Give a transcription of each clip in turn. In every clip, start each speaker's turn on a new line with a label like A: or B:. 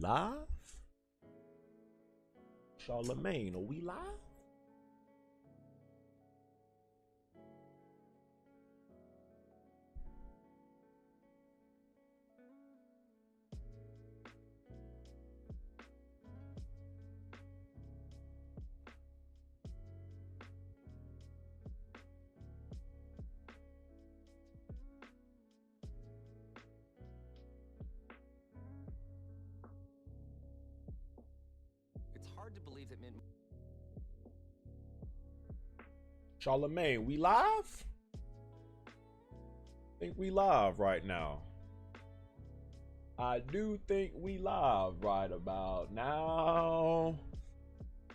A: live? Charlemagne, are we live?
B: Hard to believe that Mint.
A: Charlemagne, we live? I think we live right now. I do think we live right about now.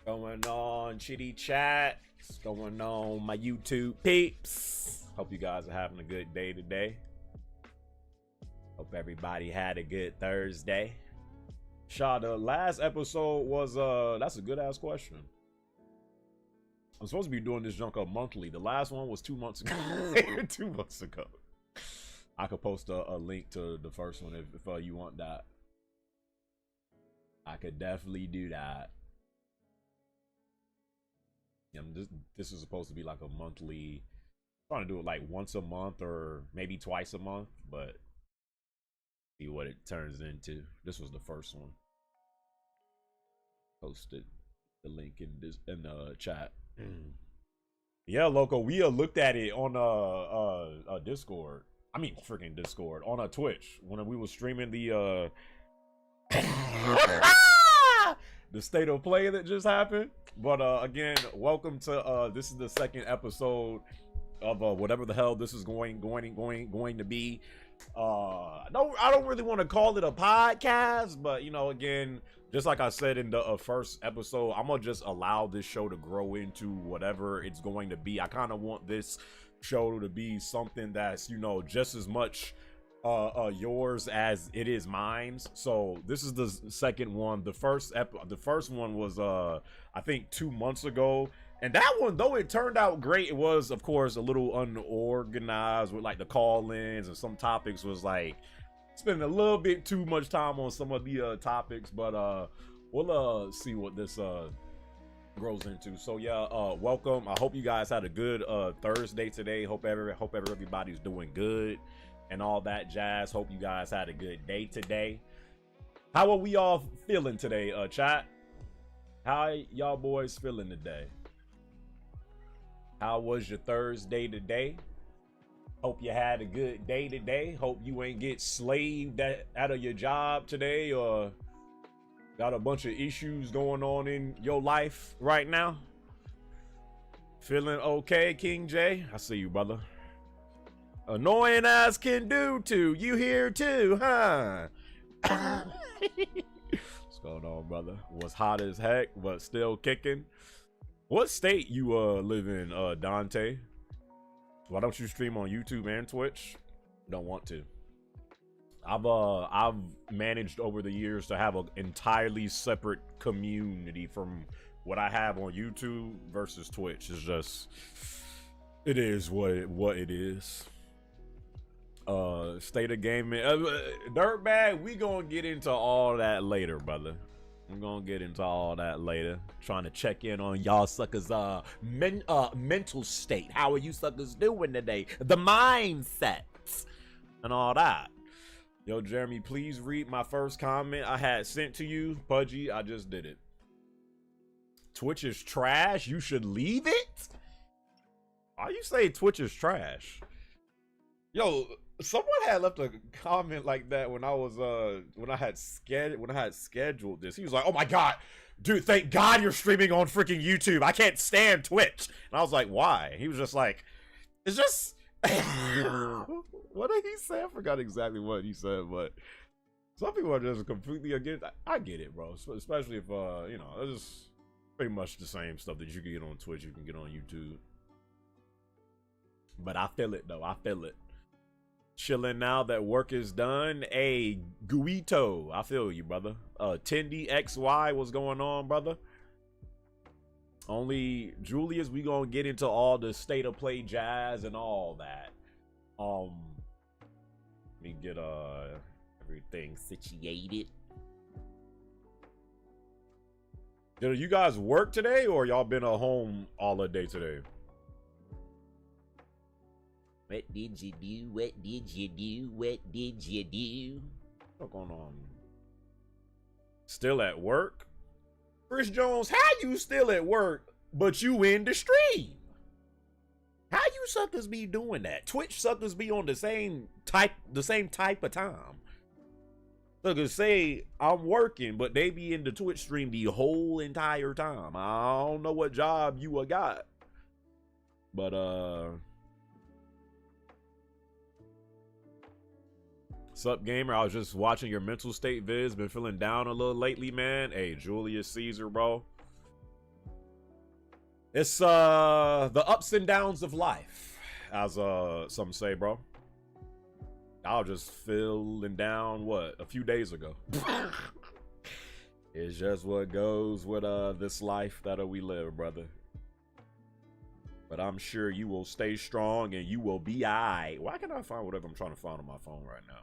A: Going on Chitty Chat. What's going on my YouTube peeps? Hope you guys are having a good day today. Hope everybody had a good Thursday. Shaw, the last episode was that's a good ass question. I'm supposed to be doing this junk up monthly. The last one was 2 months ago. 2 months ago. I could post a link to the first one if you want that. I could definitely do that. Yeah, this is supposed to be like a monthly. I'm trying to do it like once a month or maybe twice a month, but see what it turns into. This was the first one. Posted the link in the chat. Yeah, Loco, we looked at it on Discord. I mean, freaking Discord on a Twitch when we were streaming the the state of play that just happened. But again, welcome to this is the second episode of whatever the hell this is going to be. I don't really want to call it a podcast, but you know, again, just like I said in the first episode, I'm gonna just allow this show to grow into whatever it's going to be. I kind of want this show to be something that's, you know, just as much yours as it is mine. So this is the second one. The first one was I think 2 months ago. And that one, though it turned out great, it was, of course, a little unorganized with, like, the call-ins and some topics was, like, spending a little bit too much time on some of the topics. But we'll see what this grows into. So, yeah, welcome. I hope you guys had a good Thursday today. Hope everybody's doing good and all that jazz. Hope you guys had a good day today. How are we all feeling today, chat? How y'all boys feeling today? How was your Thursday today? Hope you had a good day today. Hope you ain't get slaved out of your job today or got a bunch of issues going on in your life right now. Feeling okay, King J? I see you, brother. Annoying as can do too. You here too, huh? What's going on, brother? Was hot as heck, but still kicking. What state you live in, Dante? Why don't you stream on YouTube and Twitch? Don't want to. I've managed over the years to have an entirely separate community from what I have on YouTube versus Twitch. It's just, it is what it is. State of gaming, Dirtbag. We gonna get into all that later, brother. I'm gonna get into all that later. Trying to check in on y'all suckers mental state. How are you suckers doing today? The mindsets and all that. Yo, Jeremy, please read my first comment I had sent to you. Pudgy, I just did it. Twitch is trash. You should leave it? Why you say Twitch is trash? Yo, someone had left a comment like that when I was when I had scheduled this. He was like, "Oh my god, dude, thank God you're streaming on freaking YouTube. I can't stand Twitch." And I was like, "Why?" He was just like, "It's just." What did he say? I forgot exactly what he said, but some people are just completely against. I get it, bro. Especially if you know, it's pretty much the same stuff that you can get on Twitch, you can get on YouTube. But I feel it though. I feel it. Chilling now that work is done. Hey, Guito, I feel you, brother. Tendy XY, what's going on, brother? Only Julius, we gonna get into all the state of play jazz and all that. Let me get everything situated. Did you guys work today, or y'all been at home all the day today? What did you do? What did you do? What did you do? What's going on? Still at work? Chris Jones, how you still at work, but you in the stream? How you suckers be doing that? Twitch suckers be on the same type of time. Suckers say I'm working, but they be in the Twitch stream the whole entire time. I don't know what job you got, but sup gamer, I was just watching your mental state vids. Been feeling down a little lately, man. Hey, Julius Caesar, bro. It's the ups and downs of life, as some say, bro. I was just feeling down a few days ago. It's just what goes with this life that we live, brother. But I'm sure you will stay strong and you will be alright. Why can't I find whatever I'm trying to find on my phone right now?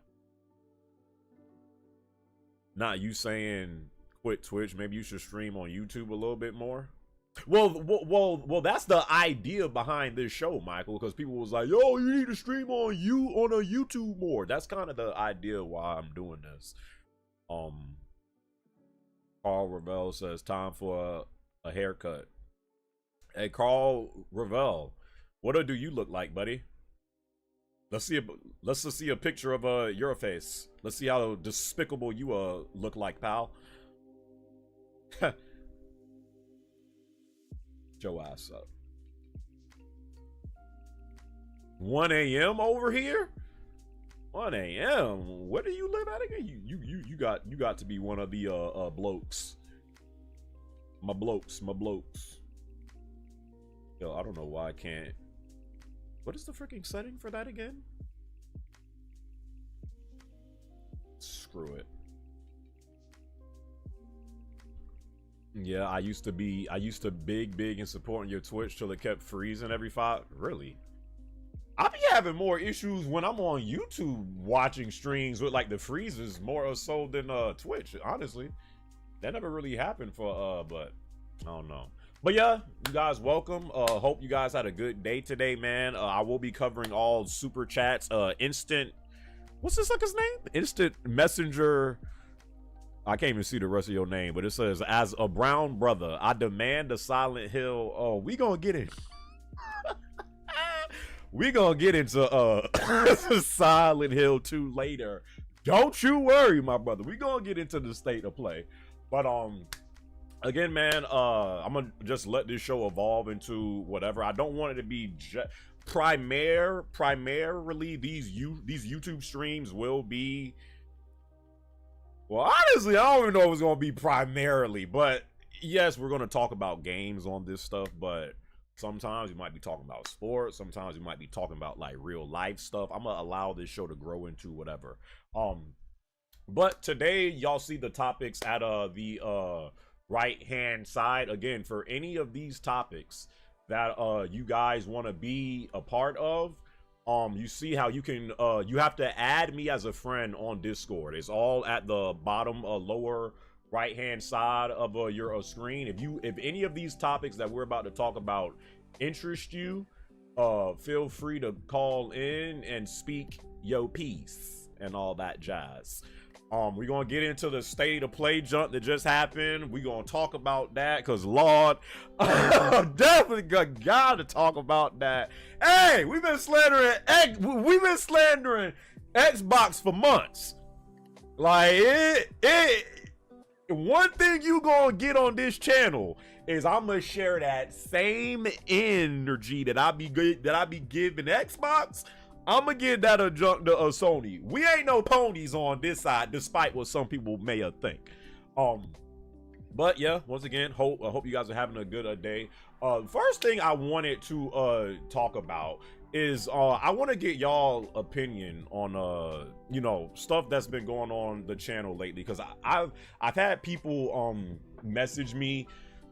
A: Not you saying quit Twitch. Maybe you should stream on YouTube a little bit more. Well, that's the idea behind this show, Michael, because people was like, yo, you need to stream on a YouTube more. That's kind of the idea why I'm doing this. Carl Ravel says time for a haircut. Hey, Carl Ravel, what do you look like, buddy? Let's just see a picture of your face. Let's see how despicable you look like, pal. Your ass up. 1 a.m. over here? 1 a.m. Where do you live at again? You got to be one of the blokes. My blokes. Yo, I don't know why I can't. What is the freaking setting for that again? Screw it. Yeah, I used to big in supporting your Twitch till it kept freezing every 5. Really? I be having more issues when I'm on YouTube watching streams with like the freezes more so than Twitch, honestly. That never really happened for but I don't know. But yeah, you guys welcome. Hope you guys had a good day today, man. I will be covering all super chats, instant, what's this sucker's name? Instant messenger. I can't even see the rest of your name, but it says, as a brown brother, I demand a Silent Hill. Oh, we gonna get it. We gonna get into Silent Hill 2 later. Don't you worry, my brother. We gonna get into the state of play. But again, man, I'm gonna just let this show evolve into whatever. I don't want it to be primarily these YouTube streams will be. Well, honestly, I don't even know if it's going to be primarily, but yes, we're going to talk about games on this stuff, but sometimes we might be talking about sports. Sometimes we might be talking about like real life stuff. I'm going to allow this show to grow into whatever. But today, y'all see the topics at the right-hand side. Again, for any of these topics that you guys want to be a part of, you see how you can you have to add me as a friend on Discord. It's all at the bottom lower right hand side of your screen. If any of these topics that we're about to talk about interest you, feel free to call in and speak your piece and all that jazz. We're gonna get into the state of play jump that just happened. We're gonna talk about that because Lord, definitely gotta talk about that. Hey, we've been slandering Xbox for months. Like one thing you gonna get on this channel is I'm gonna share that same energy that I be giving Xbox. I'm gonna give that a junk to Sony. We ain't no ponies on this side, despite what some people may think. But yeah, once again, I hope you guys are having a good day. First thing I wanted to talk about is I want to get y'all opinion on you know, stuff that's been going on the channel lately, because I've had people message me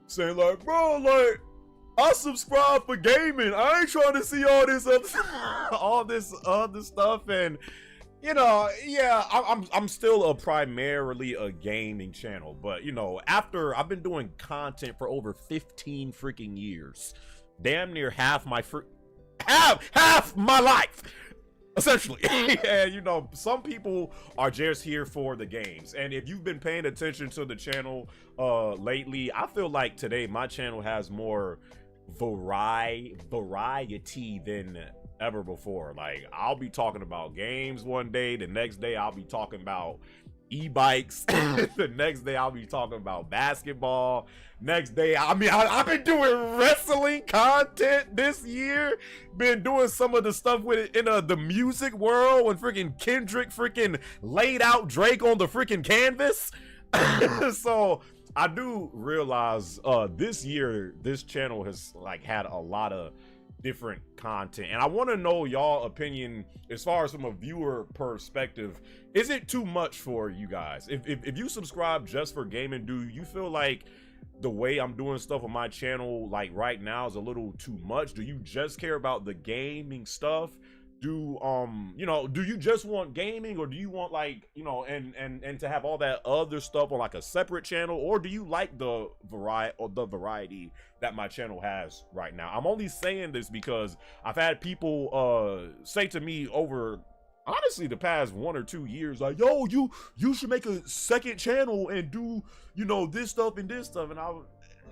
A: saying like, bro, like, I subscribe for gaming. I ain't trying to see all this other stuff, and you know, yeah, I'm still primarily a gaming channel, but you know, after I've been doing content for over 15 freaking years, damn near half my life, essentially. And you know, some people are just here for the games, and if you've been paying attention to the channel lately, I feel like today my channel has more variety than ever before. Like, I'll be talking about games one day, the next day I'll be talking about e-bikes, the next day I'll be talking about basketball, next day I've been doing wrestling content this year, been doing some of the stuff with it in the music world when freaking Kendrick freaking laid out Drake on the freaking canvas. So I do realize this year this channel has like had a lot of different content, and I want to know y'all opinion as far as from a viewer perspective. Is it too much for you guys? If you subscribe just for gaming, do you feel like the way I'm doing stuff on my channel like right now is a little too much? Do you just care about the gaming stuff? Do you know, do you just want gaming, or do you want, like, you know, and to have all that other stuff on like a separate channel, or do you like the variety that my channel has right now? I'm only saying this because I've had people say to me over, honestly, the past 1 or 2 years, like, yo, you should make a second channel and do, you know, this stuff and this stuff. And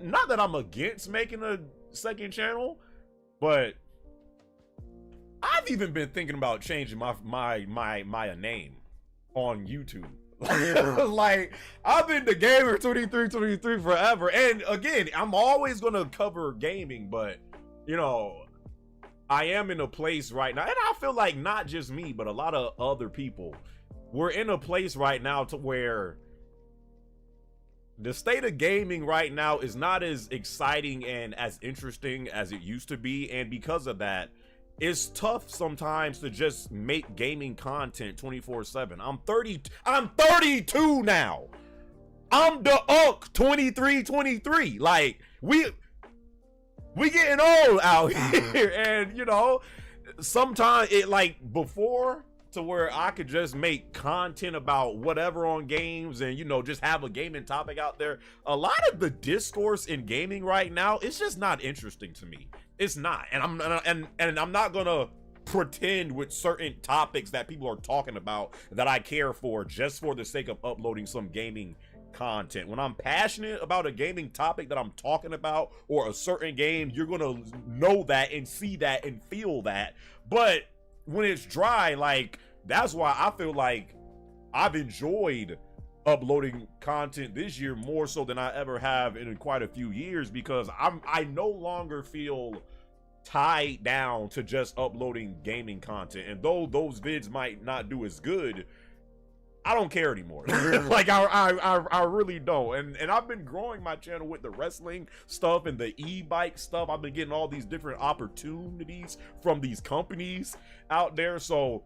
A: not that I'm against making a second channel, but I've even been thinking about changing my name on YouTube. Like, I've been TheGamer2323 forever, and again, I'm always gonna cover gaming, but you know, I am in a place right now, and I feel like not just me, but a lot of other people, we're in a place right now to where the state of gaming right now is not as exciting and as interesting as it used to be, and because of that, it's tough sometimes to just make gaming content 24/7. I'm 32 now. I'm the Unk 2323. Like, we getting old out here. And you know, sometimes it, like, before, to where I could just make content about whatever on games and, you know, just have a gaming topic out there. A lot of the discourse in gaming right now, it's just not interesting to me. It's not, and I'm not gonna pretend with certain topics that people are talking about that I care for just for the sake of uploading some gaming content. When I'm passionate about a gaming topic that I'm talking about, or a certain game, you're gonna know that and see that and feel that. But when it's dry, like, that's why I feel like I've enjoyed uploading content this year more so than I ever have in quite a few years, because I no longer feel tied down to just uploading gaming content. And though those vids might not do as good, I don't care anymore. Like, I really don't. And I've been growing my channel with the wrestling stuff and the e-bike stuff. I've been getting all these different opportunities from these companies out there. So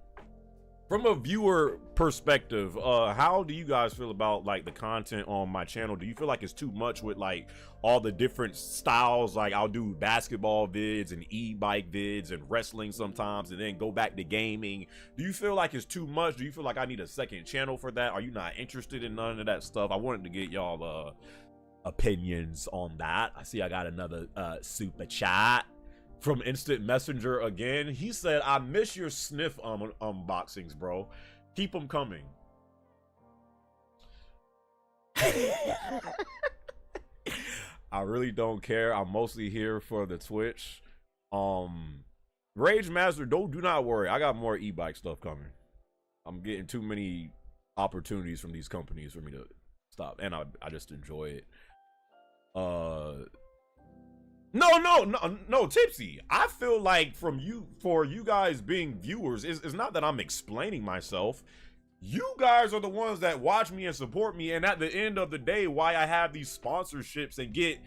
A: from a viewer perspective, how do you guys feel about, like, the content on my channel? Do you feel like it's too much with, like, all the different styles? Like, I'll do basketball vids and e-bike vids and wrestling sometimes, and then go back to gaming. Do you feel like it's too much? Do you feel like I need a second channel for that? Are you not interested in none of that stuff? I wanted to get y'all opinions on that. I see I got another super chat from Instant Messenger again. He said, I miss your sniff unboxings, bro. Keep them coming. I really don't care. I'm mostly here for the Twitch. Rage Master, do not worry. I got more e-bike stuff coming. I'm getting too many opportunities from these companies for me to stop, and I just enjoy it. No, Tipsy. I feel like for you guys being viewers, it's not that I'm explaining myself. You guys are the ones that watch me and support me, and at the end of the day, why I have these sponsorships and get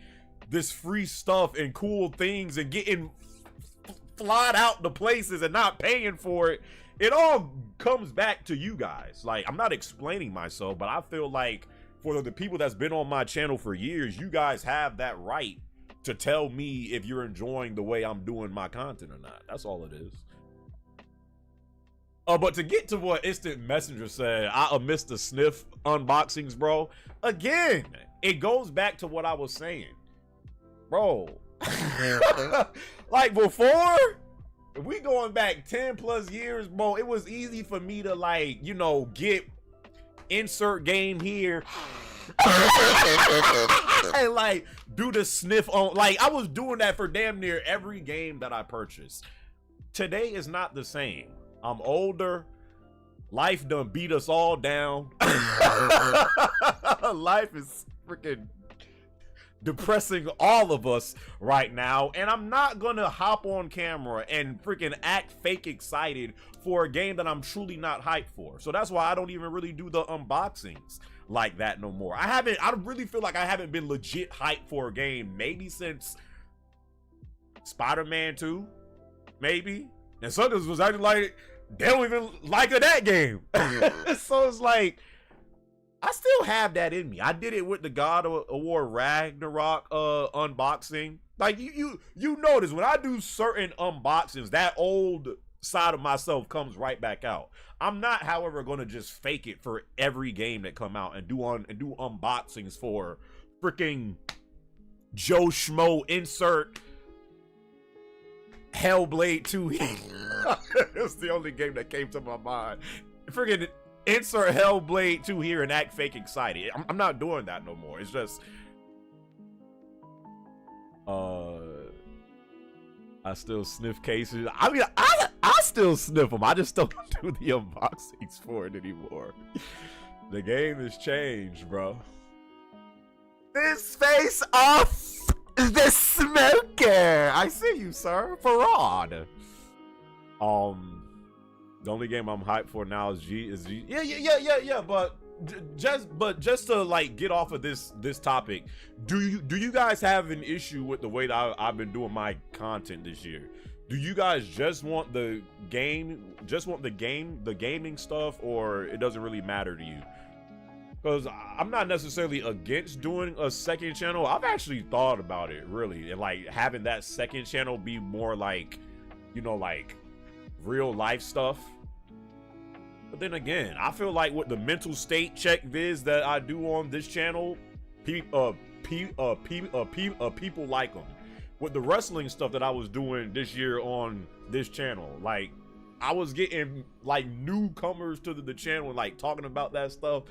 A: this free stuff and cool things and getting flyed out to places and not paying for it, it all comes back to you guys. Like, I'm not explaining myself, but I feel like for the people that's been on my channel for years, you guys have that right to tell me if you're enjoying the way I'm doing my content or not. That's all it is. But to get to what Instant Messenger said, I missed the sniff unboxings, bro. Again, it goes back to what I was saying, bro. Like before, if we going back 10 plus years, bro, it was easy for me to like, you know, get insert game here and like do the sniff on. Like I was doing that for damn near every game that I purchased. Today is not the same. I'm older. Life done beat us all down. Life is freaking depressing all of us right now, and I'm not gonna hop on camera and freaking act fake excited for a game that I'm truly not hyped for. So that's why I don't even really do the unboxings like that no more. I really feel like I haven't been legit hyped for a game maybe since Spider-Man 2, maybe. And Suckers was acting like they don't even like that game. So it's like, I still have that in me. I did it with the God of War Ragnarok unboxing. Like you notice when I do certain unboxings, that old side of myself comes right back out. I'm not, however, gonna just fake it for every game that come out and do unboxings for freaking Joe Schmo insert Hellblade 2. It's the only game that came to my mind. Freaking insert Hellblade 2 here and act fake excited. I'm not doing that no more. It's just I still sniff cases. I mean, I still sniff them. I just don't do the unboxings for it anymore. The game has changed, bro. This face off the smoker. I see you, sir. Farad. The only game I'm hyped for now is G. Yeah. But just to like get off of this topic, do you guys have an issue with the way that I've been doing my content this year? Do you guys just want the gaming stuff, or it doesn't really matter to you? Because I'm not necessarily against doing a second channel. I've actually thought about it, really, and like having that second channel be more like, you know, like real life stuff. But then again, I feel like with the mental state check vids that I do on this channel, people like them. With the wrestling stuff that I was doing this year on this channel, like I was getting like newcomers to the channel, like talking about that stuff.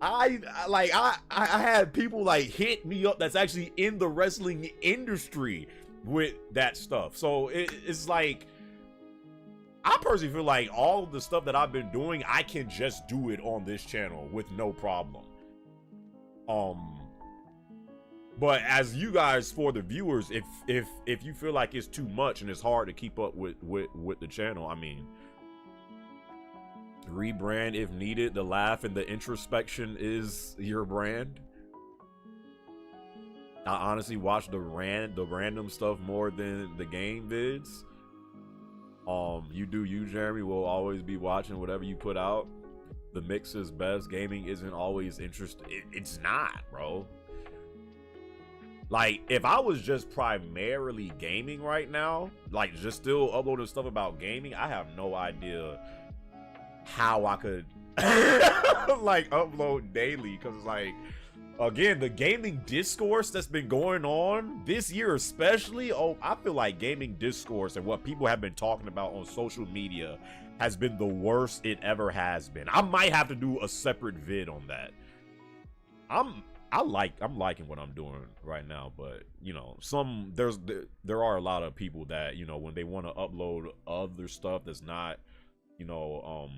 A: I had people like hit me up that's actually in the wrestling industry with that stuff. So it's like, I personally feel like all of the stuff that I've been doing, I can just do it on this channel with no problem. But as you guys, for the viewers, if you feel like it's too much and it's hard to keep up with the channel, I mean, rebrand if needed. The laugh and the introspection is your brand. I honestly watch the random stuff more than the game vids. You do you, Jeremy. Will always be watching whatever you put out. The mix is best. Gaming isn't always interesting. It's not, bro. Like, if I was just primarily gaming right now, like just still uploading stuff about gaming, I have no idea how I could like upload daily, because it's like, again, the gaming discourse that's been going on this year especially, I feel like gaming discourse and what people have been talking about on social media has been the worst it ever has been. I might have to do a separate vid on that. I'm liking what I'm doing right now, but you know, there are a lot of people that, you know, when they want to upload other stuff that's not, you know,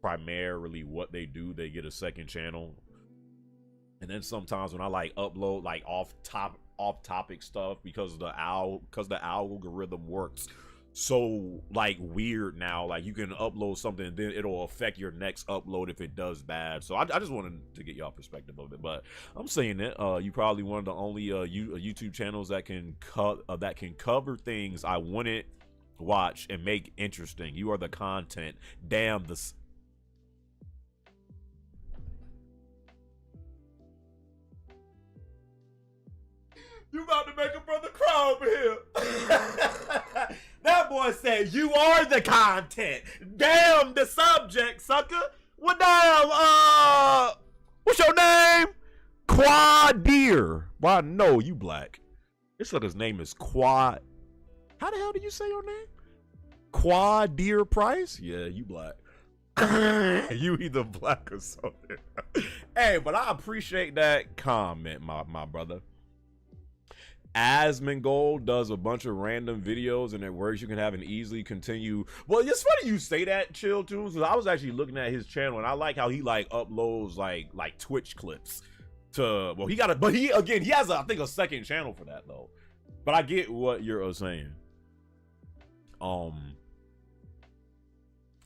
A: primarily what they do, they get a second channel. And then sometimes when I like upload like off topic stuff, because the algorithm works so like weird now, like you can upload something and then it'll affect your next upload if it does bad. So I just wanted to get y'all perspective of it. But I'm saying that you probably one of the only YouTube channels that can cover things I wouldn't watch and make interesting. You are the content. Damn the. You about to make a brother cry over here. That boy said, you are the content. Damn the subject, sucker. Well, damn, what's your name? Quad Deer. Well, I know you black. This sucker's name is Quad. How the hell do you say your name? Quad Deer Price? Yeah, you black. You either black or something. Hey, but I appreciate that comment, my brother. Asmongold does a bunch of random videos and it works. You can have an easily continue. Well, it's funny you say that, Chill Tunes, because I was actually looking at his channel and I like how he like uploads like Twitch clips to. Well, he got a, but he again he has I think a second channel for that though. But I get what you're saying.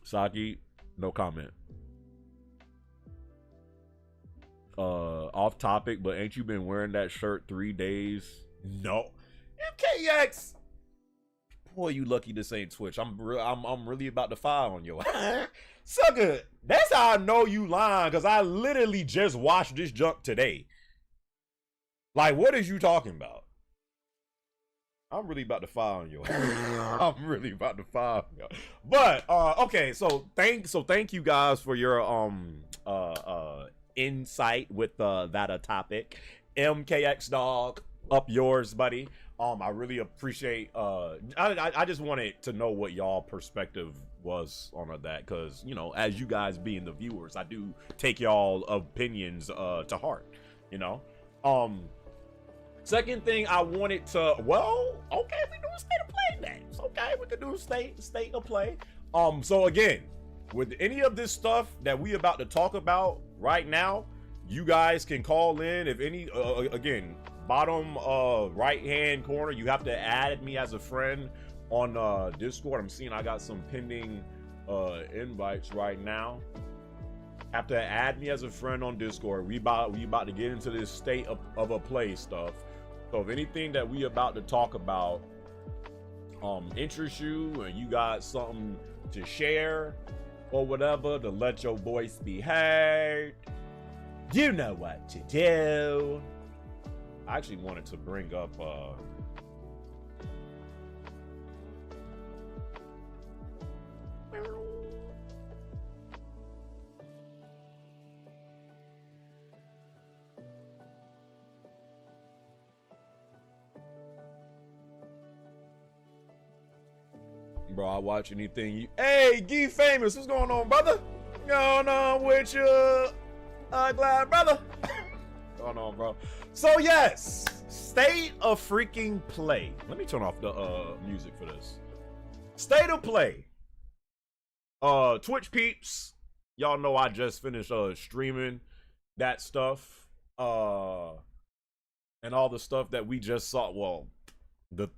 A: Saki, no comment. Off topic, but ain't you been wearing that shirt 3 days? No. MKX. Boy, you lucky this ain't Twitch. I'm really about to fire on you. Sucker, that's how I know you lying, because I literally just watched this junk today. Like, what is you talking about? I'm really about to fire on you. I'm really about to fire on you. But okay, so thank you guys for your insight with that topic. MKX dog, up yours, buddy. I really appreciate I just wanted to know what y'all perspective was on that, because you know, as you guys being the viewers, I do take y'all opinions to heart, you know. Second thing I wanted to, well, okay, we do a state of play games. Okay, we can do a state of play. So again, with any of this stuff that we about to talk about right now, you guys can call in. If any, again, bottom right hand corner, you have to add me as a friend on Discord. I'm seeing I got some pending invites right now. Have to add me as a friend on Discord. We about to get into this state of a play stuff. So if anything that we about to talk about interests you and you got something to share or whatever to let your voice be heard, you know what to do. I actually wanted to bring up bro, I watch anything you. Hey, Gee Famous, what's going on, brother? What's going on with you, glad brother? What's going on, bro? So yes, state of freaking play. Let me turn off the music for this. State of play. Twitch peeps, y'all know I just finished streaming that stuff, and all the stuff that we just saw. Well, the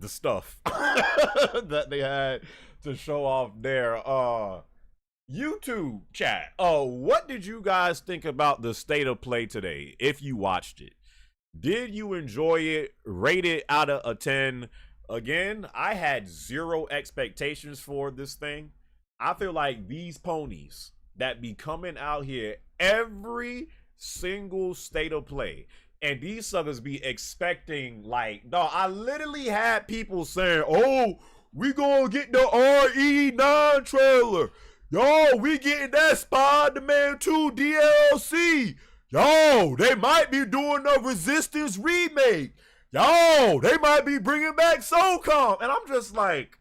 A: stuff that they had to show off there. YouTube chat, what did you guys think about the state of play today? If you watched it, did you enjoy it? Rate it out of a 10. Again, I had zero expectations for this thing. I feel like these ponies that be coming out here every single state of play, and these suckers be expecting, like, dog, I literally had people saying, oh, we gonna get the RE9 trailer. Yo, we getting that Spider-Man 2 DLC. Yo, they might be doing a Resistance remake. Yo, they might be bringing back SOCOM. And I'm just like,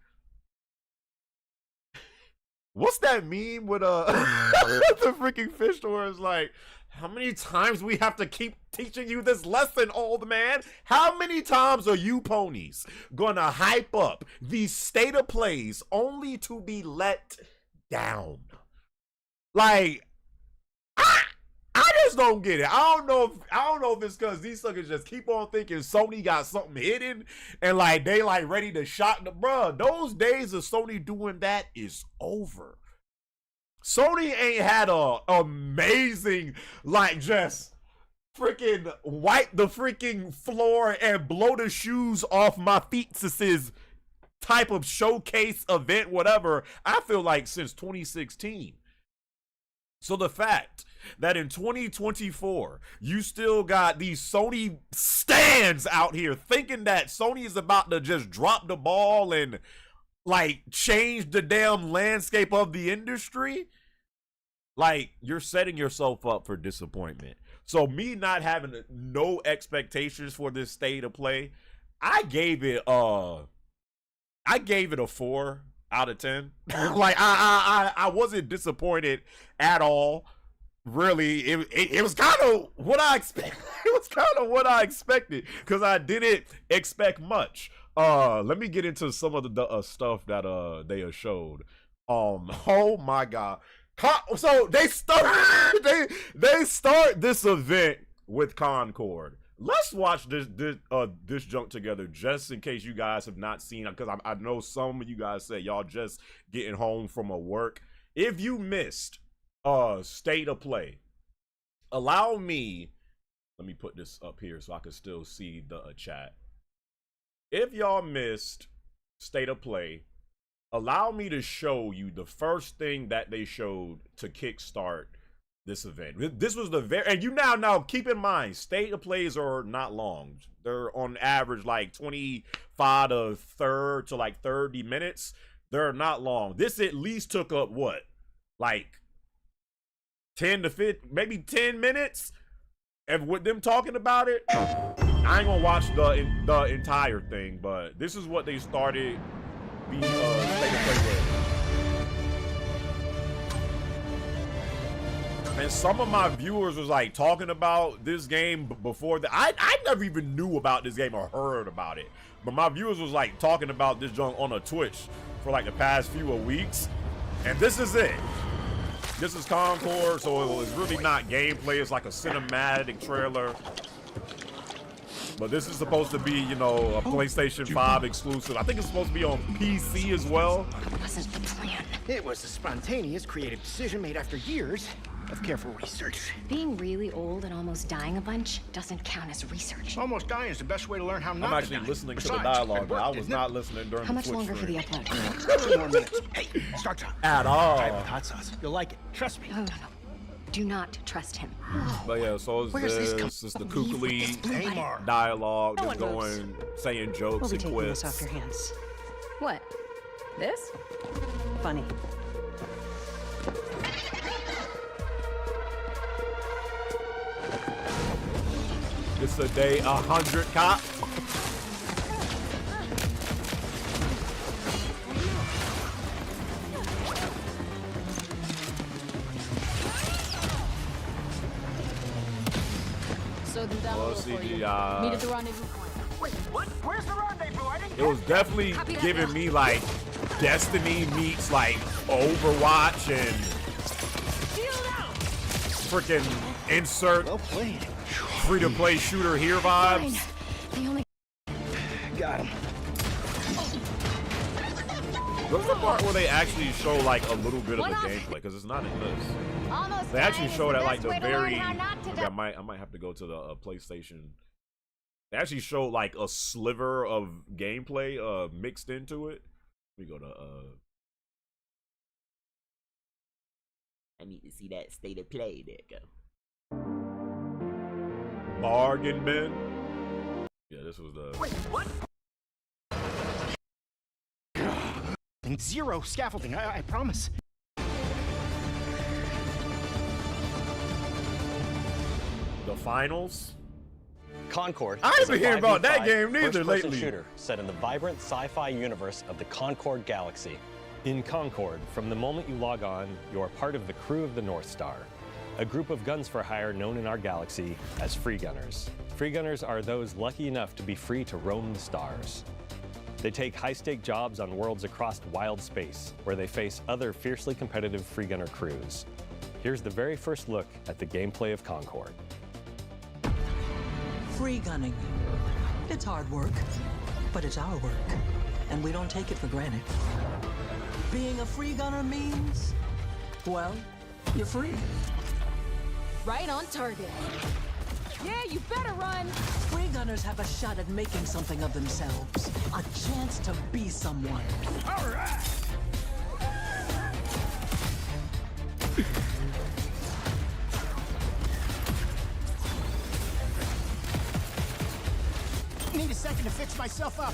A: what's that meme with the freaking fish store is like, how many times we have to keep teaching you this lesson, old man? How many times are you ponies gonna hype up these state of plays only to be let down? Like, I just don't get it. I don't know if it's because these suckers just keep on thinking Sony got something hidden and like they like ready to shock the bruh. Those days of Sony doing that is over. Sony ain't had a amazing, like, just freaking wipe the freaking floor and blow the shoes off my feetses type of showcase event, whatever, I feel like since 2016. So the fact that in 2024, you still got these Sony stands out here thinking that Sony is about to just drop the ball and like change the damn landscape of the industry, like you're setting yourself up for disappointment. So me not having no expectations for this state of play, I gave it a 4 out of 10. Like I wasn't disappointed at all. Really, it was kind of what I expected. It was kind of what I expected because I didn't expect much. Let me get into some of the stuff that they showed. Oh my god. So they start this event with Concord. Let's watch this junk together just in case you guys have not seen it, because I know some of you guys said y'all just getting home from a work. If you missed state of play, allow me, let me put this up here so I can still see the chat. If y'all missed state of play, allow me to show you the first thing that they showed to kickstart this event. This was the very, and you now keep in mind, state of plays are not long. They're on average like 25 to like 30 minutes. They're not long. This at least took up what, like 10 to 15, maybe 10 minutes, and with them talking about it. I ain't gonna watch the entire thing, but this is what they started the state of play with. And some of my viewers was like talking about this game before that. I never even knew about this game or heard about it. But my viewers was like talking about this junk on a Twitch for like the past few weeks. And this is it. This is Concord, so it's really not gameplay. It's like a cinematic trailer. But this is supposed to be, you know, a PlayStation 5 exclusive. I think it's supposed to be on PC as well.
B: It wasn't the plan.
C: It was a spontaneous, creative decision made after years of careful research.
B: Being really old and almost dying a bunch doesn't count as research.
C: Almost dying is the best way to learn how not to die.
A: I'm actually listening to the dialogue, but I was not listening during the Twitch stream.
B: How much longer for the upload?
C: 2 more minutes. Hey, start time.
A: At all.
C: I have hot sauce. You'll like it. Trust me.
B: No. Do not trust him.
A: But yeah, so it's the kooky dialogue, just going, saying jokes and quips.
D: This off your hands.
B: What? This?
D: Funny.
A: It's a day 100 cop.
E: So the demo for you. Meet at the rendezvous point.
C: Wait, what? Where's the rendezvous? I didn't
A: It was definitely giving me like Destiny meets like Overwatch and freaking insert free-to-play shooter here vibes.
C: Got him.
A: What's the part where they actually show like a little bit of the gameplay? Because it's not in this. They actually showed at like the very. Okay, I might have to go to the PlayStation. They actually showed like a sliver of gameplay mixed into it. We go to
F: I need to see that state of play. There you go.
A: Bargain bin. Yeah, this was the.
C: Wait, what? And 0 scaffolding. I promise.
A: The finals.
G: Concord.
A: I haven't been hearing about that game neither lately.
G: Shooter set in the vibrant sci-fi universe of the Concord Galaxy. In Concord, from the moment you log on, you are part of the crew of the North Star, a group of guns for hire known in our galaxy as free gunners. Free gunners are those lucky enough to be free to roam the stars. They take high-stake jobs on worlds across wild space, where they face other fiercely competitive free gunner crews. Here's the very first look at the gameplay of Concord.
D: Free gunning. It's hard work, but it's our work, and we don't take it for granted. Being a free gunner means, well, you're free.
E: Right on target. Yeah, you better run.
D: Free gunners have a shot at making something of themselves, a chance to be someone.
C: All right. Need a second to fix myself up.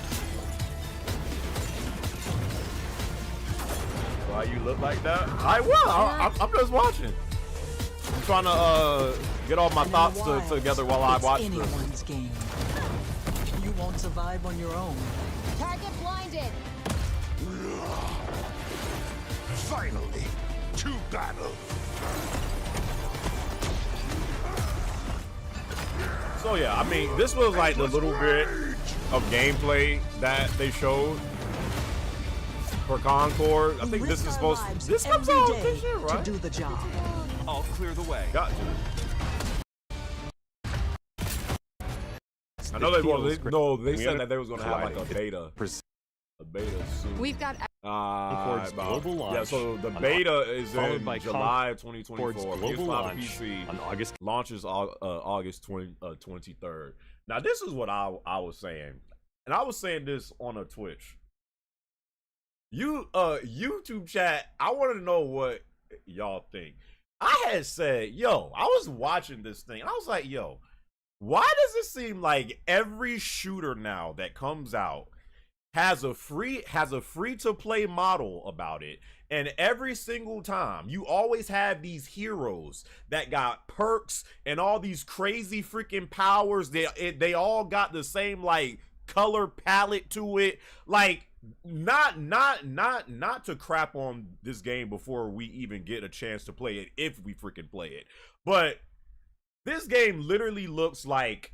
A: Why you look like that? I will. I'm just watching. I'm trying to get all my thoughts together while I watch
D: anyone's game. You won't survive on your own.
E: Target blinded.
H: Finally, to battle.
A: So yeah, I mean, this was like the little bit of gameplay that they showed for Concord. I think this is supposed to. This comes out this year, right?
D: To do the job.
H: I'll clear the way.
A: Got to. I know they said that they was gonna have like a beta soon.
E: We've got
G: Concord's global launch.
A: Yeah, so the beta is in July of 2024.
G: Global launch
A: PC
G: on August
A: launches August 23rd. Now this is what I was saying, and I was saying this on a Twitch. YouTube chat. I want to know what y'all think. I had said, yo, I was watching this thing, and I was like, yo, why does it seem like every shooter now that comes out has a free to play model about it, and every single time you always have these heroes that got perks and all these crazy freaking powers. They all got the same like color palette to it. Like not to crap on this game before we even get a chance to play it, if we freaking play it, but this game literally looks like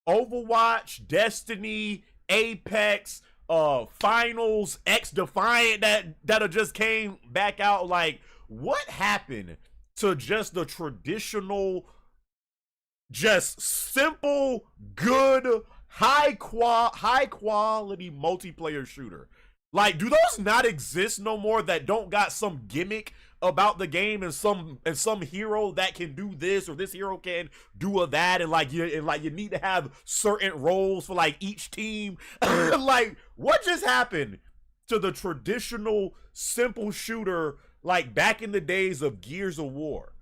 A: Overwatch, Destiny, Apex, Finals, X Defiant that just came back out. Like, what happened to just the traditional, just simple, good, high quality multiplayer shooter? Like, do those not exist no more, that don't got some gimmick about the game and some hero that can do this, or this hero can do that, and like you need to have certain roles for like each team? Like, what just happened to the traditional simple shooter, like back in the days of Gears of War?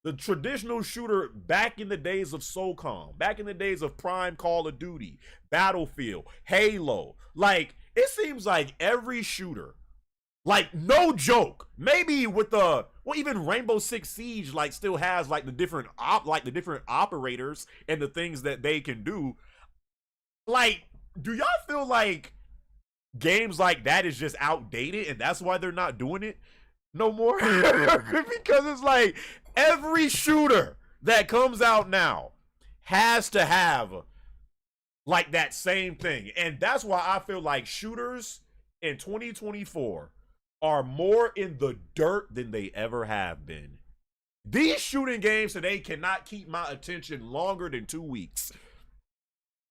A: The traditional shooter back in the days of SOCOM, back in the days of Prime Call of Duty, Battlefield, Halo. Like, it seems like every shooter, like, no joke, maybe with even Rainbow Six Siege, like, still has like the different operators and the things that they can do. Like, do y'all feel like games like that is just outdated and that's why they're not doing it no more? Because it's like every shooter that comes out now has to have like that same thing. And that's why I feel like shooters in 2024 are more in the dirt than they ever have been. These shooting games today cannot keep my attention longer than 2 weeks.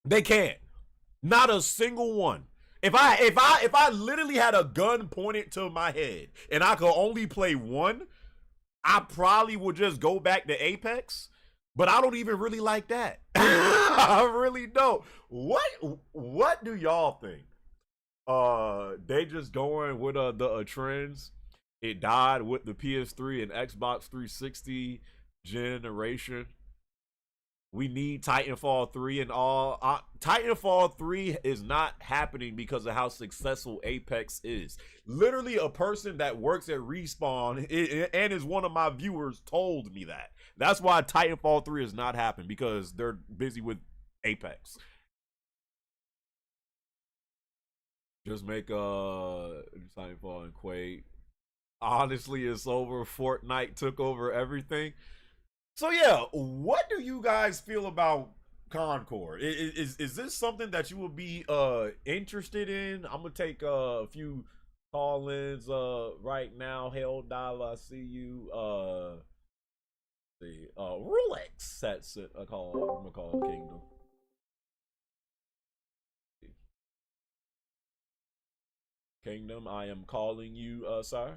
A: They can't. Not a single one. If I literally had a gun pointed to my head and I could only play one, I probably would just go back to Apex. But I don't even really like that. I really don't. What do y'all think? They just going with the trends. It died with the PS3 and Xbox 360 generation. We need Titanfall 3 and all. Titanfall 3 is not happening because of how successful Apex is. Literally, a person that works at Respawn and is one of my viewers told me that. That's why Titanfall 3 is not happening, because they're busy with Apex. Just make Titanfall and Quake. Honestly, it's over. Fortnite took over everything. So yeah, what do you guys feel about Concord? Is this something that you would be interested in? I'm gonna take a few call-ins right now. Hell Dive, I see you. Rolex, that's a call. I'm gonna call Kingdom. Kingdom, I am calling you, sir.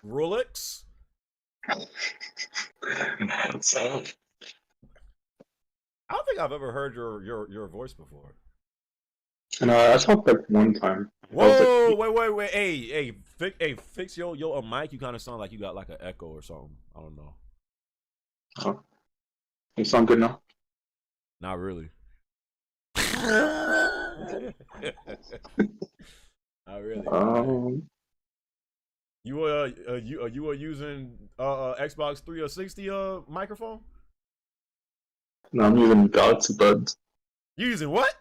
A: Rolex.
I: What's up?
A: I don't think I've ever heard your voice before.
I: No, I talked like one time.
A: Whoa, wait. Hey, fix your mic. You kind of sound like you got like an echo or something. I don't know.
I: Oh. You sound good now?
A: Not really. I really. You are using Xbox 360 microphone?
I: No, I'm using Galaxy Buds.
A: You using what?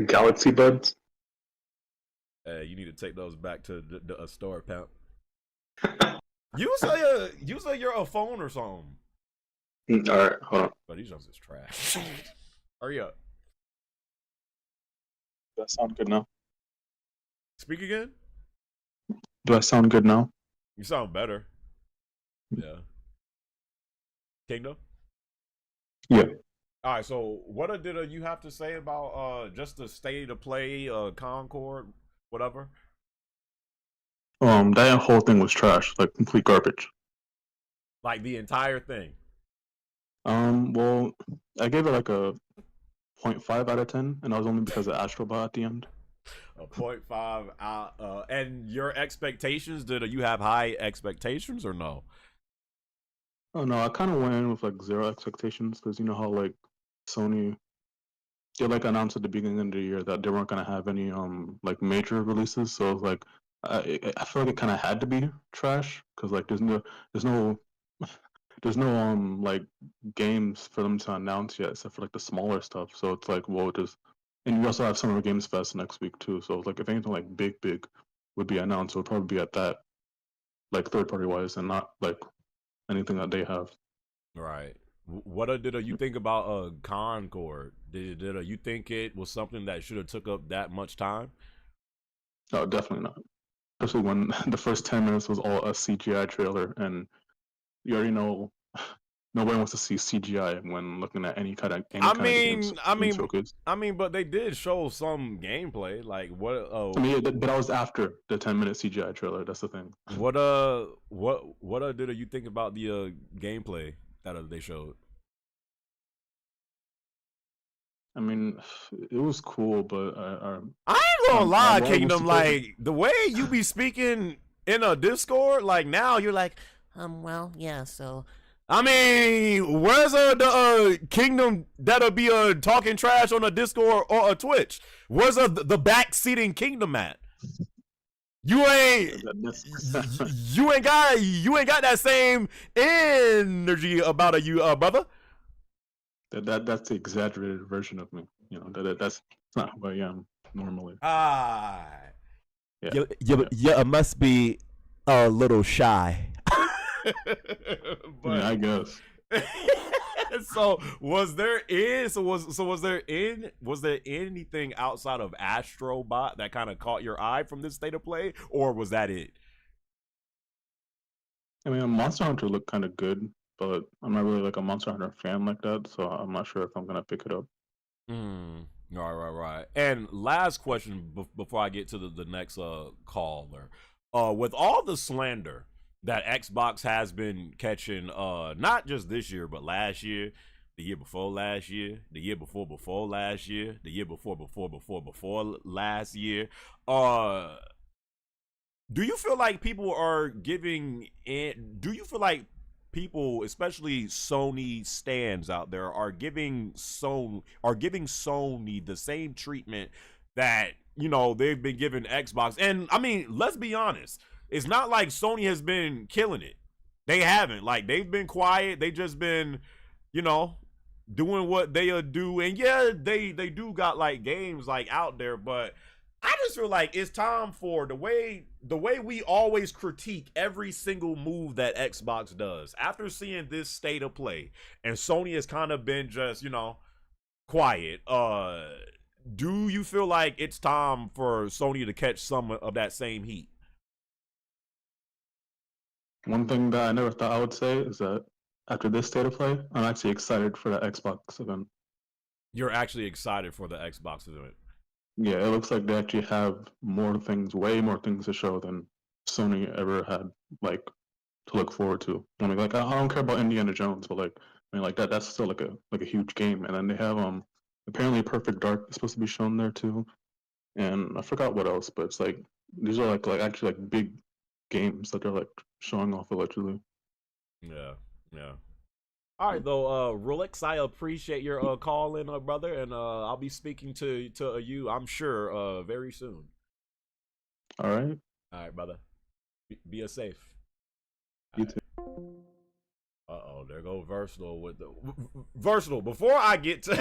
I: Galaxy Buds.
A: Hey, you need to take those back to the store, pimp. Use your phone or something.
I: All right, hold on.
A: But these ones is trash. Hurry up.
I: Do I sound good now?
A: Speak again.
I: Do I sound good now?
A: You sound better. Yeah. Kingdom.
I: Yeah.
A: All right. So, what did you have to say about just the state of play, Concord, whatever?
I: That whole thing was trash, like complete garbage.
A: Like the entire thing.
I: Well, I gave it like a 0.5 out of 10, and that was only because of Astrobot at the end.
A: A 0.5 out. And your expectations? Did you have high expectations or no?
I: Oh no, I kind of went in with like zero expectations because you know how like Sony, they like announced at the beginning of the year that they weren't gonna have any like major releases, so it was like I feel like it kind of had to be trash because like there's no there's no like games for them to announce yet except for like the smaller stuff. So it's like, well, just, and you also have Summer Games Fest next week too. So it's like if anything like big would be announced, it would probably be at that, like third party wise, and not like anything that they have.
A: Right. What did you think about Concord? Did you think it was something that should have took up that much time?
I: No, definitely not. Especially when the first 10 minutes was all a CGI trailer, and you already know nobody wants to see CGI when looking at any kind of games.
A: I mean, but they did show some gameplay. Like what?
I: I mean, but that was after the 10-minute CGI trailer. That's the thing.
A: What did you think about the gameplay that they showed?
I: I mean, it was cool, but
A: I ain't gonna lie, Kingdom. Like the way you be speaking in a Discord, like now you're like, well, yeah. So, I mean, where's the Kingdom that'll be talking trash on a Discord or a Twitch? Where's the backseating Kingdom at? You ain't got that same energy about you, brother.
I: That's the exaggerated version of me. You know, that's not who I am normally.
F: You must be a little shy.
A: But,
I: yeah, I guess.
A: So was there anything outside of Astrobot that kind of caught your eye from this state of play, or was that it?
I: I mean, Monster Hunter looked kind of good, but I'm not really like a Monster Hunter fan like that, so I'm not sure if I'm gonna pick it up.
A: Right. And last question before I get to the next caller. With all the slander that Xbox has been catching, not just this year, but last year, the year before last year, the year before last year, the year before last year, do you feel like people are giving in? Do you feel like people, especially Sony stands out there, are giving Sony the same treatment that, you know, they've been giving Xbox? And I mean, let's be honest, it's not like Sony has been killing it. They haven't. Like, they've been quiet. They just been, you know, doing what they do. And yeah, they do got like games like out there, but I just feel like it's time for the way we always critique every single move that Xbox does. After seeing this state of play, and Sony has kind of been just, you know, quiet. Do you feel like it's time for Sony to catch some of that same heat?
I: One thing that I never thought I would say is that after this state of play, I'm actually excited for the Xbox event.
A: You're actually excited for the Xbox event?
I: Yeah, it looks like they actually have more things, way more things to show than Sony ever had, like, to look forward to. I mean, like, I don't care about Indiana Jones, but like, I mean, like that's still like a huge game. And then they have apparently Perfect Dark is supposed to be shown there too, and I forgot what else, but it's like these are like actually like big games that they're like showing off allegedly.
A: Yeah. All right, though, Rolex, I appreciate your call in, brother, and I'll be speaking to you, I'm sure, very soon.
I: All right.
A: All right, brother. Be a safe.
I: You too.
A: Uh-oh, there go Versatile with the Versatile. Before I get to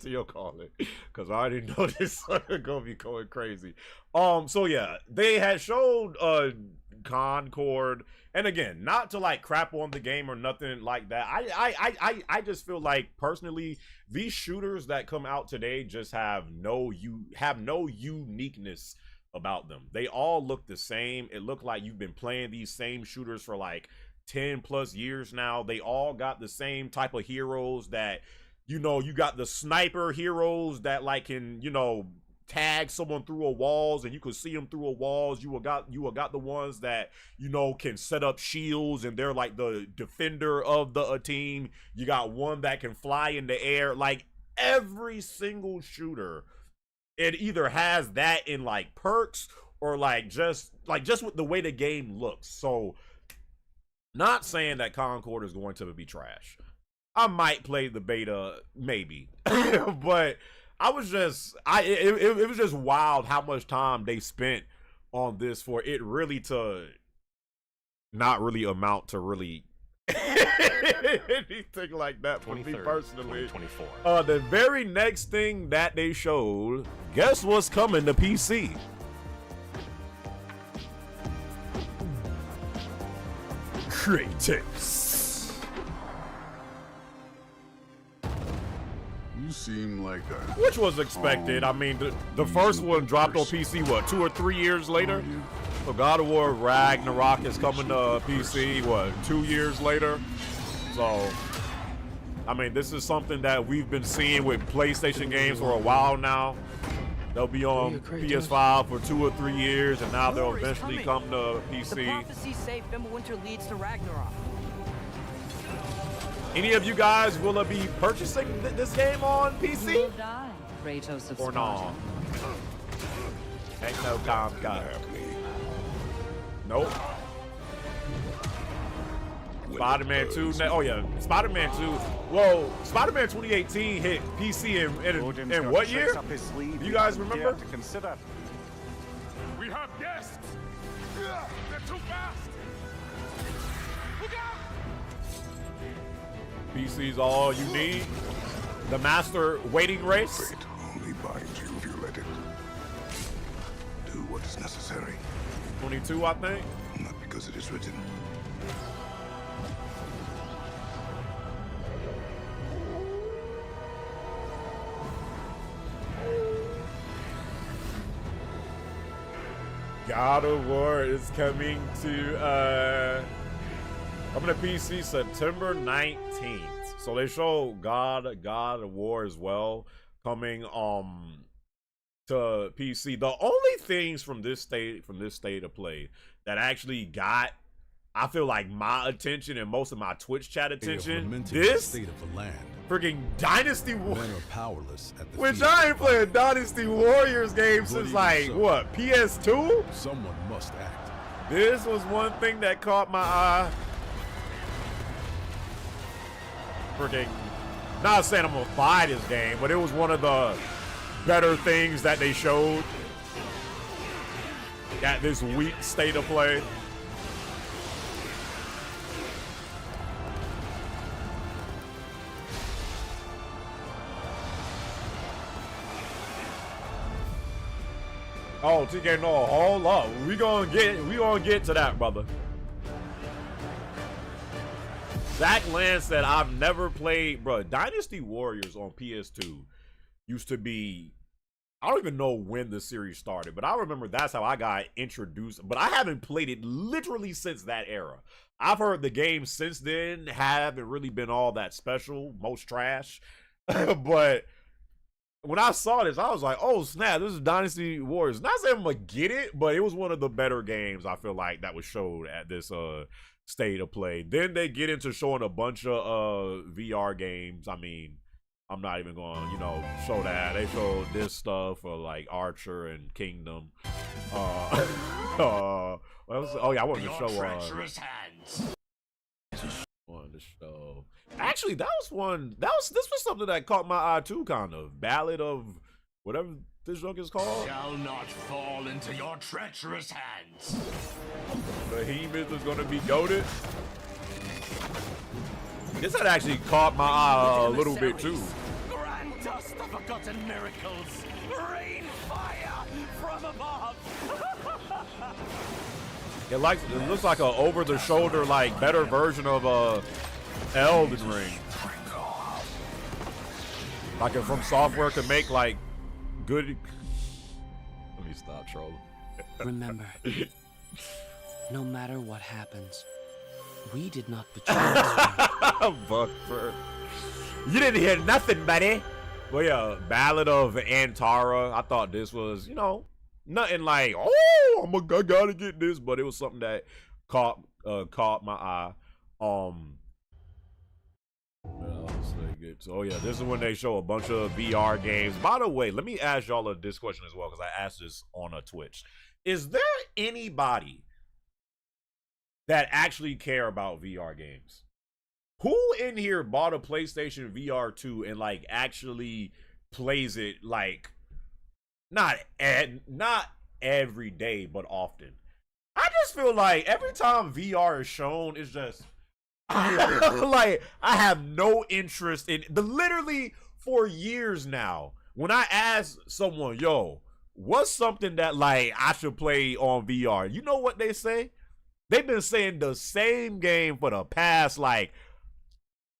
A: your calling, because I already know this is gonna be going crazy. So yeah, they had showed Concord, and again, not to like crap on the game or nothing like that. I just feel like personally, these shooters that come out today just have no uniqueness about them. They all look the same. It looked like you've been playing these same shooters for like 10 plus years now. They all got the same type of heroes that, you know, you got the sniper heroes that like can, you know, tag someone through a walls and you could see them through a walls. You got the ones that, you know, can set up shields and they're like the defender of the team. You got one that can fly in the air. Like every single shooter, it either has that in like perks or like just with the way the game looks. So not saying that Concord is going to be trash. I might play the beta, maybe. But I was just, it was just wild how much time they spent on this for it really to not really amount to really anything like that for me personally.
G: 2024.
A: The very next thing that they showed, guess what's coming to PC? Kratos.
H: You seem like a...
A: Which was expected. I mean, the first one dropped on PC, what, 2 or 3 years later? So God of War Ragnarok is coming to PC, what, 2 years later? So, I mean, this is something that we've been seeing with PlayStation games for a while now. They'll be on PS5 for 2 or 3 years, and now they'll eventually come to PC.
J: The prophecies say Fimbulwinter leads to Ragnarok.
A: Any of you guys will be purchasing this game on PC? Or no? Ain't no time, guy. Nope. Spider-Man 2. Oh yeah, Spider-Man 2. Whoa, Spider-Man 2018 hit PC in what year? You guys remember?
H: We have guests! They're too fast! Look out!
A: PC's all you need. The master waiting race.
H: Fate only binds you if you let it. Do what is necessary.
A: 22, I think.
H: Not because it is written.
A: God of War is coming to PC September 19th. So they show God of War as well coming to PC. The only things from this state of play that actually got, I feel like, my attention and most of my Twitch chat attention, this
K: state of the land.
A: Freaking Dynasty Warriors.
K: Men are powerless at the
A: Which I ain't playing Dynasty Warriors game since like
K: so,
A: what, PS2?
K: Someone must act.
A: This was one thing that caught my eye. Freaking, not saying I'm gonna buy this game, but it was one of the better things that they showed. Got this weak state of play. Oh, TK, no, hold up. We gonna get to that, brother. Zach Lance said, I've never played, bro. Dynasty Warriors on PS2 used to be, I don't even know when the series started, but I remember that's how I got introduced. But I haven't played it literally since that era. I've heard the games since then haven't really been all that special, most trash. But when I saw this, I was like, oh snap, this is Dynasty Warriors. Not saying I'm gonna get it, but it was one of the better games I feel like that was showed at this state of play. Then they get into showing a bunch of VR games. I mean, I'm not even going to, you know, show that. They showed this stuff for like Archer and Kingdom. What else? Oh yeah, I wanted to show one. the show. Actually, this was something that caught my eye too, kind of. Ballad of whatever this junk is called.
H: Shall not fall into your treacherous hands.
A: Behemoth is gonna be goated. This had actually caught my eye a little bit too.
H: Grand dust of forgotten miracles. Rain fire from above.
A: It looks like a over-the-shoulder, like better version of Elden Ring. Like if From Software could make like good. Let me stop trolling.
J: Remember, no matter what happens, we did not betray this
A: Buck for you didn't hear nothing, buddy. Well, yeah, Ballad of Antara. I thought this was, you know, nothing like, oh, I gotta get this, but it was something that caught my eye. Oh yeah, this is when they show a bunch of VR games. By the way, let me ask y'all this question as well, because I asked this on a Twitch. Is there anybody that actually care about VR games? Who in here bought a PlayStation VR 2 and like actually plays it like not every day, but often? I just feel like every time VR is shown, it's just like I have no interest in literally for years now. When I ask someone, yo, what's something that like I should play on VR? You know what they say? They've been saying the same game for the past like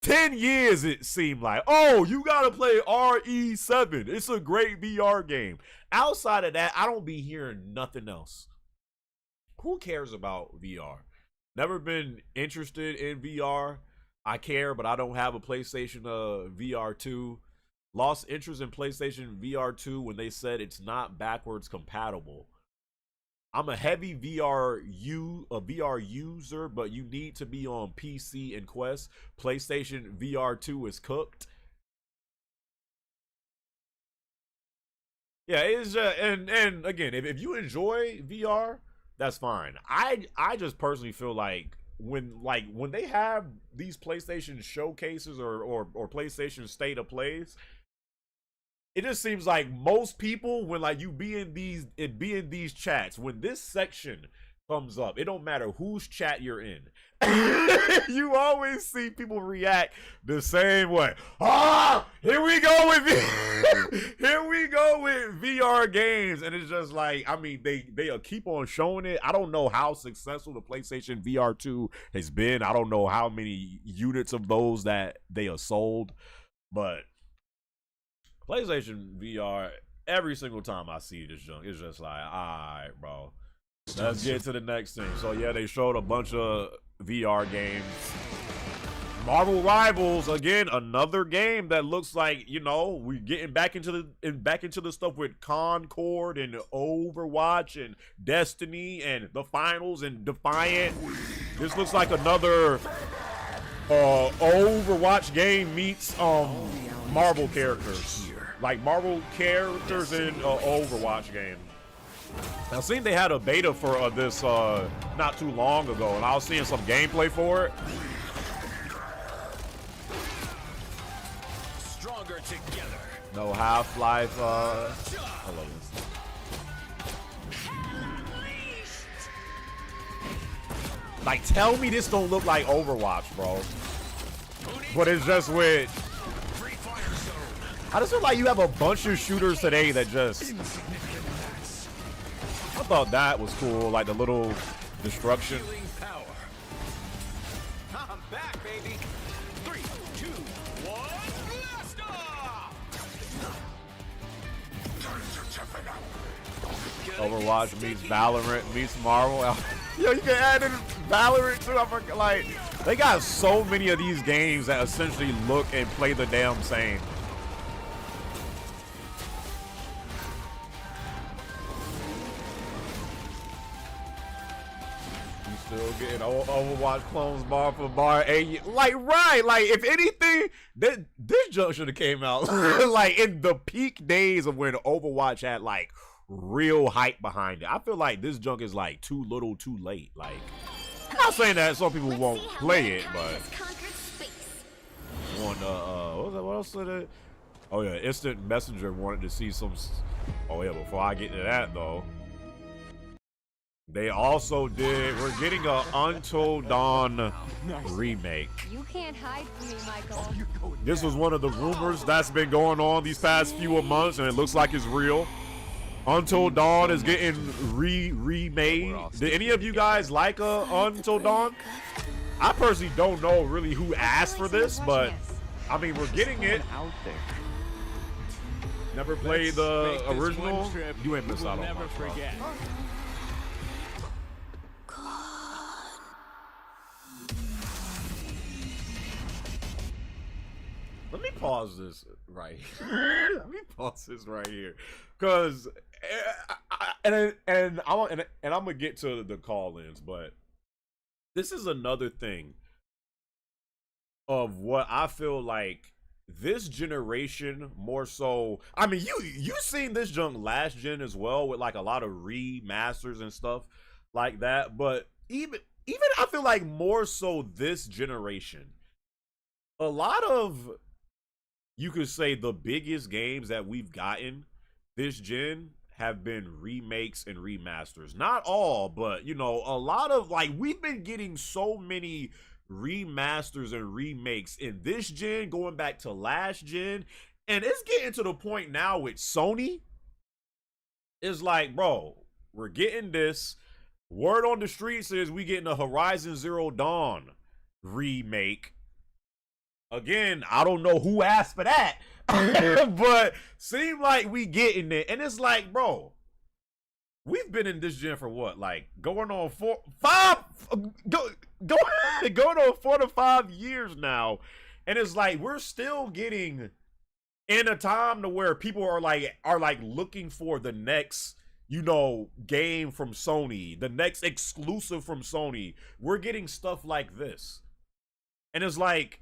A: 10 years, it seemed like. Oh, you gotta play RE7. It's a great VR game. Outside of that, I don't be hearing nothing else. Who cares about VR? Never been interested in VR. I care, but I don't have a PlayStation VR 2. Lost interest in PlayStation VR 2 when they said it's not backwards compatible. I'm a heavy VR user, but you need to be on PC and Quest. PlayStation VR 2 is cooked. Yeah, it's just, and again, if you enjoy VR, that's fine. I just personally feel like when they have these PlayStation showcases or PlayStation state of plays, it just seems like most people, when like you be in these chats, when this section comes up, it don't matter whose chat you're in, you always see people react the same way. Here we go with VR games, and it's just like, I mean, they keep on showing it. I don't know how successful the PlayStation VR 2 has been. I don't know how many units of those that they have sold, but PlayStation VR, every single time I see this junk, it's just like, alright, bro. Let's get to the next thing. So yeah, they showed a bunch of VR games. Marvel Rivals, again, another game that looks like, you know, we're getting back into the stuff with Concord and Overwatch and Destiny and the Finals and Defiant. This looks like another Overwatch game meets Marvel characters. Like Marvel characters in Overwatch game. I seen they had a beta for this not too long ago, and I was seeing some gameplay for it.
H: Stronger together.
A: No Half-Life. I love this. Like, tell me this don't look like Overwatch, bro. But it's just with. I just feel like you have a bunch of shooters today that just. I thought that was cool, like the little destruction.
H: I'm back, baby. 3, 2, 1, blast off!
A: Overwatch meets Valorant meets Marvel. Yo, you can add in Valorant too. I forgot, like, they got so many of these games that essentially look and play the damn same. Still getting Overwatch clones bar for bar. Like, right, like, if anything, this junk should have came out like in the peak days of when Overwatch had like real hype behind it. I feel like this junk is like too little too late. Like, I'm not saying that some people won't play it, but on the what else did it? Oh yeah, Instant Messenger wanted to see some. Oh yeah, before I get to that though, they also did. We're getting a Until Dawn remake.
E: You can't hide from me, Michael.
A: This was one of the rumors that's been going on these past few months, and it looks like it's real. Until Dawn is getting remade. Did any of you guys like Until Dawn? I personally don't know really who asked for this, but I mean, we're getting it.
L: Out there.
A: Never played the original? You ain't missed out on much, bro. Let me pause this right here. Let me pause this right here, cause and I'm gonna get to the call-ins, but this is another thing of what I feel like this generation more so. I mean, you seen this junk last gen as well with like a lot of remasters and stuff like that, but even I feel like more so this generation, a lot of, you could say, the biggest games that we've gotten this gen have been remakes and remasters. Not all, but you know, a lot of, like, we've been getting so many remasters and remakes in this gen going back to last gen, and it's getting to the point now with Sony. It's like, bro, we're getting this. Word on the streets is we getting a Horizon Zero Dawn remake. Again, I don't know who asked for that, but seem like we getting it. And it's like, bro, we've been in this gen for what? Like going on 4 to 5 years now. And it's like we're still getting in a time to where people are like looking for the next, you know, game from Sony, the next exclusive from Sony. We're getting stuff like this. And it's like,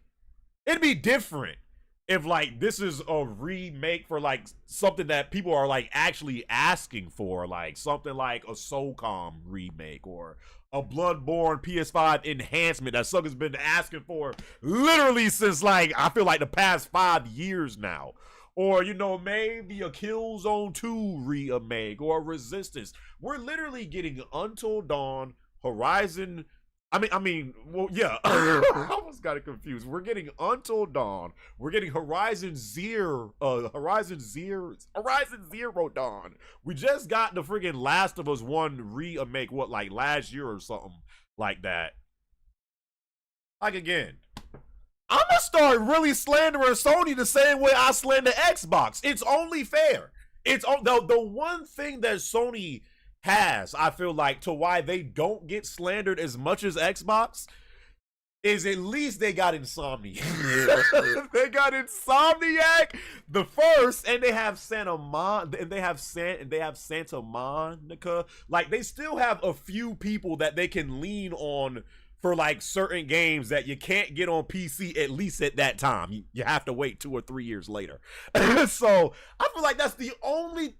A: it'd be different if like this is a remake for like something that people are like actually asking for, like something like a SOCOM remake or a Bloodborne PS5 enhancement that suckers been asking for literally since like I feel like the past 5 years now. Or, you know, maybe a Killzone 2 remake or a Resistance. We're literally getting Until Dawn, Horizon. I mean, well, yeah, I almost got it confused. We're getting Until Dawn. We're getting Horizon Zero Dawn. We just got the friggin' Last of Us 1 remake, what, like last year or something like that. Like, again, I'm gonna start really slandering Sony the same way I slander Xbox. It's only fair. It's the one thing that Sony has, I feel like, to why they don't get slandered as much as Xbox is at least they got Insomniac. They got Insomniac the first, and they have Santa Monica. Like, they still have a few people that they can lean on for like certain games that you can't get on PC, at least at that time. You have to wait 2 or 3 years later. So I feel like that's the only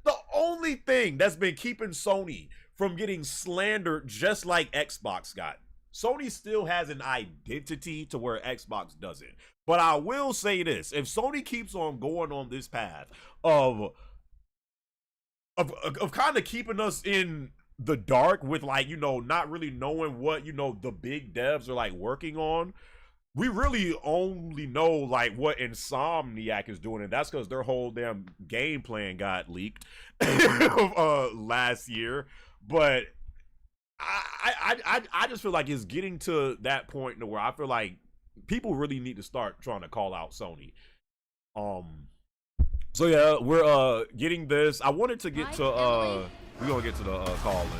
A: thing that's been keeping Sony from getting slandered just like Xbox got. Sony still has an identity to where Xbox doesn't. But I will say this, if Sony keeps on going on this path of kind of keeping us in the dark with, like, you know, not really knowing what, you know, the big devs are like working on, we really only know like what Insomniac is doing, and that's because their whole damn game plan got leaked last year. But I just feel like it's getting to that point where I feel like people really need to start trying to call out Sony. So yeah, we're getting this. I wanted to get to we're gonna get to the call-ins.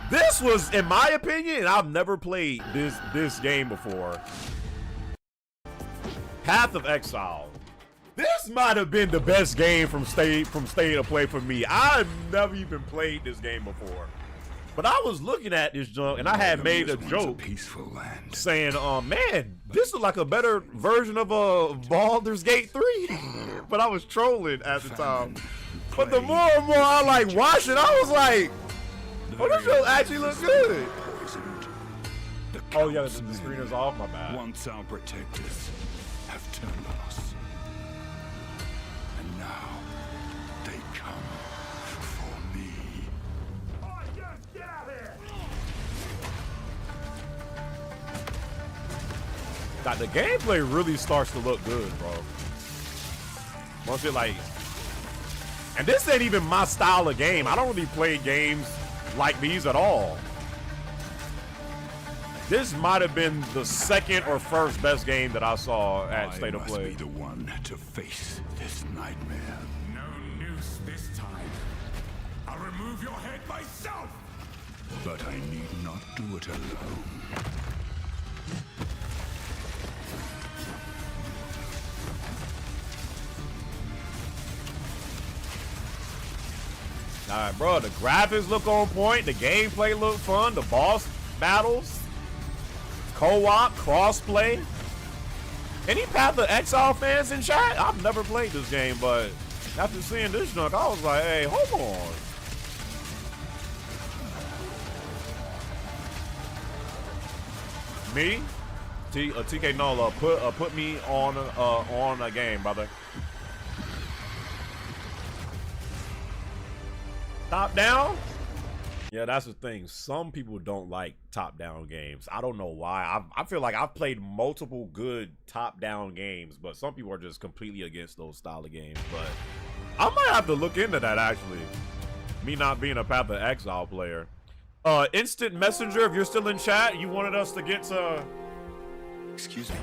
A: This was, in my opinion, I've never played this game before. Path of Exile. This might have been the best game from State of Play for me. I've never even played this game before. But I was looking at this junk, and I had made a joke saying, man, this is like a better version of Baldur's Gate 3. But I was trolling at the time. But the more and more I like watched it, I was like, oh, this show actually looks good. Oh yeah, the screen is off, my bad.
H: Once our protectors
K: have turned on us. And now they come for me.
A: Now, the gameplay really starts to look good, bro. Once it like, and this ain't even my style of game. I don't really play games like these at all. This might have been the second or first best game that I saw at State of Play.
K: I must be the one to face this nightmare.
H: No noose this time. I'll remove your head myself!
K: But I need not do it alone.
A: Alright, bro, the graphics look on point, the gameplay look fun, the boss battles, co-op, crossplay. Any Path of Exile fans in chat? I've never played this game, but after seeing this junk, I was like, hey, hold on. Me? TK Nola, put me on a game, brother. Top down? Yeah, that's the thing. Some people don't like top-down games. I don't know why. I feel like I've played multiple good top-down games, but some people are just completely against those style of games. But I might have to look into that, actually. Me not being a Path of Exile player. Instant Messenger, if you're still in chat, you wanted us to get to...
K: Excuse me.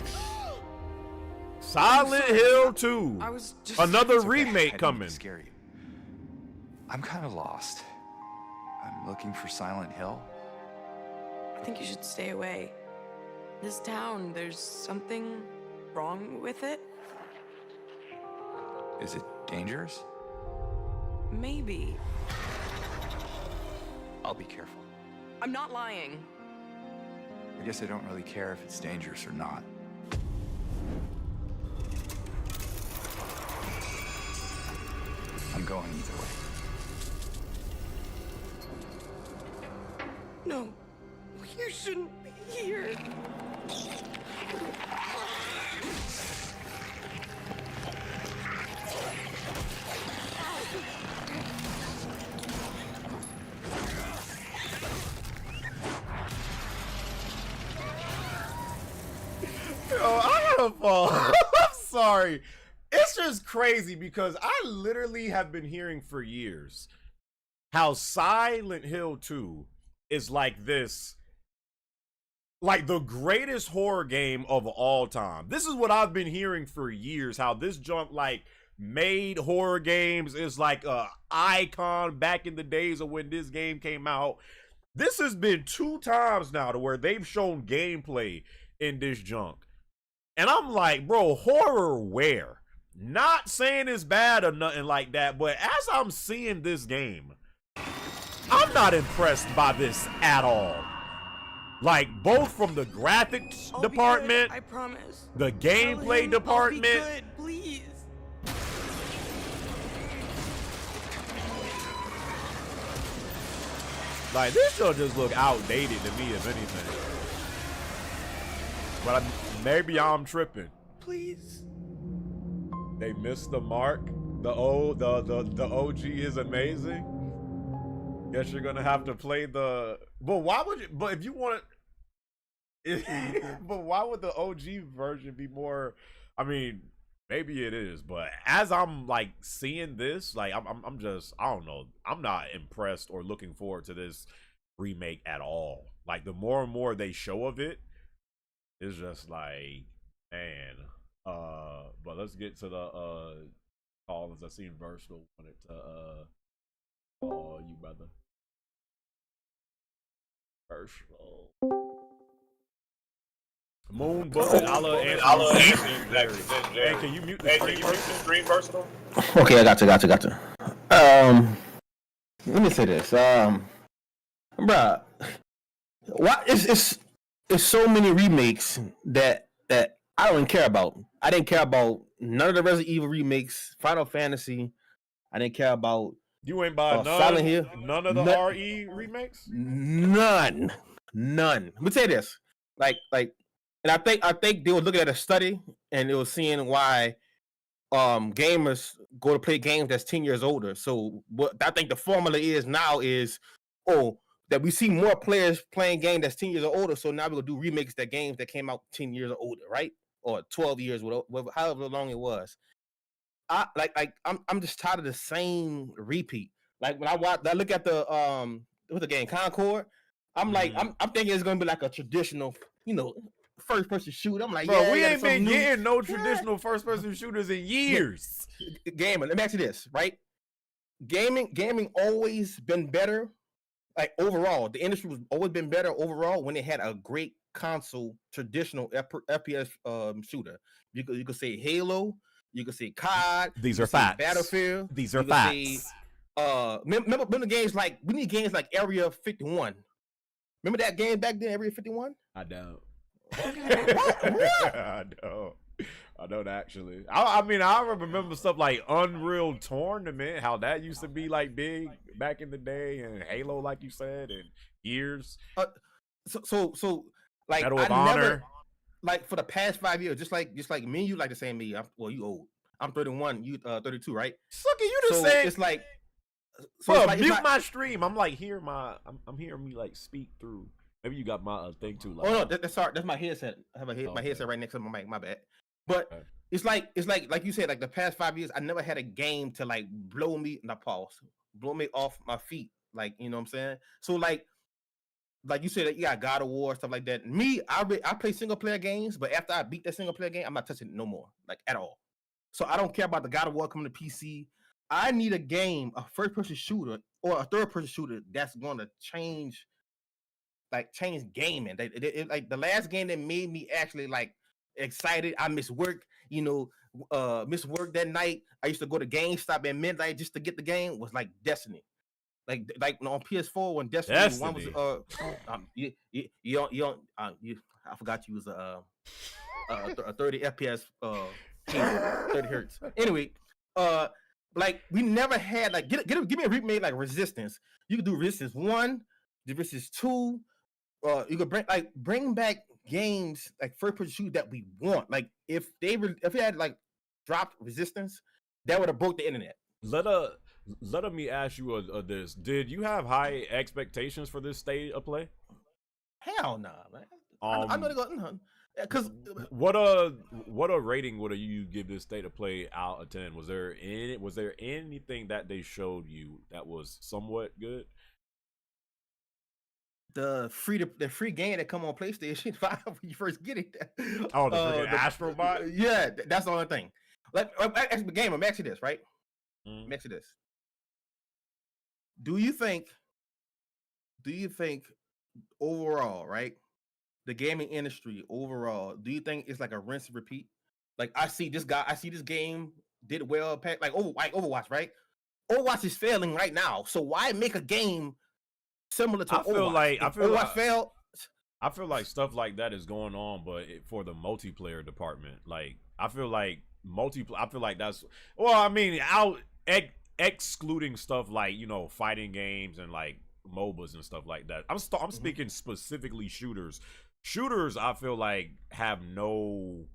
A: Silent Hill 2.
L: I was just...
A: Another
L: It's okay.
A: remake
L: I didn't
A: coming.
L: scare you. I'm kind of lost. I'm looking for Silent Hill.
M: I think you should stay away. This town, there's something wrong with it?
L: Is it dangerous?
M: Maybe.
L: I'll be careful.
M: I'm not lying.
L: I guess I don't really care if it's dangerous or not. I'm going either way.
M: No, you shouldn't be here.
A: Yo, I gotta fall. I'm sorry. It's just crazy because I literally have been hearing for years how Silent Hill 2 is like this, like the greatest horror game of all time. This is what I've been hearing for years, how this junk like made horror games, is like a icon back in the days of when this game came out. This has been 2 times now to where they've shown gameplay in this junk. And I'm like, bro, horror where? Not saying it's bad or nothing like that, but as I'm seeing this game, I'm not impressed by this at all. Like, both from the graphics department,
M: I promise.
A: the gameplay department.
M: I'll be good, please.
A: Like, this show just look outdated to me, if anything. But maybe I'm tripping.
M: Please.
A: They missed the mark. The OG is amazing. Guess you're gonna have to play the. But why would you? But if you want it, but why would the OG version be more? I mean, maybe it is, but as I'm like seeing this, like I'm just, I don't know. I'm not impressed or looking forward to this remake at all. Like, the more and more they show of it, it's just like, man. But let's get to the callers. I seen Versatile wanted to call you, brother. Versatile. Moon, but I'll answer. Hey, can you mute the screen, Versatile?
N: Okay, I got you. Let me say this. Bruh, why it's so many remakes that I don't even care about. I didn't care about none of the Resident Evil remakes, Final Fantasy. I didn't care about.
A: You ain't buy
N: Silent Hill.
A: None of the RE remakes?
N: None. Let me say this. Like And I think they were looking at a study and they were seeing why gamers go to play games that's 10 years older. So what I think the formula is now is that we see more players playing games that's 10 years or older. So now we're gonna do remakes that games that came out 10 years or older, right? Or 12 years, whatever, however long it was. I'm just tired of the same repeat. Like when I look at the game Concord, I'm like, I'm thinking it's gonna be like a traditional, first person shooter. I'm like,
A: bro,
N: yeah,
A: we ain't been
N: new.
A: getting no traditional first person shooters in years.
N: Gaming. Let me ask you this, right? Gaming always been better. Like overall, the industry was always been better overall when it had a great console traditional FPS shooter. You could say Halo. You could say COD.
A: These are facts.
N: Battlefield.
A: These are facts.
N: Remember games like we need games like Area 51. Remember that game back then, Area 51?
A: I don't.
N: What?
A: I don't actually. I mean, I remember stuff like Unreal Tournament, how that used to be like big back in the day, and Halo, like you said, and years.
N: So like
A: Medal of Honor.
N: Never, like for the past 5 years, just like me and you like the same me. Well, you old. I'm 31. You 32, right?
A: Sucker, you just said
N: it's like.
A: So bro, mute my stream. I'm like I'm hearing me like speak through. Maybe you got my thing too loud.
N: Oh no, that's sorry. That's my headset. I have my headset right next to my mic. My bad. But it's like you said, like the past 5 years, I never had a game to like blow me off my feet. Like, you know what I'm saying? So like you said, that you got God of War, stuff like that. Me, I play single player games, but after I beat that single player game, I'm not touching it no more, like at all. So I don't care about the God of War coming to PC. I need a game, a first person shooter or a third person shooter that's going to change gaming. Like the last game that made me actually like excited. I missed work, missed work that night. I used to go to GameStop at midnight just to get the game. Was like Destiny, like on PS4 when Destiny 1 was I forgot you was a 30 FPS 30 hertz. Anyway, like we never had like give me a remake like Resistance. You could do Resistance 1, Resistance 2. You could bring back games like first person shooters that we want. Like if they had like dropped Resistance, that would have broke the internet.
A: Let me ask you this: did you have high expectations for this state of play?
N: Hell no, man. I know they go because
A: what a rating would you give this state of play out of 10? Was there anything that they showed you that was somewhat good?
N: The free game that come on PlayStation 5 when you first get it.
A: Oh, the freaking Astrobot?
N: Yeah, that's the only thing. Like, the game, I'm asking this, right? I'm asking this. Do you think overall, right? The gaming industry overall, do you think it's like a rinse and repeat? Like I see this game did well, like Overwatch, right? Overwatch is failing right now. So why make a game similar to Overwatch?
A: I feel like stuff like that is going on, but for the multiplayer department, like I feel like that's I mean, excluding stuff like fighting games and like MOBAs and stuff like that. I'm speaking specifically shooters. Shooters, I feel like have no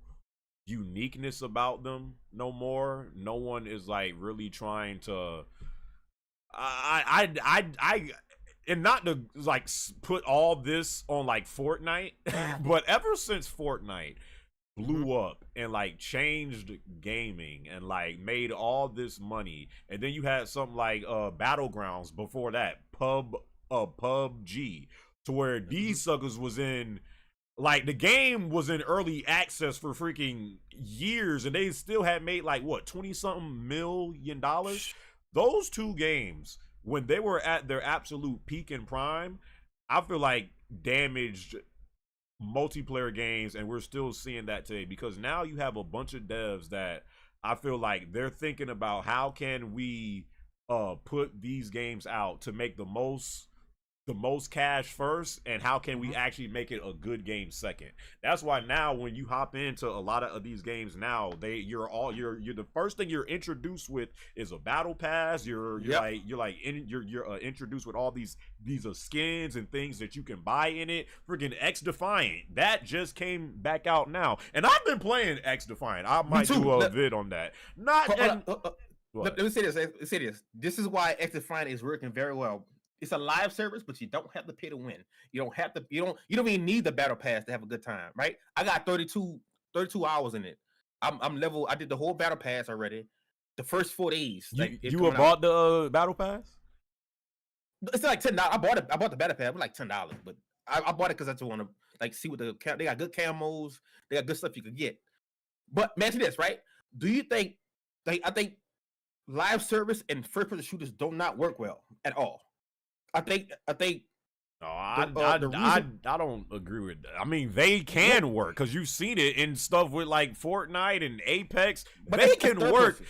A: uniqueness about them no more. No one is like really trying to. And not to like put all this on like Fortnite, but ever since Fortnite blew up and like changed gaming and like made all this money, and then you had something like Battlegrounds before that, PUBG, to where these suckers was in like the game was in early access for freaking years, and they still had made like what $20-something million. Those two games, when they were at their absolute peak and prime, I feel like damaged multiplayer games, and we're still seeing that today because now you have a bunch of devs that I feel like they're thinking about how can we put these games out to make the most the most cash first, and how can we actually make it a good game second. That's why now when you hop into a lot of these games now, you're the first thing you're introduced with is a battle pass. You're introduced with all these skins and things that you can buy in it. Freaking X Defiant, that just came back out now, and I've been playing X Defiant. I might do a vid on that.
N: Let me say this. This is why X Defiant is working very well. It's a live service, but you don't have to pay to win. You don't have to. You don't even need the battle pass to have a good time, right? I got 32 hours in it. I'm level. I did the whole battle pass already. The first 4 days.
A: You bought the battle pass?
N: It's like $10. I bought the battle pass. It was like $10, but I bought it because I just want to like see what they got good camos. They got good stuff you could get. But mention this, right? Do you think I think live service and first person shooters do not work well at all? I think.
A: No, I don't agree with that. I mean, they can work because you've seen it in stuff with like Fortnite and Apex. But they can work.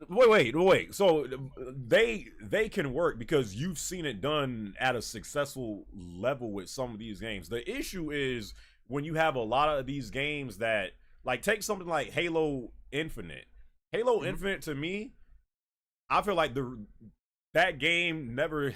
A: Wait. So they can work because you've seen it done at a successful level with some of these games. The issue is when you have a lot of these games that, like, take something like Halo Infinite. Halo Infinite, to me, I feel like that game never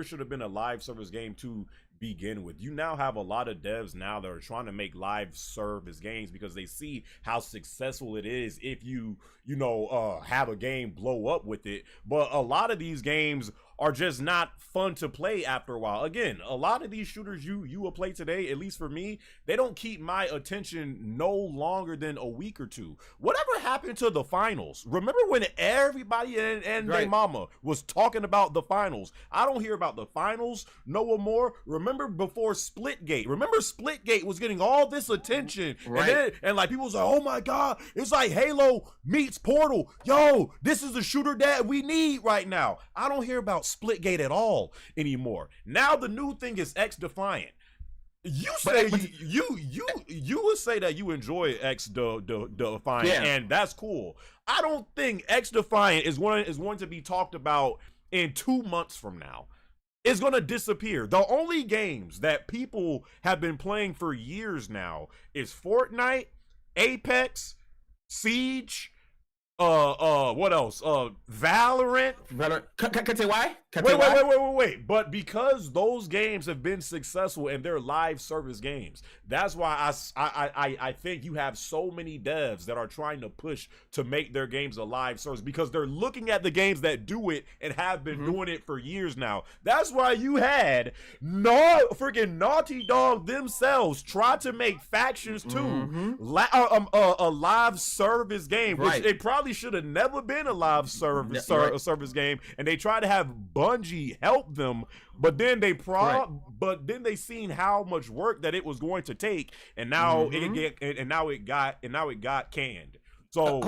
A: should have been a live service game to begin with. You now have a lot of devs now that are trying to make live service games because they see how successful it is if you have a game blow up with it. But a lot of these games are just not fun to play after a while. Again, a lot of these shooters you will play today, at least for me, they don't keep my attention no longer than a week or two. Whatever happened to the finals? Remember when everybody and their mama was talking about the finals? I don't hear about the finals no more. Remember before Splitgate? Remember Splitgate was getting all this attention, and like people was like, oh my god, it's like Halo meets Portal. Yo, this is the shooter that we need right now. I don't hear about Splitgate at all anymore. Now the new thing is X Defiant. You say you would say that you enjoy X Defiant, and that's cool. I don't think X Defiant is going to be talked about in 2 months from now. It's going to disappear. The only games that people have been playing for years now is Fortnite, Apex, Siege, what else? Valorant.
N: Can I say why?
A: Wait. But because those games have been successful and they're live service games, that's why I think you have so many devs that are trying to push to make their games a live service because they're looking at the games that do it and have been doing it for years now. That's why you had freaking Naughty Dog themselves try to make Factions 2 a live service game, which it probably should have never been a live service game, and they tried to have Bungie help them, but then they seen how much work that it was going to take, and now it got canned. So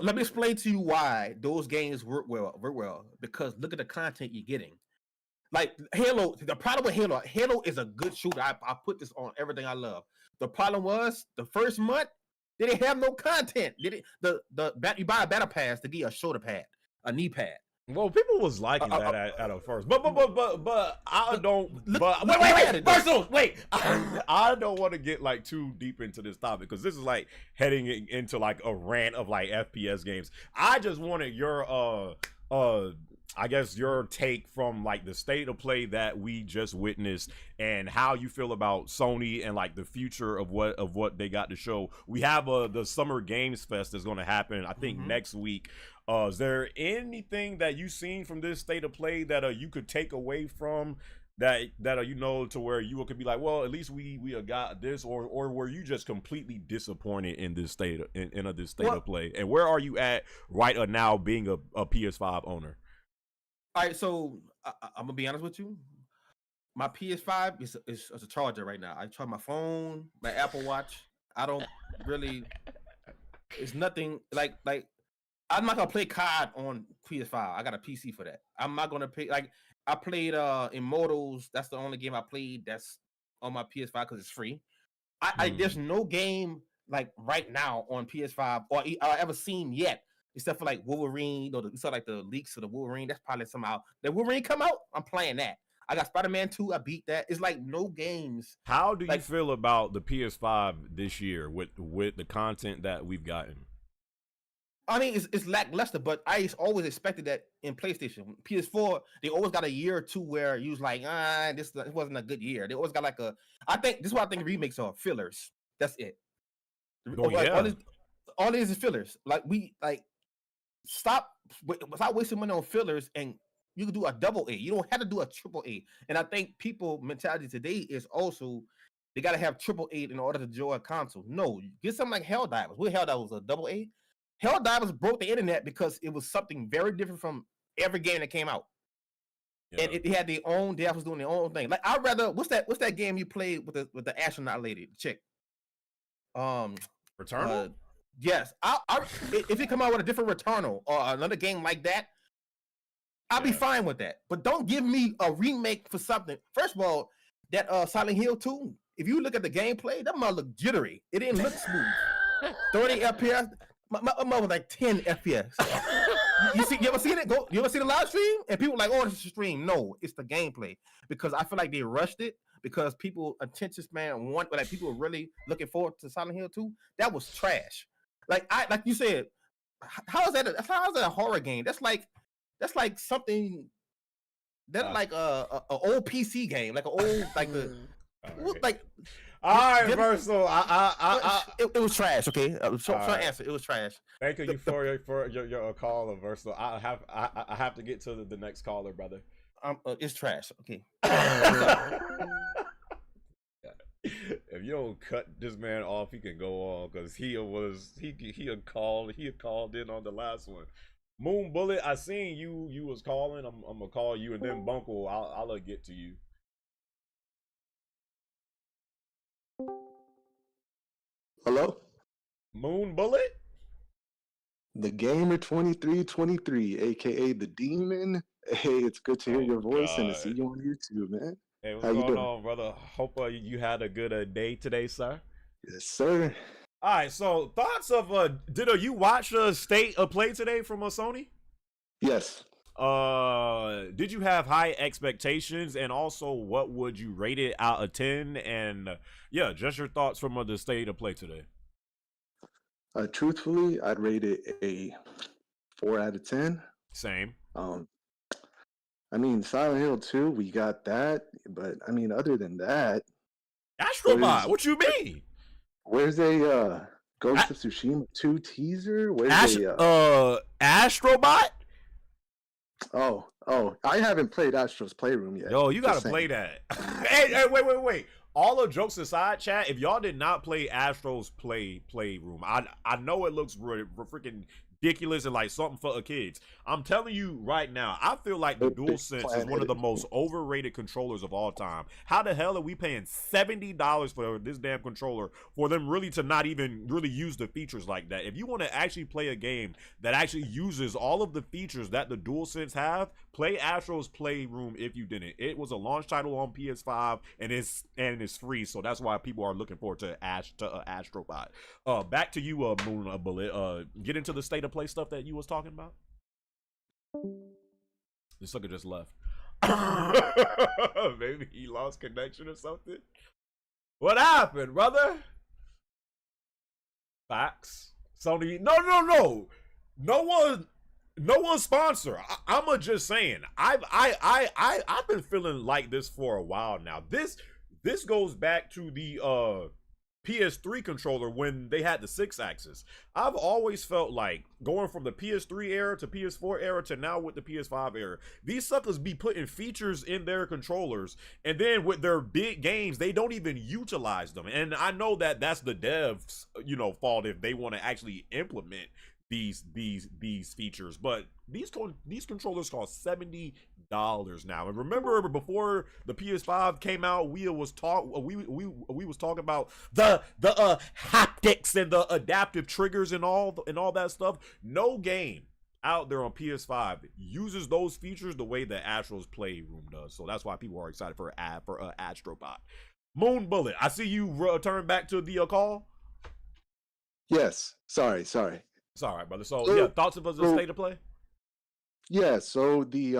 N: let me explain to you why those games work well. Because look at the content you're getting. Like Halo, the problem with Halo is a good shooter. I put this on everything I love. The problem was the first month they didn't have no content. You buy a battle pass to get a shoulder pad, a knee pad.
A: Well, people was liking that at first, but I don't. Wait. I don't want to get like too deep into this topic because this is like heading into like a rant of like FPS games. I just wanted your I guess your take from like the state of play that we just witnessed and how you feel about Sony and like the future of what they got to show. We have the Summer Games Fest that's going to happen, I think, next week. Is there anything that you've seen from this state of play that you could take away from that to where you could be like, well, at least we got this, or were you just completely disappointed in this state in this state of play? And where are you at right now being a PS5 owner?
N: All right, so I'm gonna be honest with you. My PS5 is a charger right now. I charge my phone, my Apple Watch. I don't really. It's nothing like. I'm not gonna play COD on PS5. I got a PC for that. I'm not gonna play I played Immortals. That's the only game I played that's on my PS5 because it's free. There's no game like right now on PS5 or I ever seen yet except for like Wolverine, or we saw like the leaks of the Wolverine. That's probably somehow the Wolverine come out. I'm playing that. I got Spider-Man 2. I beat that. It's like no games.
A: How do you feel about the PS5 this year with the content that we've gotten?
N: I mean, it's lackluster, but I always expected that in PlayStation. PS4, they always got a year or two where you was like, this wasn't a good year. They always got like I think this is what I think remakes are fillers. That's it.
A: Oh, yeah.
N: All it is fillers. Stop wasting money on fillers, and you can do a double A. You don't have to do a triple A. And I think people mentality today is also they got to have triple A in order to enjoy a console. No, get something like Helldivers. What Helldivers was a double A? Helldivers broke the internet because it was something very different from every game that came out. Yeah. And it had their own. They was doing their own thing. Like I'd rather what's that game you played with the astronaut lady, the chick?
A: Returnal.
N: Yes, if it come out with a different Returnal or another game like that, I'll be fine with that. But don't give me a remake for something. First of all, that Silent Hill 2, if you look at the gameplay, that mother look jittery. It didn't look smooth. 30 FPS. My mother was like 10 FPS. You ever seen it? You ever see the live stream? And people like, oh, it's a stream. No, it's the gameplay. Because I feel like they rushed it because people attention span people were really looking forward to Silent Hill 2. That was trash. Like you said, how is that a horror game? That's like something like a old PC game, like an old
A: all right, Versal.
N: It was trash. Okay, short answer. It was trash.
A: Thank you for your call, Versal. I have to get to the next caller, brother.
N: It's trash. Okay.
A: If you don't cut this man off, he can go on because he had called in on the last one. Moon Bullet, I seen you was calling. I'm gonna call you, and then Bunkle, I'll get to you.
I: Hello?
A: Moon Bullet?
I: TheGamer2323, aka the Demon. Hey, it's good to hear your voice and to see you on YouTube, man.
A: Hey, what's going on, brother? Hope you had a good day today, sir.
I: Yes, sir.
A: All right, so thoughts of did you watch the state of play today from Sony?
I: Yes.
A: Did you have high expectations, and also what would you rate it out of 10? And yeah, just your thoughts from the state of play today.
I: Truthfully, I'd rate it a 4 out of 10.
A: Same.
I: I mean, Silent Hill 2, we got that, but I mean, other than that,
A: Astrobot, what you mean?
I: Where's a Ghost of Tsushima 2 teaser? Where's
A: Astrobot?
I: Oh, I haven't played Astro's Playroom yet.
A: Yo, you gotta play that. Hey, wait. All the jokes aside, chat, if y'all did not play Astro's Playroom, I know it looks freaking ridiculous and like something for kids. I'm telling you right now, I feel like the DualSense is one of the most overrated controllers of all time. How the hell are we paying $70 for this damn controller for them really to not even really use the features like that? If you want to actually play a game that actually uses all of the features that the DualSense have, play Astro's Playroom if you didn't. It was a launch title on PS5 and it's free, so that's why people are looking forward to Astrobot. Back to you, Moon Bullet. Get into the state of play stuff that you was talking about. This sucker just left. Maybe he lost connection or something. What happened, brother? Facts. Sony. No one sponsor. I'm just saying. I've been feeling like this for a while now. This goes back to the PS3 controller when they had the 6-axis. I've always felt like going from the PS3 era to PS4 era to now with the PS5 era, these suckers be putting features in their controllers, and then with their big games, they don't even utilize them. And I know that that's the devs, fault if they want to actually implement these features, but these controllers cost $70 now. And remember, before the PS5 came out, we was talking about the haptics and the adaptive triggers and all that stuff. No game out there on PS5 uses those features the way that Astro's Playroom does. So that's why people are excited for Astrobot. Moon Bullet, I see you return back to the call.
I: Yes. Sorry.
A: It's all right, brother. So yeah, thoughts of the state of play?
O: Yeah, so the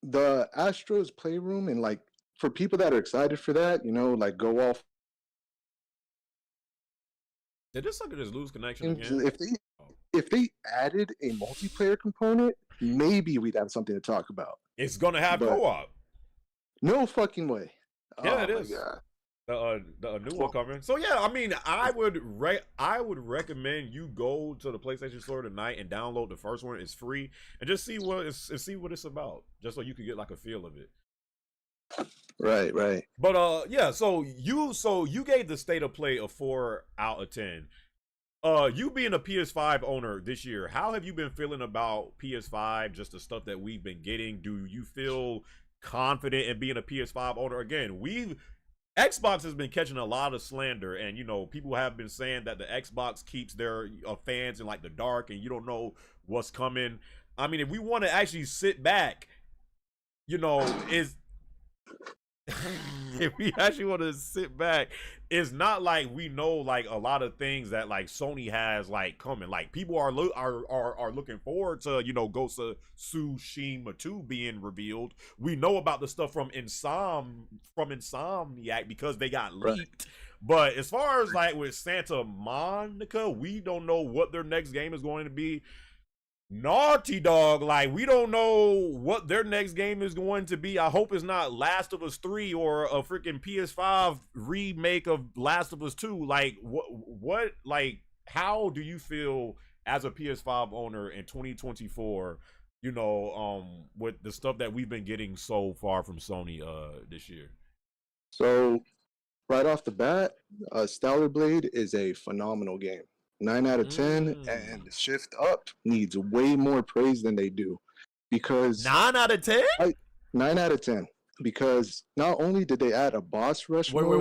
O: Astros playroom, and like for people that are excited for that, like go off.
A: Did this sucker just lose connection again?
O: If they added a multiplayer component, maybe we'd have something to talk about.
A: It's gonna have co-op.
O: No fucking way.
A: Yeah, it is. The new one coming. So yeah, I mean, I would recommend you go to the PlayStation Store tonight and download the first one. It's free, and just see what it's about, just so you can get like a feel of it.
O: Right.
A: But yeah, so you gave the state of play a 4 out of 10. You being a PS5 owner this year, how have you been feeling about PS5? Just the stuff that we've been getting. Do you feel confident in being a PS5 owner? Again, Xbox has been catching a lot of slander, and people have been saying that the Xbox keeps their fans in like the dark, and you don't know what's coming. I mean, if we want to actually sit back, if we actually want to sit back, it's not like we know like a lot of things that like Sony has like coming. Like people are looking forward to Ghost of Tsushima 2 being revealed. We know about the stuff from Insomniac because they got leaked. But as far as like with Santa Monica, we don't know what their next game is going to be. Naughty Dog, like we don't know what their next game is going to be. I hope it's not Last of Us 3 or a freaking PS5 remake of Last of Us 2. Like what like how do you feel as a PS5 owner in 2024, with the stuff that we've been getting so far from Sony this year?
O: So right off the bat, Stellar Blade is a phenomenal game. 9 out of 10, and Shift Up needs way more praise than they do, because
A: 9 out of 10.
O: 9 out of 10, because not only did they add a boss rush mode.
A: Wait.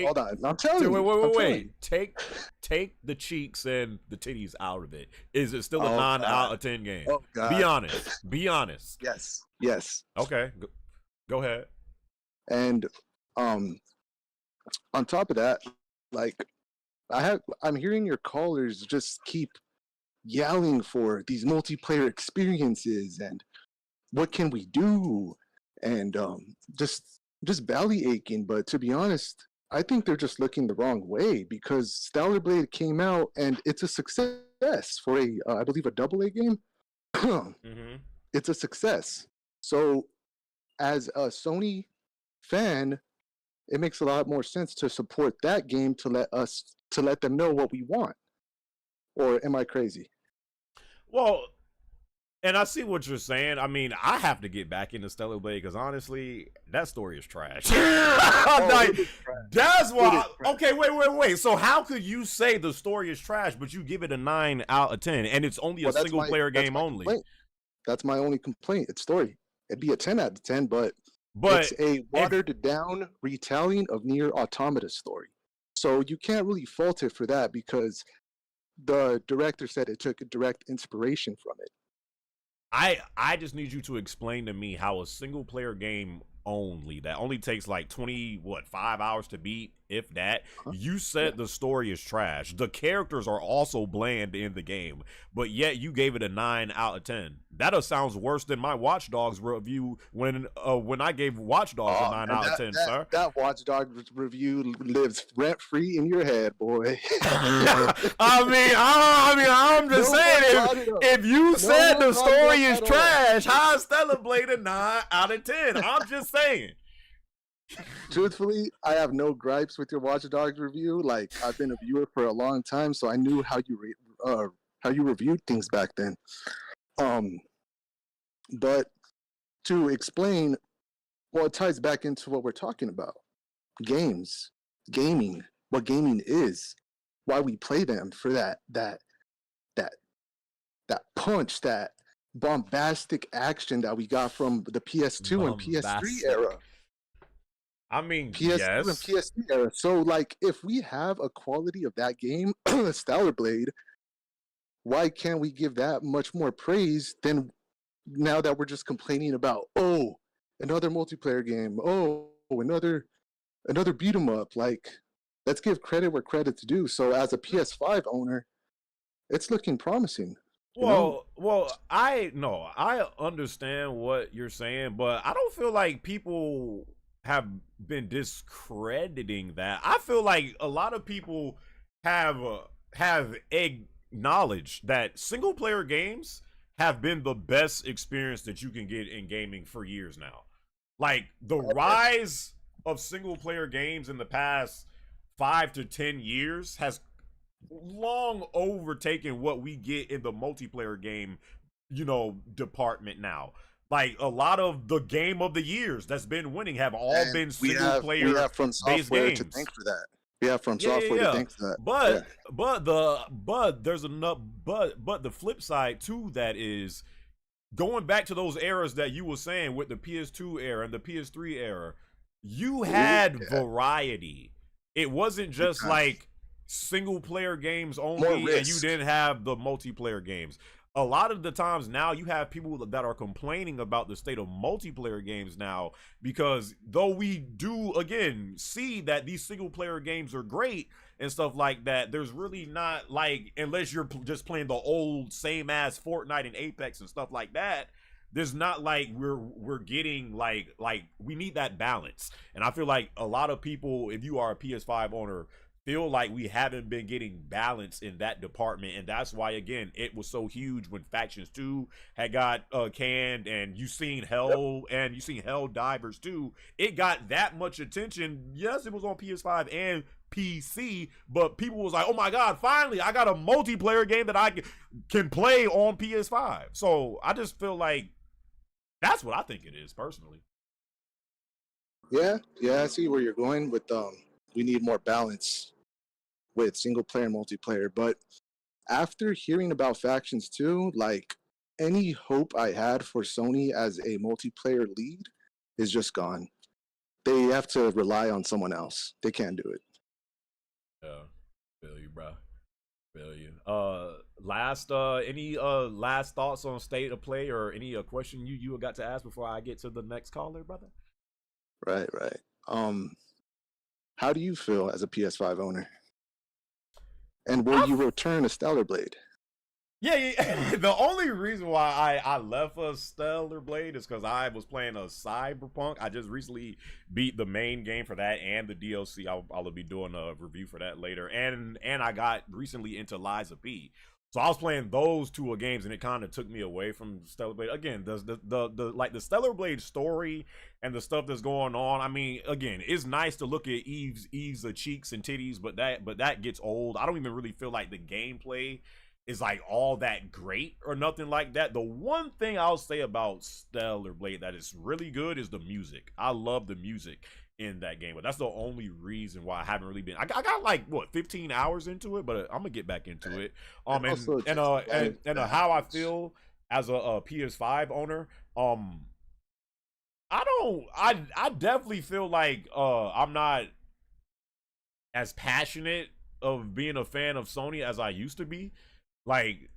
O: Hold on, I'm telling you.
A: Wait. Take the cheeks and the titties out of it. Is it still a 9 out of 10 game?
O: Oh God.
A: Be honest.
O: Yes.
A: Okay, go ahead.
O: And on top of that, like. I'm hearing your callers just keep yelling for these multiplayer experiences and what can we do, and just belly aching. But to be honest, I think they're just looking the wrong way, because Stellar Blade came out and it's a success for I believe a AA game. It's a success. So as a Sony fan, it makes a lot more sense to support that game to let them know what we want. Or am I crazy?
A: Well, and I see what you're saying. I mean, I have to get back into Stellar Blade because honestly, that story is trash. That's why. Okay, wait. So how could you say the story is trash, but you give it a 9 out of 10, and it's only a single player game only?
O: That's my only complaint. It's story. It'd be a 10 out of 10, but it's a watered down retelling of Nier Automata's story. So you can't really fault it for that, because the director said it took a direct inspiration from it.
A: I just need you to explain to me how a single player game only that only takes like 5 hours to beat, if that. You said the story is trash. The characters are also bland in the game, but yet you gave it a 9 out of 10. That sounds worse than my Watch Dogs review when I gave Watch Dogs a 9 out of 10, sir.
O: That Watch Dogs review lives rent free in your head, boy.
A: I'm just saying, if you said the story is trash, how is Stellar Blade a 9 out of 10? I'm just saying.
O: Truthfully, I have no gripes with your Watch Dogs review. Like, I've been a viewer for a long time, so I knew how you reviewed things back then. But to explain, well, it ties back into what we're talking about. Gaming, what gaming is, why we play them, for that punch, that bombastic action that we got from the PS2 and PS3 era.
A: I mean,
O: PS2
A: yes.
O: and PS3 era. So, like, if we have a quality of that game, Stellar Blade, why can't we give that much more praise than now that we're just complaining about, another multiplayer game, another beat 'em up? Like, let's give credit where credit's due. So as a PS5 owner, it's looking promising.
A: I understand what you're saying, but I don't feel like people have been discrediting that. I feel like a lot of people have acknowledged that single player games have been the best experience that you can get in gaming for years now. Like the rise of single player games in the past 5 to 10 years has long overtaken what we get in the multiplayer game, department now. Like a lot of the game of the years that's been winning have all been single player
O: we have From
A: based
O: Software
A: games.
O: to thank for that. We have From Software to thank for that.
A: But there's enough but the flip side to that is going back to those eras that you were saying with the PS2 era and the PS3 era, you had variety. It wasn't just like single player games only and you didn't have the multiplayer games. A lot of the times now you have people that are complaining about the state of multiplayer games now, because though we do again see that these single player games are great and stuff like that, there's really not, like, unless you're just playing the old same ass Fortnite and Apex and stuff like that, there's not like we're getting like we need that balance. And I feel like a lot of people, if you are a PS5 owner, feel like we haven't been getting balance in that department, and that's why again it was so huge when Factions 2 had got canned, and you seen Hell and you seen Hell Divers 2. It got that much attention. Yes, it was on PS5 and PC, but people was like, oh my god, finally I got a multiplayer game that I can play on PS5. So I just feel like that's what I think it is personally.
O: Yeah, I see where you're going with we need more balance with single player and multiplayer. But after hearing about Factions 2, like, any hope I had for Sony as a multiplayer lead is just gone. They have to rely on someone else. They can't do it.
A: Yeah, feel you, bro. Feel you. Any last thoughts on state of play, or any question you got to ask before I get to the next caller, brother?
O: Right. How do you feel as a PS5 owner? And will you return a Stellar Blade?
A: Yeah. The only reason why I left a Stellar Blade is because I was playing a Cyberpunk. I just recently beat the main game for that and the DLC. I'll be doing a review for that later. And I got recently into Lies of P. So I was playing those two games, and it kind of took me away from Stellar Blade. Again, the Stellar Blade story and the stuff that's going on. I mean, again, it's nice to look at Eve's cheeks and titties, but that gets old. I don't even really feel like the gameplay is like all that great or nothing like that. The one thing I'll say about Stellar Blade that is really good is the music. I love the music in that game, but that's the only reason why I haven't really been. I got like 15 hours into it, but I'm gonna get back into it. And how I feel as a PS5 owner, I definitely feel like I'm not as passionate of being a fan of Sony as I used to be. Like,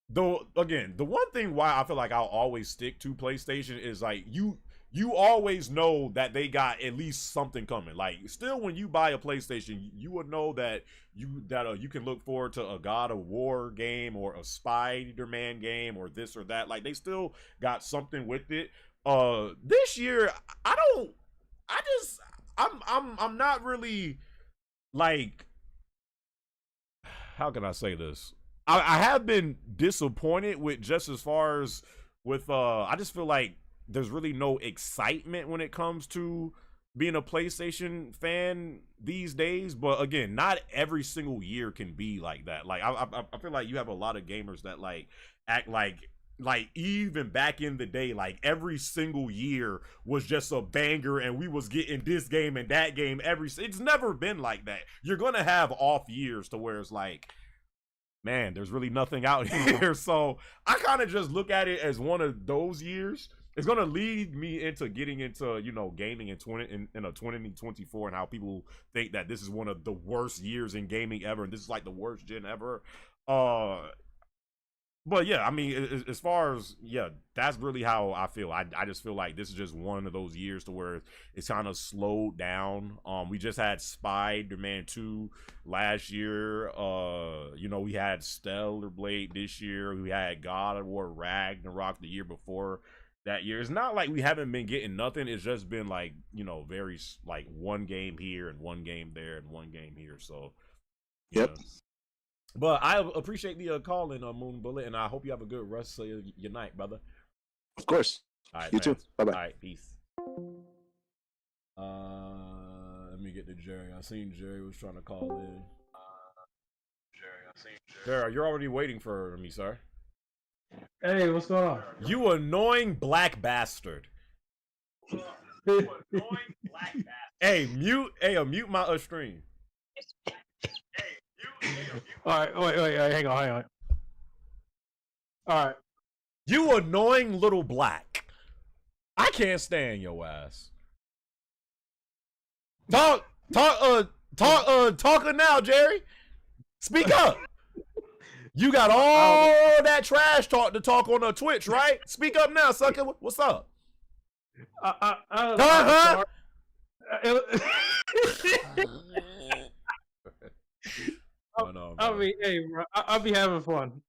A: though, again, the one thing why I feel like I'll always stick to PlayStation is like you always know that they got at least something coming. Like, still, when you buy a PlayStation, you would know that you can look forward to a God of War game or a Spider-Man game or this or that. Like, they still got something with it. This year, I'm not really, like, how can I say this? I have been disappointed with, just as far as with I just feel like there's really no excitement when it comes to being a PlayStation fan these days. But again, not every single year can be like that. Like, I feel like you have a lot of gamers that like act like even back in the day, like every single year was just a banger and we was getting this game and that game it's never been like that. You're gonna have off years to where it's like, man, there's really nothing out here. So I kind of just look at it as one of those years. It's gonna lead me into getting into, gaming in 2024, and how people think that this is one of the worst years in gaming ever, and this is like the worst gen ever. But yeah, I mean, as far as that's really how I feel. I just feel like this is just one of those years to where it's kind of slowed down. We just had Spider-Man 2 last year. You know, we had Stellar Blade this year. We had God of War Ragnarok the year before that year. It's not like we haven't been getting nothing. It's just been like, you know, very like one game here and one game there and one game here. So
O: Yep.
A: yeah. But I appreciate the call in, Moon Bullet, and I hope you have a good rest of your night, brother.
O: Of course.
A: All right,
O: You too. Bye bye.
A: All right, peace. Let me get to Jerry. I seen Jerry was trying to call in. Jerry, you're already waiting for me, sir.
P: Hey, what's going on?
A: You annoying black bastard. Hey, mute my stream.
P: All right, wait, hang on. All right.
A: You annoying little black. I can't stand your ass. Talking now, Jerry. Speak up. You got all that trash talk to talk on a Twitch, right? Speak up now, sucker. What's up?
P: I mean, hey, bro, I'll be having fun.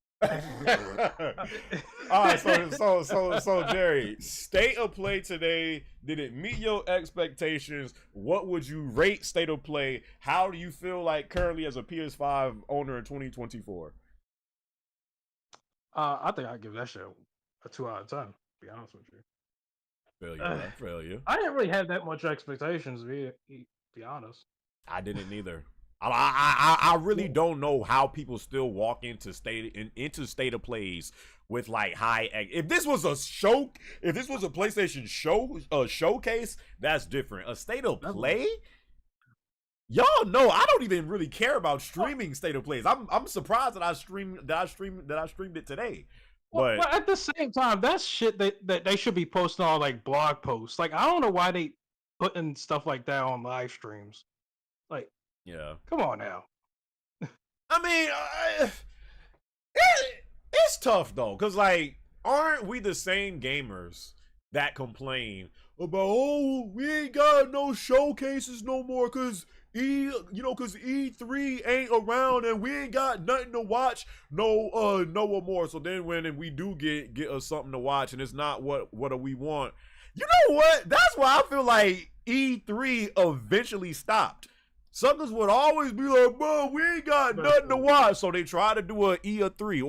A: All right, so Jerry, state of play today. Did it meet your expectations? What would you rate state of play? How do you feel like currently as a PS5 owner in 2024?
P: I think I'd give that shit a 2 out of 10. To be honest with you.
A: I feel you.
P: I didn't really have that much expectations. To be honest,
A: I didn't either. I really don't know how people still walk into state of plays with like high. If this was a show, if this was a PlayStation showcase, that's different. A state of play, y'all know I don't even really care about streaming state of plays. I'm surprised that I streamed it today.
P: But at the same time, that's shit that they should be posting on like blog posts. Like I don't know why they putting stuff like that on live streams. Like.
A: Yeah.
P: Come on now.
A: I mean, it's tough though, cause like, aren't we the same gamers that complain about we ain't got no showcases no more, cause cause E3 ain't around and we ain't got nothing to watch no more. So then when we do get us something to watch and it's not what we want, you know what? That's why I feel like E3 eventually stopped. Suckers would always be like, bro, we ain't got nothing to watch. So they try to do a E3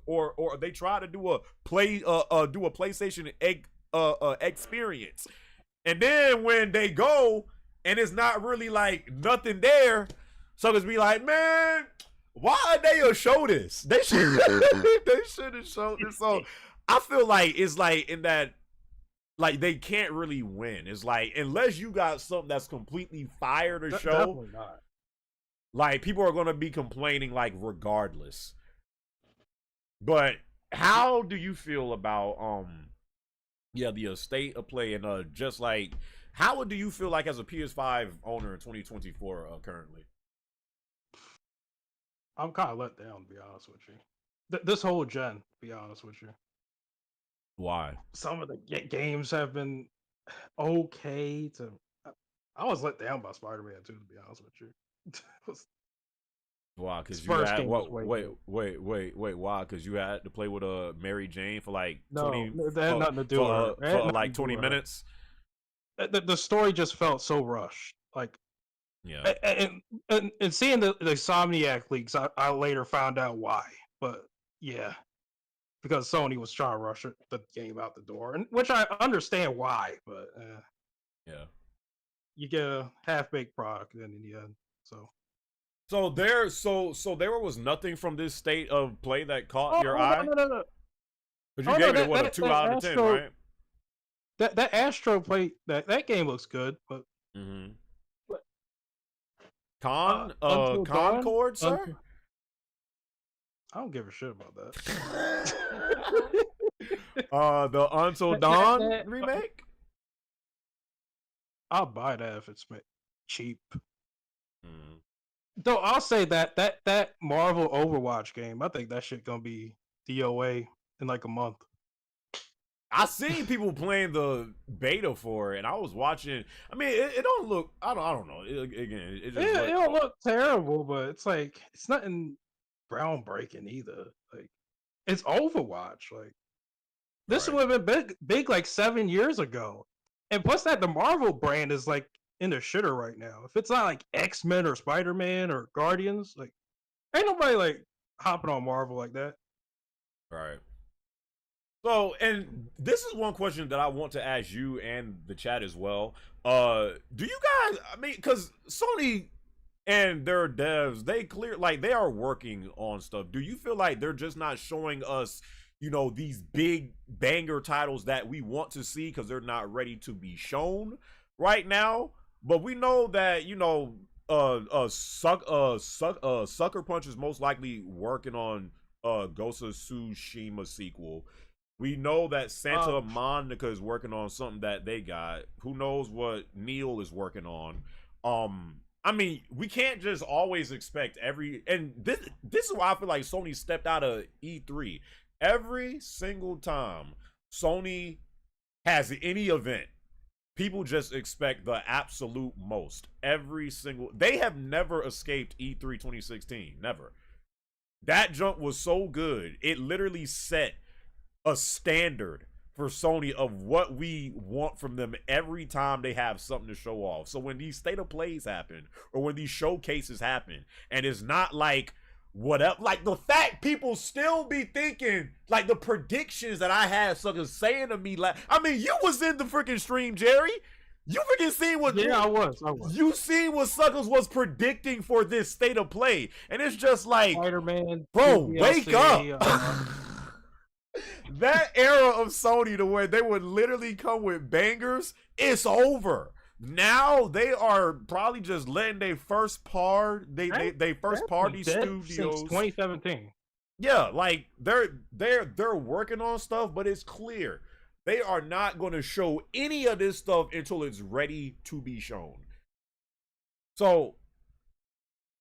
A: or they try to do a PlayStation experience. And then when they go and it's not really like nothing there, suckers be like, man, why they show this? They should have showed this. So I feel like it's like in that, like they can't really win. It's like unless you got something that's completely fire to show,
P: definitely not.
A: Like people are gonna be complaining like regardless. But how do you feel about the state of play and just like how do you feel like as a PS5 owner in 2024 currently?
P: I'm kind of let down, to be honest with you. This whole gen, to be honest with you.
A: Why?
P: Some of the games have been okay. I was let down by Spider-Man 2, to be honest with you.
A: Why? Because you had wait. Why? Because you had to play with a Mary Jane for like 20.
P: That had nothing to do with her.
A: For like 20 minutes.
P: The story just felt so rushed. Like,
A: yeah.
P: And seeing the Insomniac leaks, I later found out why. But yeah. Because Sony was trying to rush the game out the door, and which I understand why, but
A: yeah, you
P: get a half-baked product then in the end.
A: So there was nothing from this state of play that caught your eye.
P: No.
A: But you gave it a 2 out of 10, right?
P: That Astro play that game looks good, but
A: Concord, sir.
P: I don't give a shit about
A: that. The Until Dawn remake?
P: I'll buy that if it's cheap. Though I'll say that Marvel Overwatch game, I think that shit gonna be DOA in like a month.
A: I seen people playing the beta for it, and I was watching. I mean, it don't look. I don't know. Again, it just
P: It don't look terrible, but it's like it's nothing groundbreaking either. Like it's Overwatch. Like this would have been big like 7 years ago. And plus that the Marvel brand is like in the shitter right now. If it's not like X-Men or Spider-Man or Guardians, like ain't nobody like hopping on Marvel like that.
A: Right. So, and this is one question that I want to ask you and the chat as well. Do you guys, I mean, because Sony and their devs, they are working on stuff. Do you feel like they're just not showing us, you know, these big banger titles that we want to see because they're not ready to be shown right now? But we know that, you know, Sucker Punch is most likely working on Ghost of Tsushima sequel. We know that Santa Monica is working on something that they got. Who knows what Neil is working on? I mean, we can't just always expect and this is why I feel like Sony stepped out of E3. Every single time Sony has any event, people just expect the absolute most. They have never escaped E3 2016. Never. That jump was so good. It literally set a standard for Sony of what we want from them every time they have something to show off. So when these state of plays happen or when these showcases happen, and it's not like whatever, like the fact people still be thinking like the predictions that I had suckers saying to me, like, I mean, you was in the freaking stream, Jerry. You freaking seen what?
P: Yeah, I was.
A: You seen what suckers was predicting for this state of play, and it's just like,
P: Spider-Man,
A: bro, wake up. That era of Sony to where they would literally come with bangers, it's over. Now they are probably just letting they first party studios
P: since 2017.
A: Yeah, like they're working on stuff, but it's clear they are not going to show any of this stuff until it's ready to be shown. So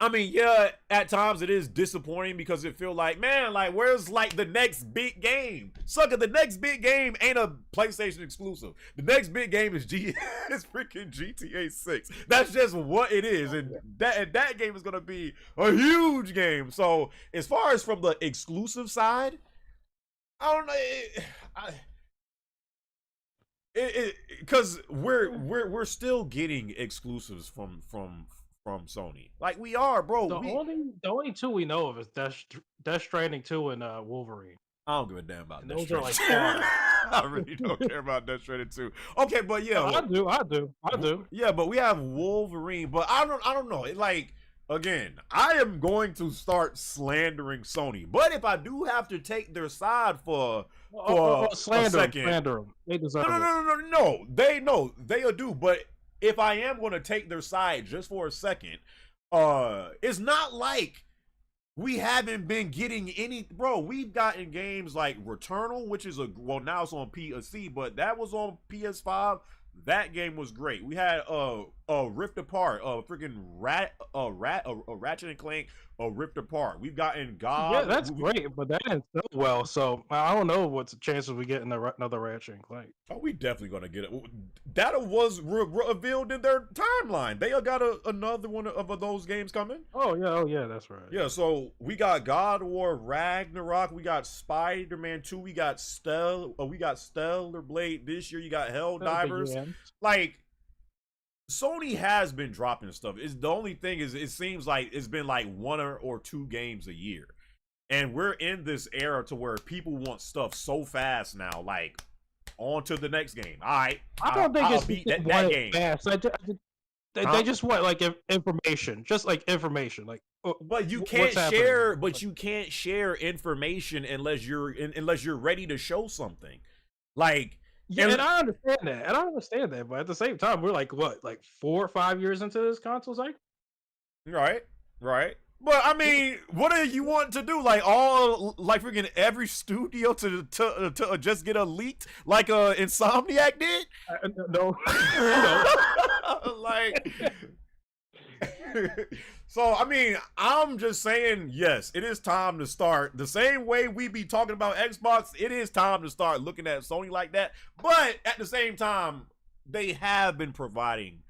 A: I mean, yeah, at times it is disappointing because it feel like, man, like, where's, like, the next big game? Sucker, the next big game ain't a PlayStation exclusive. The next big game is it's freaking GTA 6. That's just what it is, and that game is going to be a huge game. So, as far as from the exclusive side, I don't know, because we're still getting exclusives from Sony. Like we are, bro.
P: The only two we know of is Death Stranding 2 and Wolverine.
A: I don't give a damn about
P: Death
A: Stranding.
P: Like
A: I really don't care about Death Stranding 2. Okay, but yeah,
P: I do.
A: Yeah, but we have Wolverine, but I don't know. Like, again, I am going to start slandering Sony, but if I do have to take their side for a second,
P: slander them. They deserve
A: no, they do, but if I am going to take their side just for a second, it's not like we haven't been getting any, bro. We've gotten games like Returnal, which is now it's on PC, but that was on PS5. That game was great. We had Rift Apart, freaking Ratchet and Clank, Rift Apart. We've gotten God.
P: Yeah, that's great, but that didn't sell well. So I don't know what's the chances we getting another Ratchet and Clank.
A: Oh, we definitely gonna get it. That was revealed in their timeline. They got another one of those games coming.
P: Oh yeah, that's right.
A: Yeah, so we got God of War Ragnarok. We got Spider-Man 2. We got Stellar Blade this year. You got Helldivers.
P: Yeah.
A: Like, Sony has been dropping stuff. The only thing is, it seems like it's been like one or two games a year, and we're in this era to where people want stuff so fast now. Like, on to the next game. All right,
P: I don't think it's
A: beat that game.
P: Fast. They just want like information, just like information. Like,
A: but you can't share. But you can't share information unless you're ready to show something. Like.
P: Yeah, and I understand that. But at the same time, we're like, what, like 4 or 5 years into this console cycle?
A: Right. But I mean, what do you want to do? Like freaking every studio to just get a leaked like Insomniac did?
P: No.
A: Like, So, I mean, I'm just saying, yes, it is time to start. The same way we be talking about Xbox, it is time to start looking at Sony like that. But at the same time, they have been providing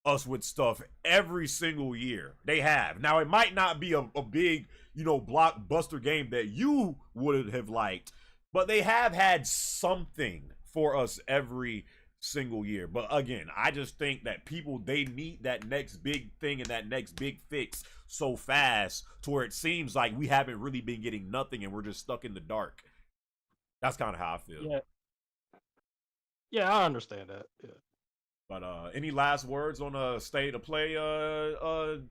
A: us with stuff every single year. They have. Now, it might not be a big, blockbuster game that you would have liked, but they have had something for us every single year. But again, I just think that people, they need that next big thing and that next big fix so fast to where it seems like we haven't really been getting nothing and we're just stuck in the dark. That's kind of how I feel.
P: Yeah, I understand that. Yeah.
A: But any last words on state of play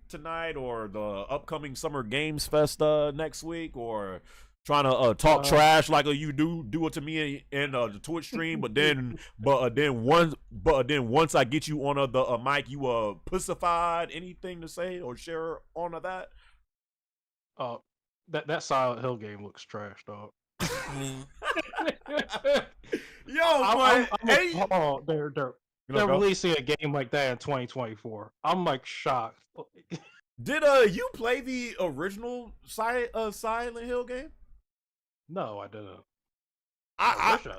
A: tonight, or the upcoming Summer Games Fest next week, or trying to talk trash like you do it to me in the Twitch stream, but then once I get you on the mic, you pussified? Anything to say or share on that?
P: That Silent Hill game looks trash, dog. They're releasing a game like that in 2024. I'm like shocked.
A: Did you play the original Silent Hill game?
P: No, I didn't.
A: I did.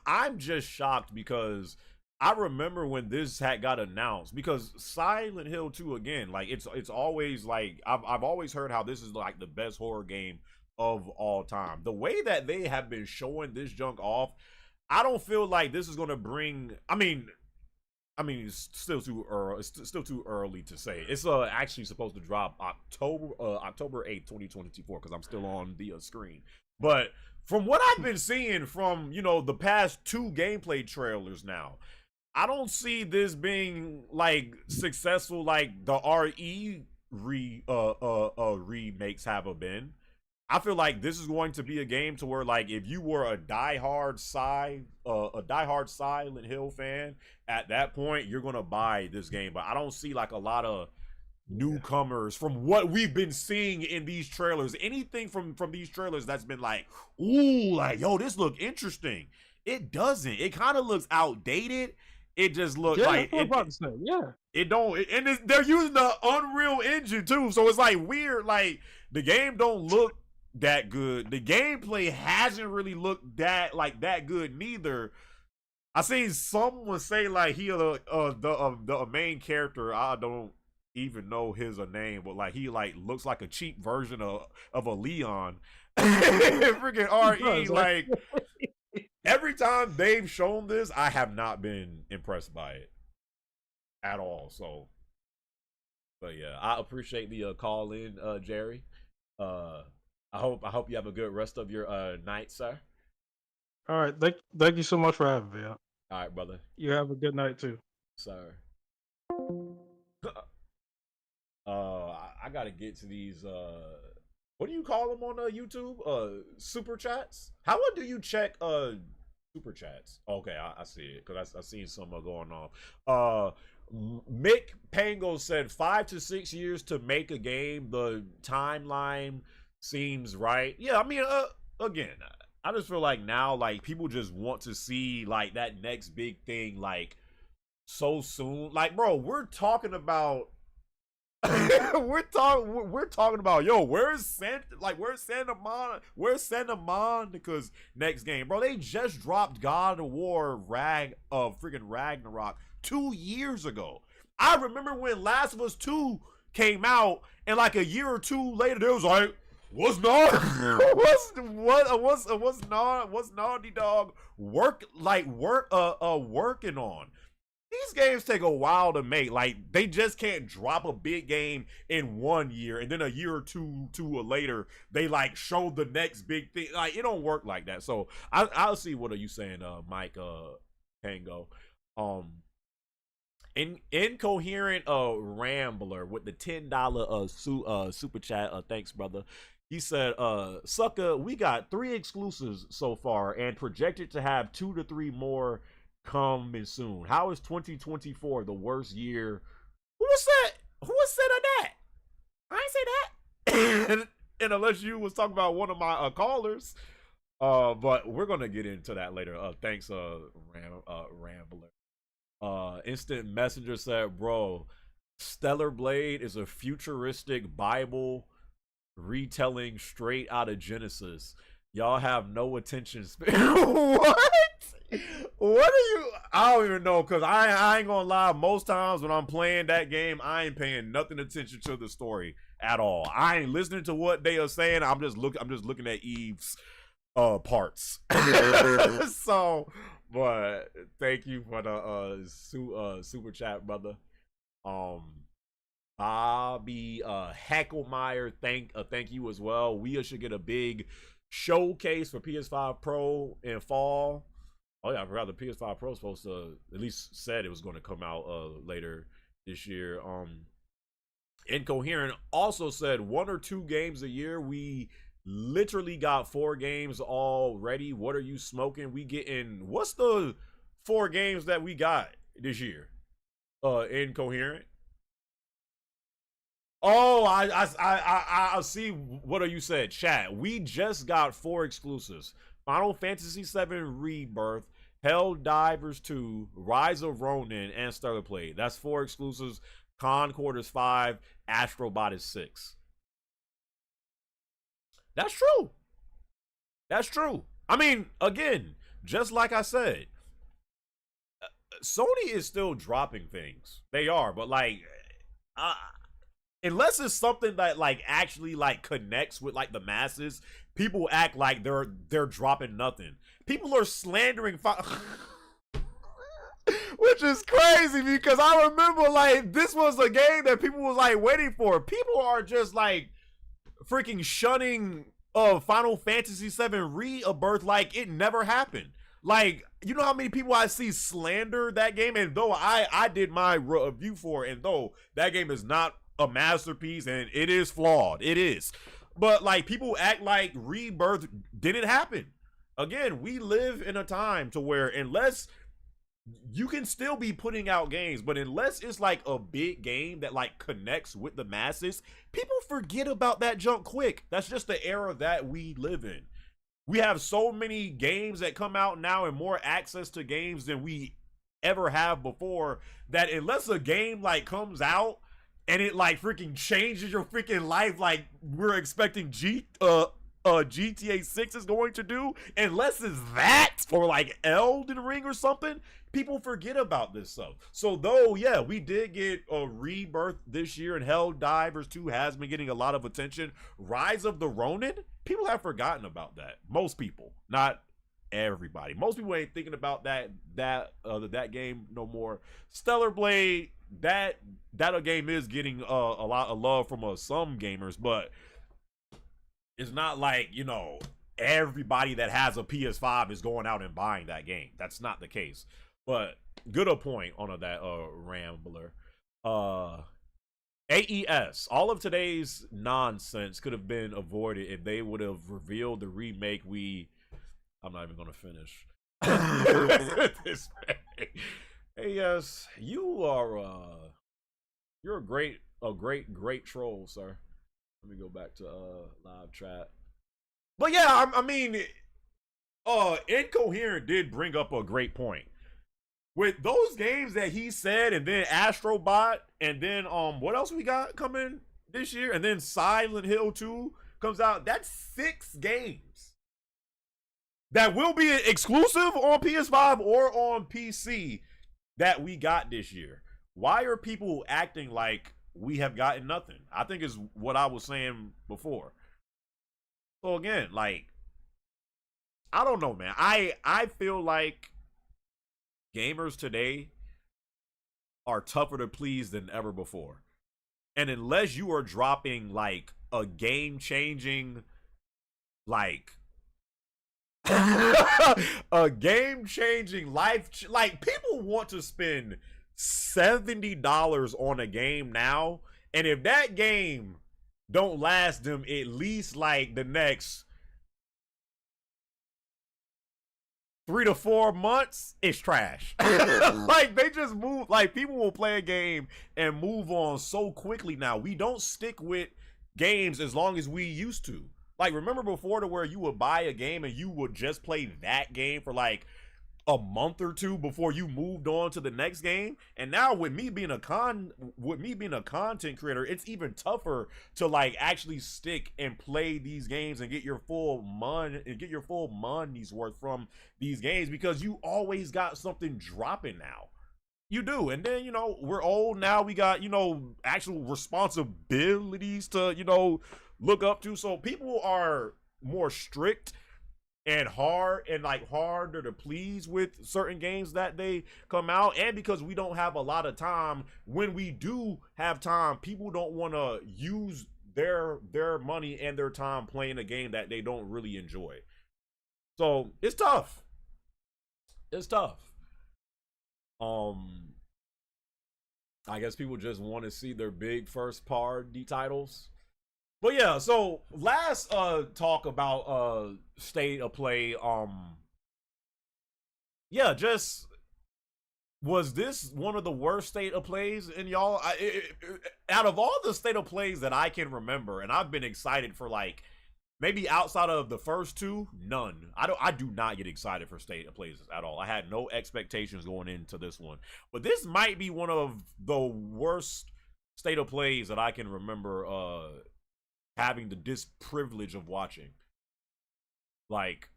A: I'm just shocked because I remember when this had got announced, because Silent Hill 2, again, like it's always like I've always heard how this is like the best horror game of all time. The way that they have been showing this junk off, I don't feel like this is gonna bring. I mean, it's still too early. It's still too early to say. It's actually supposed to drop October 8th, 2024, because I'm still on the screen. But from what I've been seeing from the past 2 gameplay trailers now, I don't see this being like successful like the RE remakes have been. I feel like this is going to be a game to where, like, if you were a diehard Silent Hill fan, at that point you're gonna buy this game. But I don't see like a lot of newcomers from what we've been seeing in these trailers. Anything from these trailers that's been like, ooh, like, yo, this look interesting. It doesn't. It kind of looks outdated. It just looks like it don't. And they're using the Unreal Engine too, so it's like weird. Like, the game don't look that good. The gameplay hasn't really looked that good neither. I seen someone say like he the main character, I don't even know his name, but like he like looks like a cheap version of a Leon. Freaking RE, like every time they've shown this, I have not been impressed by it at all. So, but yeah, I appreciate the call in, Jerry. I hope you have a good rest of your night, sir.
P: All right, thank you so much for having me.
A: All right, brother.
P: You have a good night too,
A: sir. I gotta get to these. What do you call them on YouTube? Super chats. How long do you check super chats? Okay, I see it because I seen some going on. Mick Pango said 5 to 6 years to make a game. The timeline seems right. Yeah, I mean, again, I just feel like now, like, people just want to see like that next big thing like so soon. Like, bro, we're talking about we're talking about, yo, where's Santa Monica's next game, bro? They just dropped God of War freaking Ragnarok 2 years ago. I remember when Last of Us 2 came out, and like a year or two later, there was like, what's Naughty Dog working on? These games take a while to make. Like, they just can't drop a big game in 1 year and then a year or two later they like show the next big thing. Like, it don't work like that. So I'll see. What are you saying, Mike Tango? Incoherent Rambler with the $10 super chat. Thanks, brother. He said, sucker, we got 3 exclusives so far and projected to have 2 to 3 more coming soon. How is 2024 the worst year? Who said that? I ain't say that. and unless you was talking about one of my callers. But we're gonna get into that later. Thanks, Rambler. Instant Messenger said, bro, Stellar Blade is a futuristic Bible retelling straight out of Genesis. Y'all have no attention span. What? What are you? I don't even know, because I ain't gonna lie. Most times when I'm playing that game, I ain't paying nothing attention to the story at all. I ain't listening to what they are saying. I'm just looking at Eve's parts. So, but thank you for the super chat, brother. Bobby Hacklemeyer, thank you as well. We should get a big showcase for PS5 Pro in fall. Oh yeah, I forgot the PS5 Pro is supposed to, at least said it was going to come out later this year. Incoherent also said 1 or 2 games a year. We literally got 4 games already. What are you smoking? We getting, what's the 4 games that we got this year? Incoherent. Oh, I see what you said, chat. We just got 4 exclusives. Final Fantasy VII Rebirth, Helldivers 2, Rise of Ronin, and Stellar Blade. That's 4 exclusives. Concord is 5, Astrobot is 6. That's true. That's true. I mean, again, just like I said, Sony is still dropping things. They are, but like, unless it's something that like actually like connects with like the masses, people act like they're dropping nothing. People are slandering which is crazy, because I remember like this was a game that people was like waiting for. People are just like freaking shunning Final Fantasy VII Rebirth like it never happened. Like, you know how many people I see slander that game, and though I did my review for it, and though that game is not a masterpiece and it is flawed, it is, but like people act like Rebirth didn't happen. Again, we live in a time to where unless you can still be putting out games, but unless it's like a big game that like connects with the masses, people forget about that junk quick. That's just the era that we live in. We have so many games that come out now and more access to games than we ever have before, that unless a game like comes out and it like freaking changes your freaking life like we're expecting GTA 6 is going to do, unless it's that or like Elden Ring or something, people forget about this stuff. So though, yeah, we did get a Rebirth this year, and Helldivers 2 has been getting a lot of attention. Rise of the Ronin, people have forgotten about that. Most people, not everybody. Most people ain't thinking about that game no more. Stellar Blade, that game is getting a lot of love from some gamers, but it's not like, you know, everybody that has a PS5 is going out and buying that game. That's not the case. But good a point on that Rambler. AES, all of today's nonsense could have been avoided if they would have revealed the remake. I'm not even gonna finish this. AES, you're a great troll, sir. Let me go back to live chat. But yeah, I mean, Incoherent did bring up a great point. With those games that he said, and then Astrobot, and then what else we got coming this year, and then Silent Hill 2 comes out, that's 6 games that will be exclusive on PS5 or on PC that we got this year. Why are people acting like we have gotten nothing? I think is what I was saying before. So again, like, I don't know, man. I feel like gamers today are tougher to please than ever before. And unless you are dropping like a game-changing, like a game-changing like people want to spend $70 on a game now, and if that game don't last them at least like the next 3 to 4 months, it's trash. Like, they just move, like, people will play a game and move on so quickly now. We don't stick with games as long as we used to. Like, remember before, to where you would buy a game and you would just play that game for like a month or two before you moved on to the next game. And now with me being a content creator, it's even tougher to like actually stick and play these games and get your full money's worth from these games, because you always got something dropping now. You do. And then, you know, we're old now. We got, you know, actual responsibilities to, you know, look up to. So people are more strict and harder to please with certain games that they come out. And because we don't have a lot of time, when we do have time, people don't want to use their money and their time playing a game that they don't really enjoy. So it's tough. It's tough. I guess people just want to see their big first party titles. But yeah, so last talk about state of play, yeah, just was this one of the worst state of plays in y'all? Out of all the state of plays that I can remember, and I've been excited for like maybe outside of the first two, none. I do not get excited for state of plays at all. I had no expectations going into this one. But this might be one of the worst state of plays that I can remember having the disprivilege of watching. Like,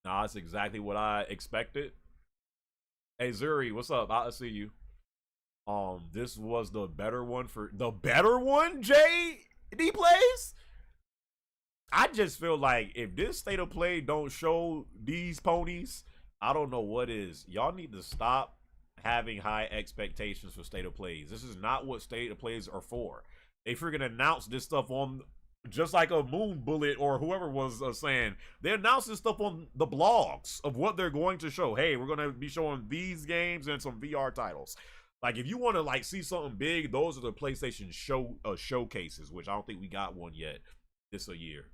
A: nah, that's exactly what I expected. Hey Zuri, what's up? I see you. This was the better one for the better one, JD plays. I just feel like if this state of play don't show these ponies, I don't know what is. Y'all need to stop having high expectations for state of plays. This is not what state of plays are for. They freaking announce this stuff on, just like a Moon Bullet or whoever was saying, they announced this stuff on the blogs of what they're going to show. Hey, we're going to be showing these games and some VR titles. Like, if you want to like see something big, those are the PlayStation showcases, which I don't think we got one yet this year.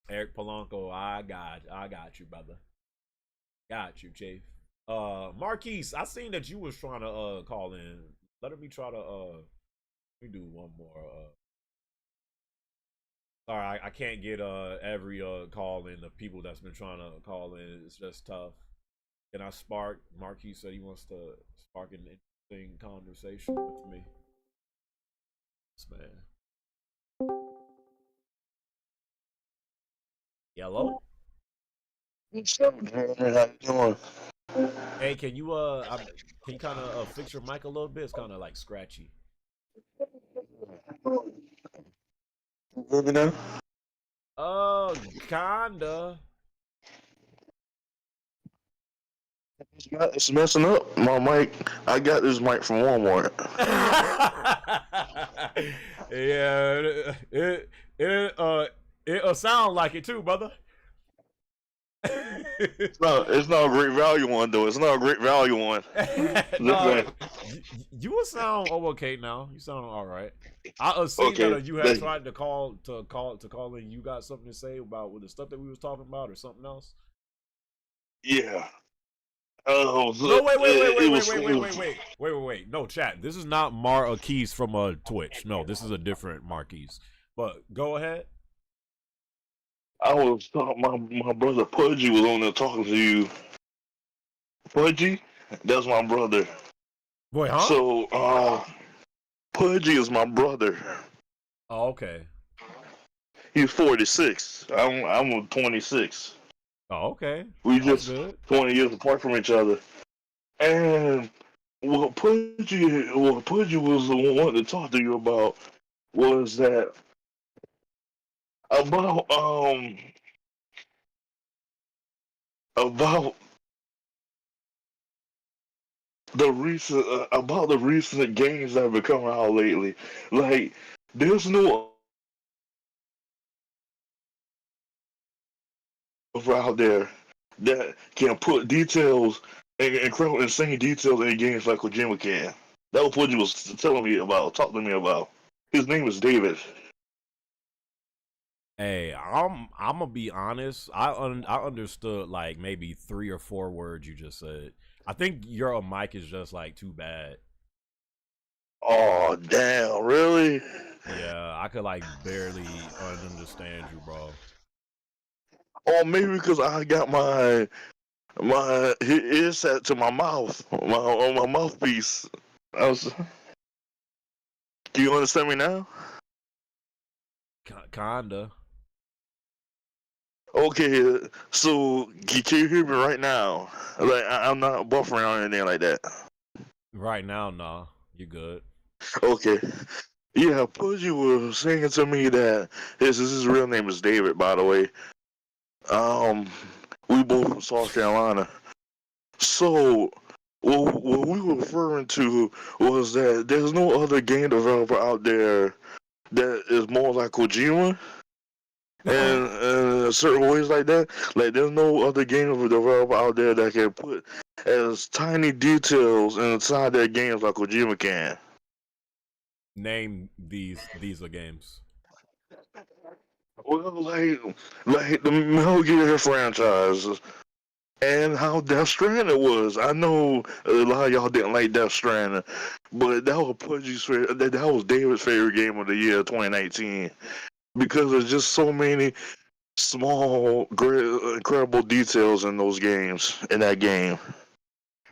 A: Eric Polanco, I got you, brother. Got you, Chief. Marquise, I seen that you was trying to call in. Let me try to let me do one more. Sorry, I can't get every call in, the people that's been trying to call in. It's just tough. Can I spark? Marquise said he wants to spark an interesting conversation with me. Yes, man. Yellow?
Q: What's up, man? How you doing?
A: Hey, can you kind of fix your mic a little bit? It's kind of like scratchy.
Q: Hear me now?
A: Kinda.
Q: It's messing up my mic. I got this mic from Walmart.
A: Yeah, it'll sound like it too, brother.
Q: It's not a great value one though. It's not a great value one.
A: No, you will sound okay now. You sound all right. I assume that you had tried to call in. You got something to say about with the stuff that we was talking about, or something else?
Q: Yeah.
A: No, wait. No, chat. This is not Marquise from Twitch. No, this is a different Marquise. But go ahead.
Q: I was talking. My brother Pudgy was on there talking to you. Pudgy, that's my brother.
A: Boy, huh?
Q: So, Pudgy is my brother.
A: Oh, okay.
Q: He's 46. I'm 26.
A: Oh, okay.
Q: We just 20 years apart from each other. And what Pudgy was the one to talk to you about was that about the recent games that have been coming out lately. Like, there's no out there that can put details and incredible insane details in games like Kojima can. That was what he was talking to me about. His name is David.
A: Hey, I'm gonna be honest. I understood like maybe 3 or 4 words you just said. I think your mic is just like too bad.
Q: Oh damn! Really?
A: Yeah, I could like barely understand you, bro.
Q: Or maybe because I got my ear set to my mouth, my mouthpiece. I was. Do you understand me now?
A: Kinda.
Q: Okay, so can you hear me right now? Like I'm not buffering or anything like that.
A: Right now, nah. You good.
Q: Okay. Yeah, Pudgy was saying to me that his real name is David, by the way. We both from South Carolina. So, what we were referring to was that there's no other game developer out there that is more like Kojima, and in certain ways like that. Like, there's no other game developer out there that can put as tiny details inside their games like Kojima can.
A: Name these are games.
Q: Well, like the Metal Gear franchise and how Death Stranding was. I know a lot of y'all didn't like Death Stranding, but that was Pudgy's favorite. That was David's favorite game of the year, 2019, because there's just so many small, great, incredible details in those games, in that game.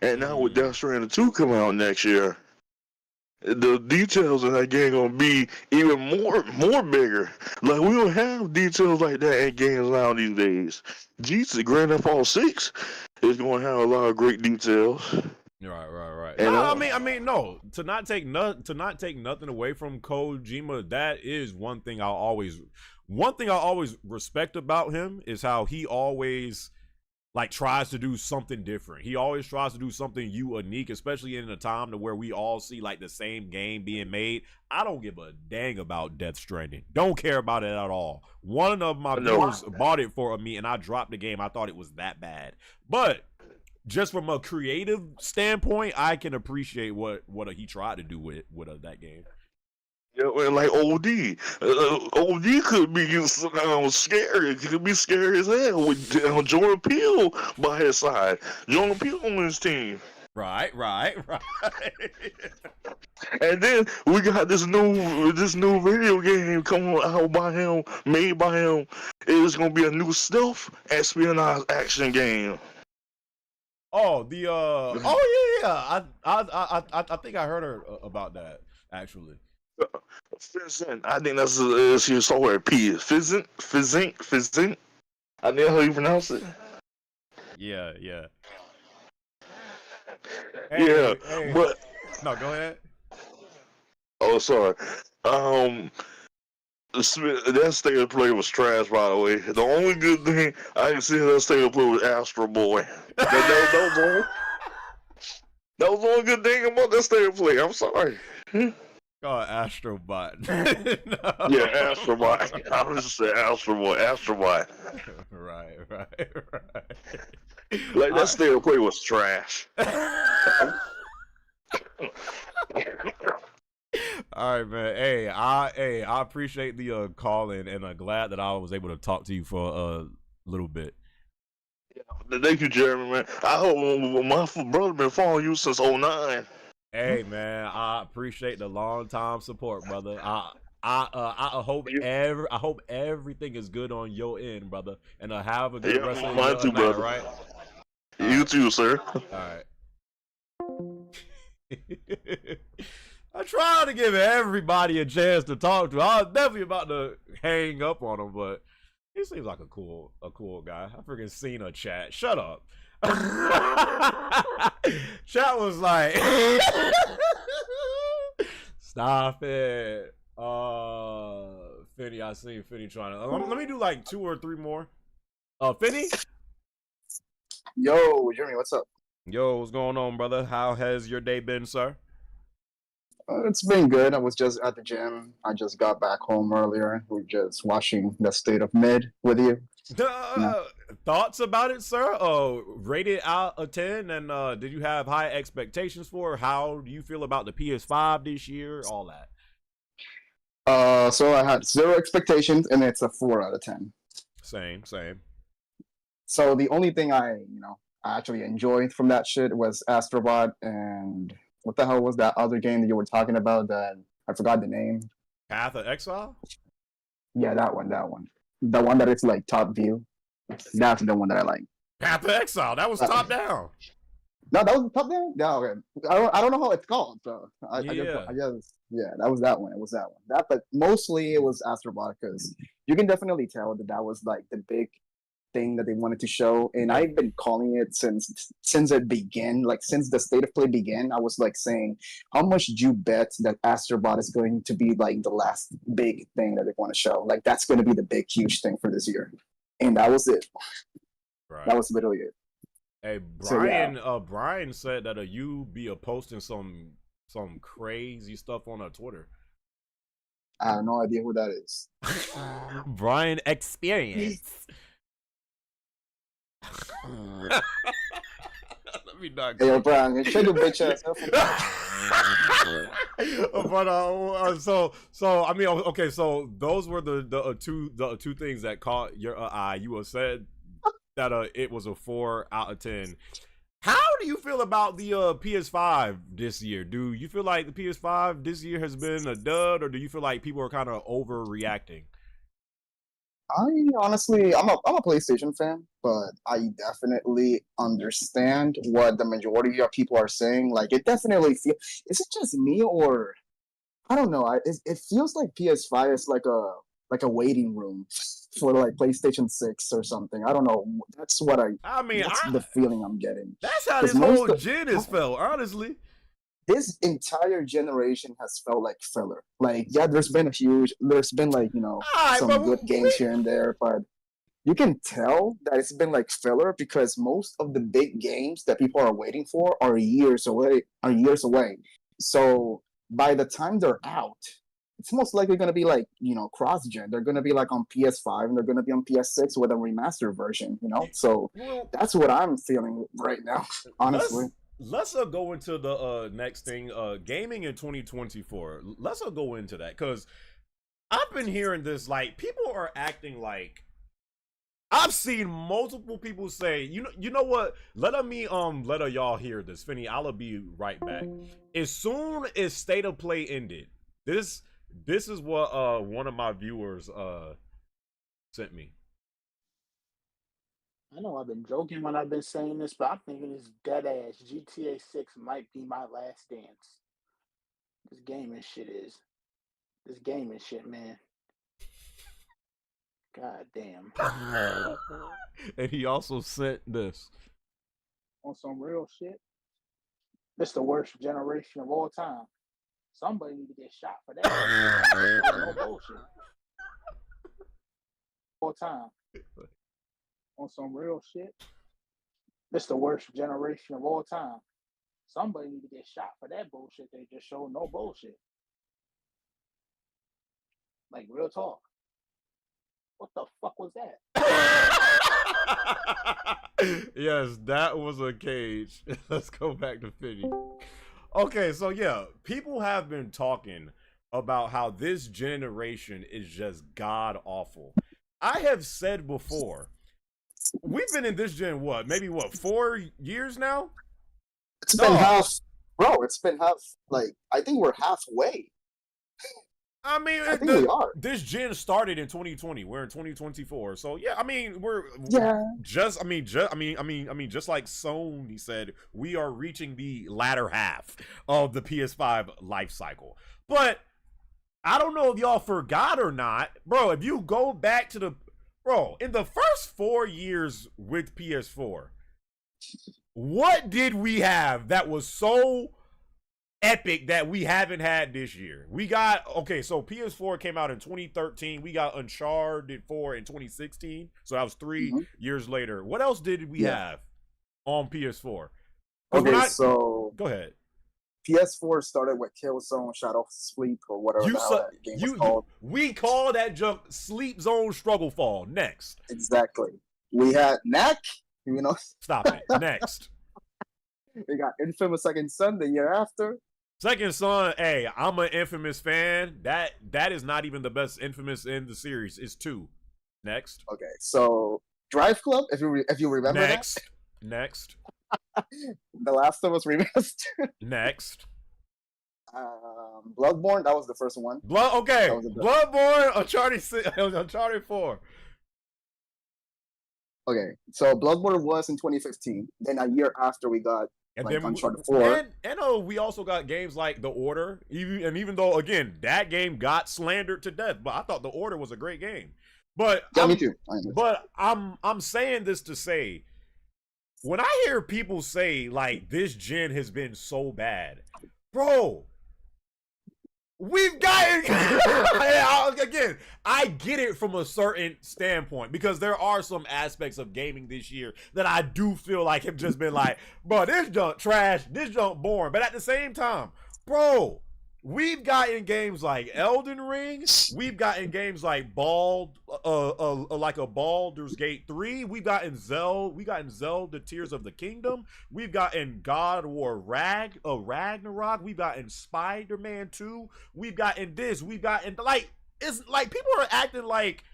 Q: And now with Death Stranding 2 coming out next year, the details in that game gonna be even more bigger. Like, we don't have details like that in games now these days. Jesus, Grand Theft Auto 6 is gonna have a lot of great details.
A: Right.
Q: And,
A: No, I mean, no. To not take nothing away from Kojima, that is one thing I always respect about him is how he always like tries to do something different. He always tries to do something unique, especially in a time to where we all see like the same game being made. I don't give a dang about Death Stranding. Don't care about it at all. One of my viewers bought it for me and I dropped the game. I thought it was that bad. But just from a creative standpoint, I can appreciate what he tried to do with that game.
Q: Yeah, and like OD. OD could be scary. It could be scary as hell with Jordan Peele by his side. Jordan Peele on his team.
A: Right.
Q: And then we got this new video game coming out by him, made by him. It's gonna be a new stealth espionage action game.
A: Oh, yeah. I think I heard about that actually.
Q: Fizzin. I think that's your software P. Fizzin. I think that's how you pronounce it.
A: Yeah.
Q: Hey. But
A: no, go ahead.
Q: Oh, sorry. That state of play was trash, by the way. The only good thing I can see in that state of play was Astro Boy. That was the only good thing about that state of play. I'm sorry.
A: Astrobot.
Q: No. Yeah, Astrobot. I was just saying Astrobot.
A: Right.
Q: Like, that state of play was trash.
A: All right, man. Hey, I appreciate the call in, and I'm glad that I was able to talk to you for a little bit.
Q: Thank you, Jeremy, man. I hope my brother been following you since 2009.
A: Hey, man, I appreciate the long time support, brother. I hope everything is good on your end, brother, and have a good rest of your night,
Q: brother.
A: right?
Q: You too, sir.
A: All right. I try to give everybody a chance to talk to. I was definitely about to hang up on him, but he seems like a cool guy. I freaking seen a chat. Shut up. Chat was like, stop it. Finny, I seen Finny trying to. Let me do like 2 or 3 more. Finny.
R: Yo, Jeremy, what's up?
A: Yo, what's going on, brother? How has your day been, sir?
R: It's been good. I was just at the gym. I just got back home earlier. We're just watching the State of Mid with you.
A: Thoughts about it, sir? Rated out of 10, and did you have high expectations for? How do you feel about the PS5 this year? All that.
R: So I had 0 expectations, and it's a 4 out of 10.
A: Same.
R: So the only thing I actually enjoyed from that shit was Astrobot, and what the hell was that other game that you were talking about that I forgot the name?
A: Path of Exile?
R: Yeah, that one. The one that it's like top view. That's the one that I like.
A: Path to Exile. That was top down.
R: No, that was top down. No, okay. I don't know how it's called. So I
A: Yeah.
R: guess yeah, that was that one. It was that one. That, but mostly it was Astrobot because you can definitely tell that that was like the big thing that they wanted to show, and I've been calling it since it began, like since the state of play began. I was like saying, how much do you bet that Astrobot is going to be like the last big thing that they want to show? Like that's going to be the big huge thing for this year, and that was it.
A: Right.
R: That was literally it.
A: Hey,
R: So,
A: Brian said that you be posting some crazy stuff on Twitter.
R: I have no idea who that is.
A: Brian Experience. Let me not.
R: Hey, yo, Brian, shut your bitch ass up.
A: But so I mean, okay, so those were the two things that caught your eye. You were said that it was a 4 out of 10. How do you feel about the PS5 this year? Do you feel like the PS5 this year has been a dud, or do you feel like people are kind of overreacting?
R: I honestly, I'm a PlayStation fan, but I definitely understand what the majority of people are saying. Like, it definitely feels. Is it just me, or I don't know? It feels like PS5 is like a waiting room for like PlayStation 6 or something. I don't know. That's what that's the feeling I'm getting.
A: That's how this whole gen has felt, honestly.
R: This entire generation has felt like filler. Like, yeah, there's been like, some good games here and there, but you can tell that it's been like filler because most of the big games that people are waiting for are years away. So by the time they're out, it's most likely going to be like, cross-gen. They're going to be like on PS5 and they're going to be on PS6 with a remastered version, So that's what I'm feeling right now, honestly.
A: Let's go into the next thing, gaming in 2024. Let's go into that because I've been hearing this, like, people are acting like, I've seen multiple people say, you know what? Let y'all hear this. Finny, I'll be right back. As soon as State of Play ended, this is what one of my viewers sent me.
S: I know I've been joking when I've been saying this, but I'm thinking it's dead ass. GTA 6 might be my last dance. This gaming shit, man. God damn.
A: And he also sent this.
S: On some real shit. This the worst generation of all time. Somebody need to get shot for that. No bullshit. All time. On some real shit. This the worst generation of all time. Somebody need to get shot for that bullshit they just showed. No bullshit. Like, real talk. What the fuck was that?
A: Yes, that was a cage. Let's go back to Finny. Okay, so yeah, people have been talking about how this generation is just god awful. I have said before, we've been in this gen, maybe 4 years now?
R: It's been half, bro. It's been half. Like, I think we're halfway.
A: I mean,
R: I think we are.
A: This gen started in 2020. We're in 2024, so yeah. I mean, just like Sony said, we are reaching the latter half of the PS5 life cycle. But I don't know if y'all forgot or not, bro. If you go back to in the first 4 years with PS4, what did we have that was so epic that we haven't had this year? We got, so PS4 came out in 2013. We got Uncharted 4 in 2016. So that was 3 years later. What else did we have on PS4?
R: Okay, so
A: go ahead.
R: PS4 started with Killzone Shadow Sleep or whatever that game was called.
A: We call that junk Sleep Zone Struggle Fall. Next.
R: Exactly. We had Knack,
A: Stop it. Next.
R: We got Infamous Second Son the year after.
A: Second Son, hey, I'm an Infamous fan. That is not even the best Infamous in the series. It's 2. Next.
R: Okay, so Drive Club, if you remember
A: Next.
R: that.
A: Next.
R: The Last of Us remastered.
A: Next.
R: Bloodborne, that was the first one.
A: Bloodborne, Uncharted 4.
R: Okay, so Bloodborne was in 2015. Then a year after we got
A: And
R: like
A: then
R: Uncharted 4.
A: we also got games like The Order. Even though again that game got slandered to death, but I thought The Order was a great game. But
R: Yeah, me too.
A: I'm saying this to say, when I hear people say like this gen has been so bad, bro, we've gotten again, I get it from a certain standpoint because there are some aspects of gaming this year that I do feel like have just been like, bro, this junk trash, this junk boring. But at the same time, bro, we've gotten games like Elden Ring, we've gotten games like like a Baldur's Gate 3, we've gotten Zelda Tears of the Kingdom, we've gotten God of War Ragnarok, we've gotten Spider-Man 2, we've gotten this, we've gotten like, it's like people are acting like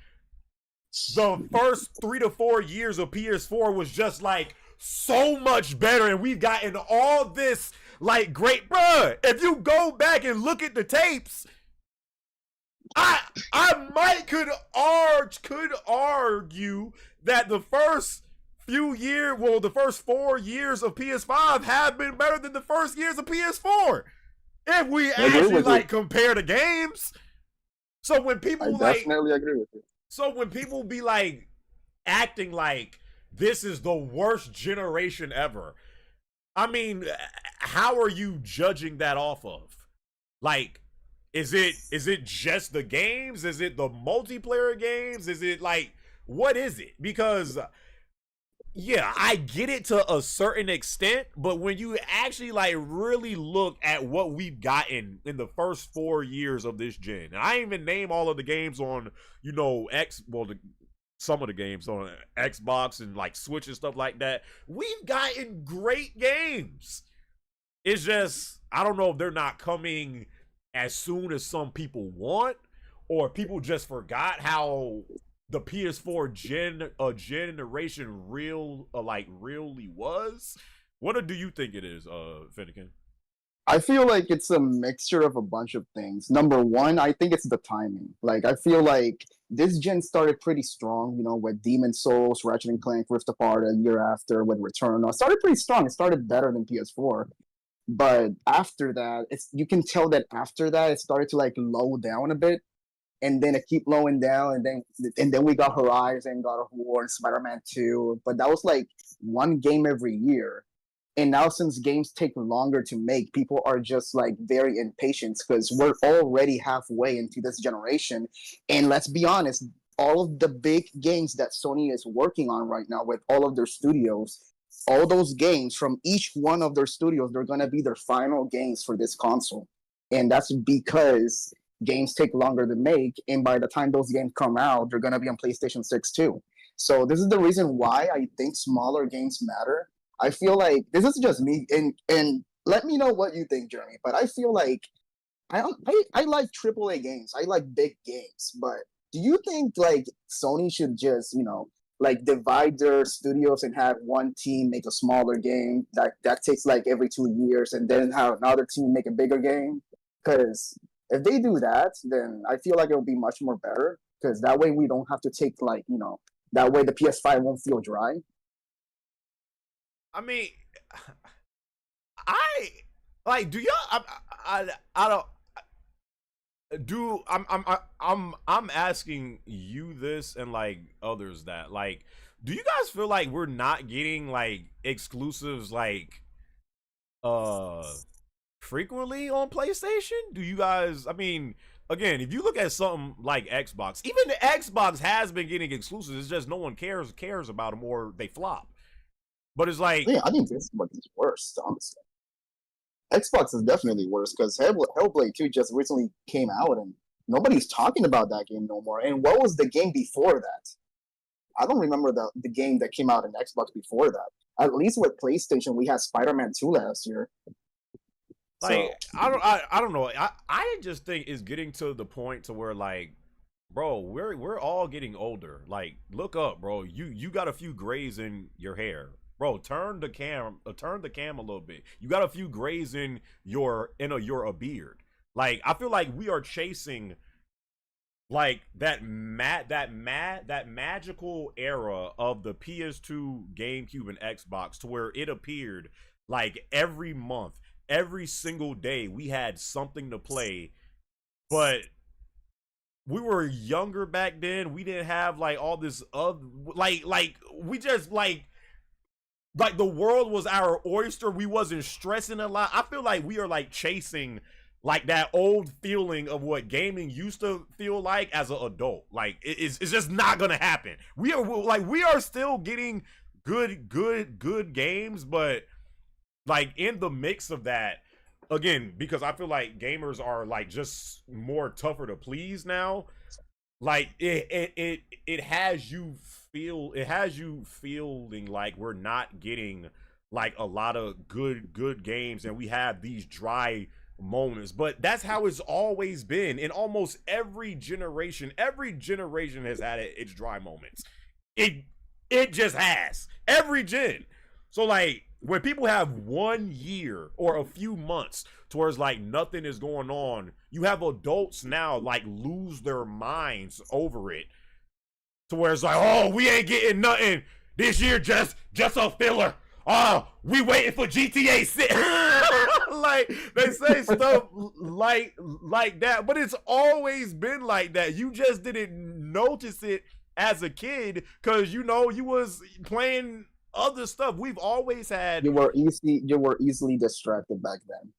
A: the first 3 to 4 years of PS4 was just like so much better and we've gotten all this like great, bruh. If you go back and look at the tapes, I could argue that the first the first 4 years of PS5 have been better than the first years of PS4. If we actually like compare the games. So when people
R: definitely agree with you.
A: So when people be like acting like this is the worst generation ever, I mean, how are you judging that off of? Like, is it just the games? Is it the multiplayer games? Is it like, what is it? Because yeah, I get it to a certain extent, but when you actually like really look at what we've gotten in the first 4 years of this gen, and I didn't even name all of the games on, some of the games on Xbox and like Switch and stuff like that, we've gotten great games. It's just, I don't know if they're not coming as soon as some people want, or people just forgot how the PS4 generation really was. What do you think it is, Finnegan?
R: I feel like it's a mixture of a bunch of things. Number one, I think it's the timing. Like, I feel like this gen started pretty strong, with Demon Souls, Ratchet and Clank, Rift Apart a year after with Return. It started pretty strong. It started better than PS4. But after that, you can tell that after that, it started to like low down a bit. And then it keep lowing down, and then we got Horizon, God of War, and Spider-Man 2. But that was like one game every year. And now since games take longer to make, people are just like very impatient because we're already halfway into this generation. And let's be honest, all of the big games that Sony is working on right now with all of their studios, all those games from each one of their studios, they're going to be their final games for this console. And that's because games take longer to make. And by the time those games come out, they're going to be on PlayStation 6 too. So this is the reason why I think smaller games matter. I feel like this is just me, and let me know what you think, Jeremy. But I feel like I like AAA games. I like big games. But do you think like Sony should just like divide their studios and have one team make a smaller game that takes like every 2 years, and then have another team make a bigger game? Because if they do that, then I feel like it'll be much more better. Because that way we don't have to take like that way the PS5 won't feel dry.
A: I mean, I like. Do y'all? I don't. Do I'm asking you this and like others that like. Do you guys feel like we're not getting like exclusives like frequently on PlayStation? Do you guys? I mean, again, if you look at something like Xbox, even the Xbox has been getting exclusives. It's just no one cares about them or they flop. But it's like,
R: yeah, I think Xbox is worse, honestly. Xbox is definitely worse because Hellblade 2 just recently came out and nobody's talking about that game no more. And what was the game before that? I don't remember the game that came out in Xbox before that. At least with PlayStation, we had Spider-Man 2 last year.
A: Like, so, I don't know. I just think it's getting to the point to where like, bro, we're all getting older. Like, look up, bro. You got a few grays in your hair. Bro, turn the cam a little bit. You got a few grays in your beard. Like, I feel like we are chasing like that magical era of the PS2, GameCube, and Xbox, to where it appeared like every month, every single day we had something to play. But we were younger back then. We didn't have like all this other like we just like the world was our oyster. We wasn't stressing a lot. I feel like we are like chasing like that old feeling of what gaming used to feel like as an adult. Like it's just not gonna happen. We are still getting good games, but like in the mix of that, again, because I feel like gamers are like just more tougher to please now. Like it has you feeling like we're not getting like a lot of good games, and we have these dry moments. But that's how it's always been in almost every generation. Every generation has had its dry moments. It just has, every gen. So like when people have 1 year or a few months towards like nothing is going on, you have adults now like lose their minds over it, to where it's like, oh, we ain't getting nothing this year, just a filler. Oh, we waiting for GTA 6. Like they say stuff like that, but it's always been like that. You just didn't notice it as a kid because you was playing other stuff. We've always had.
R: You were easily distracted back then.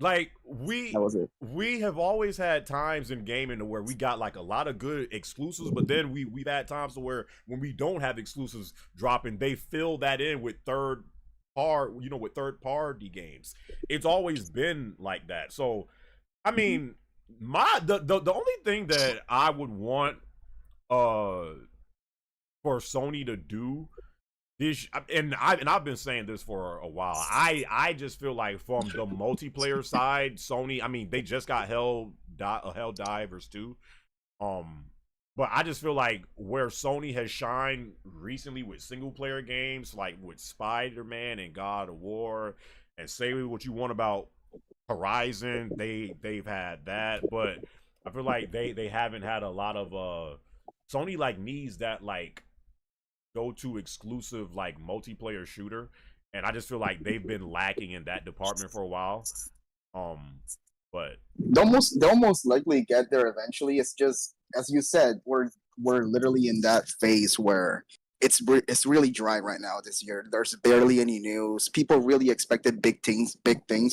A: Like
R: that was it.
A: We have always had times in gaming to where we got like a lot of good exclusives, but then we've had times to where when we don't have exclusives dropping, they fill that in with third party games. It's always been like that. So I mean, the only thing that I would want for Sony to do this, and I've been saying this for a while, I just feel like from the multiplayer side, Sony, I mean, they just got Helldivers 2, but I just feel like where Sony has shined recently with single player games, like with Spider-Man and God of War, and say what you want about Horizon, they've had that, but I feel like they haven't had a lot of Sony like needs that like go-to exclusive like multiplayer shooter, and I just feel like they've been lacking in that department for a while. But
R: they'll most likely get there eventually. It's just, as you said, we're literally in that phase where it's really dry right now this year. There's barely any news. People really expected big things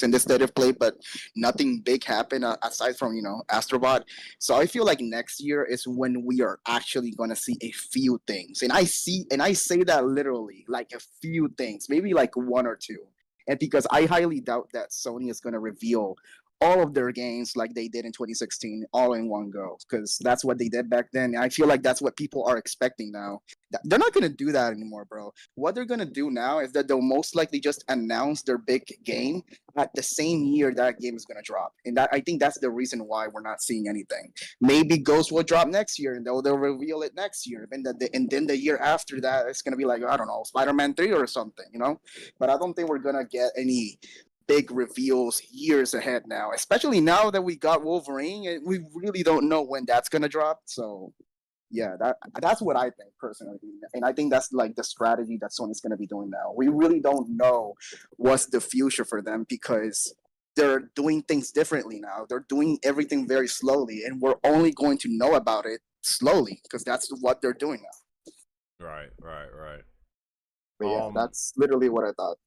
R: in this state of play, but nothing big happened aside from Astrobot. So I feel like next year is when we are actually going to see a few things, and I say that literally, like a few things, maybe like one or two. And because I highly doubt that Sony is going to reveal all of their games like they did in 2016 all in one go, because that's what they did back then. I feel like that's what people are expecting now. They're not going to do that anymore, bro. What they're going to do now is that they'll most likely just announce their big game at the same year that game is going to drop. And I think that's the reason why we're not seeing anything. Maybe Ghost will drop next year and they'll reveal it next year. And then the year after that, it's going to be like, I don't know, Spider-Man 3 or something, But I don't think we're going to get any big reveals years ahead now, especially now that we got Wolverine, and we really don't know when that's gonna drop. So yeah, that's what I think personally, and I think that's like the strategy that Sony's gonna be doing now. We really don't know what's the future for them because they're doing things differently now. They're doing everything very slowly, and we're only going to know about it slowly because that's what they're doing now.
A: Right.
R: But yeah, that's literally what I thought.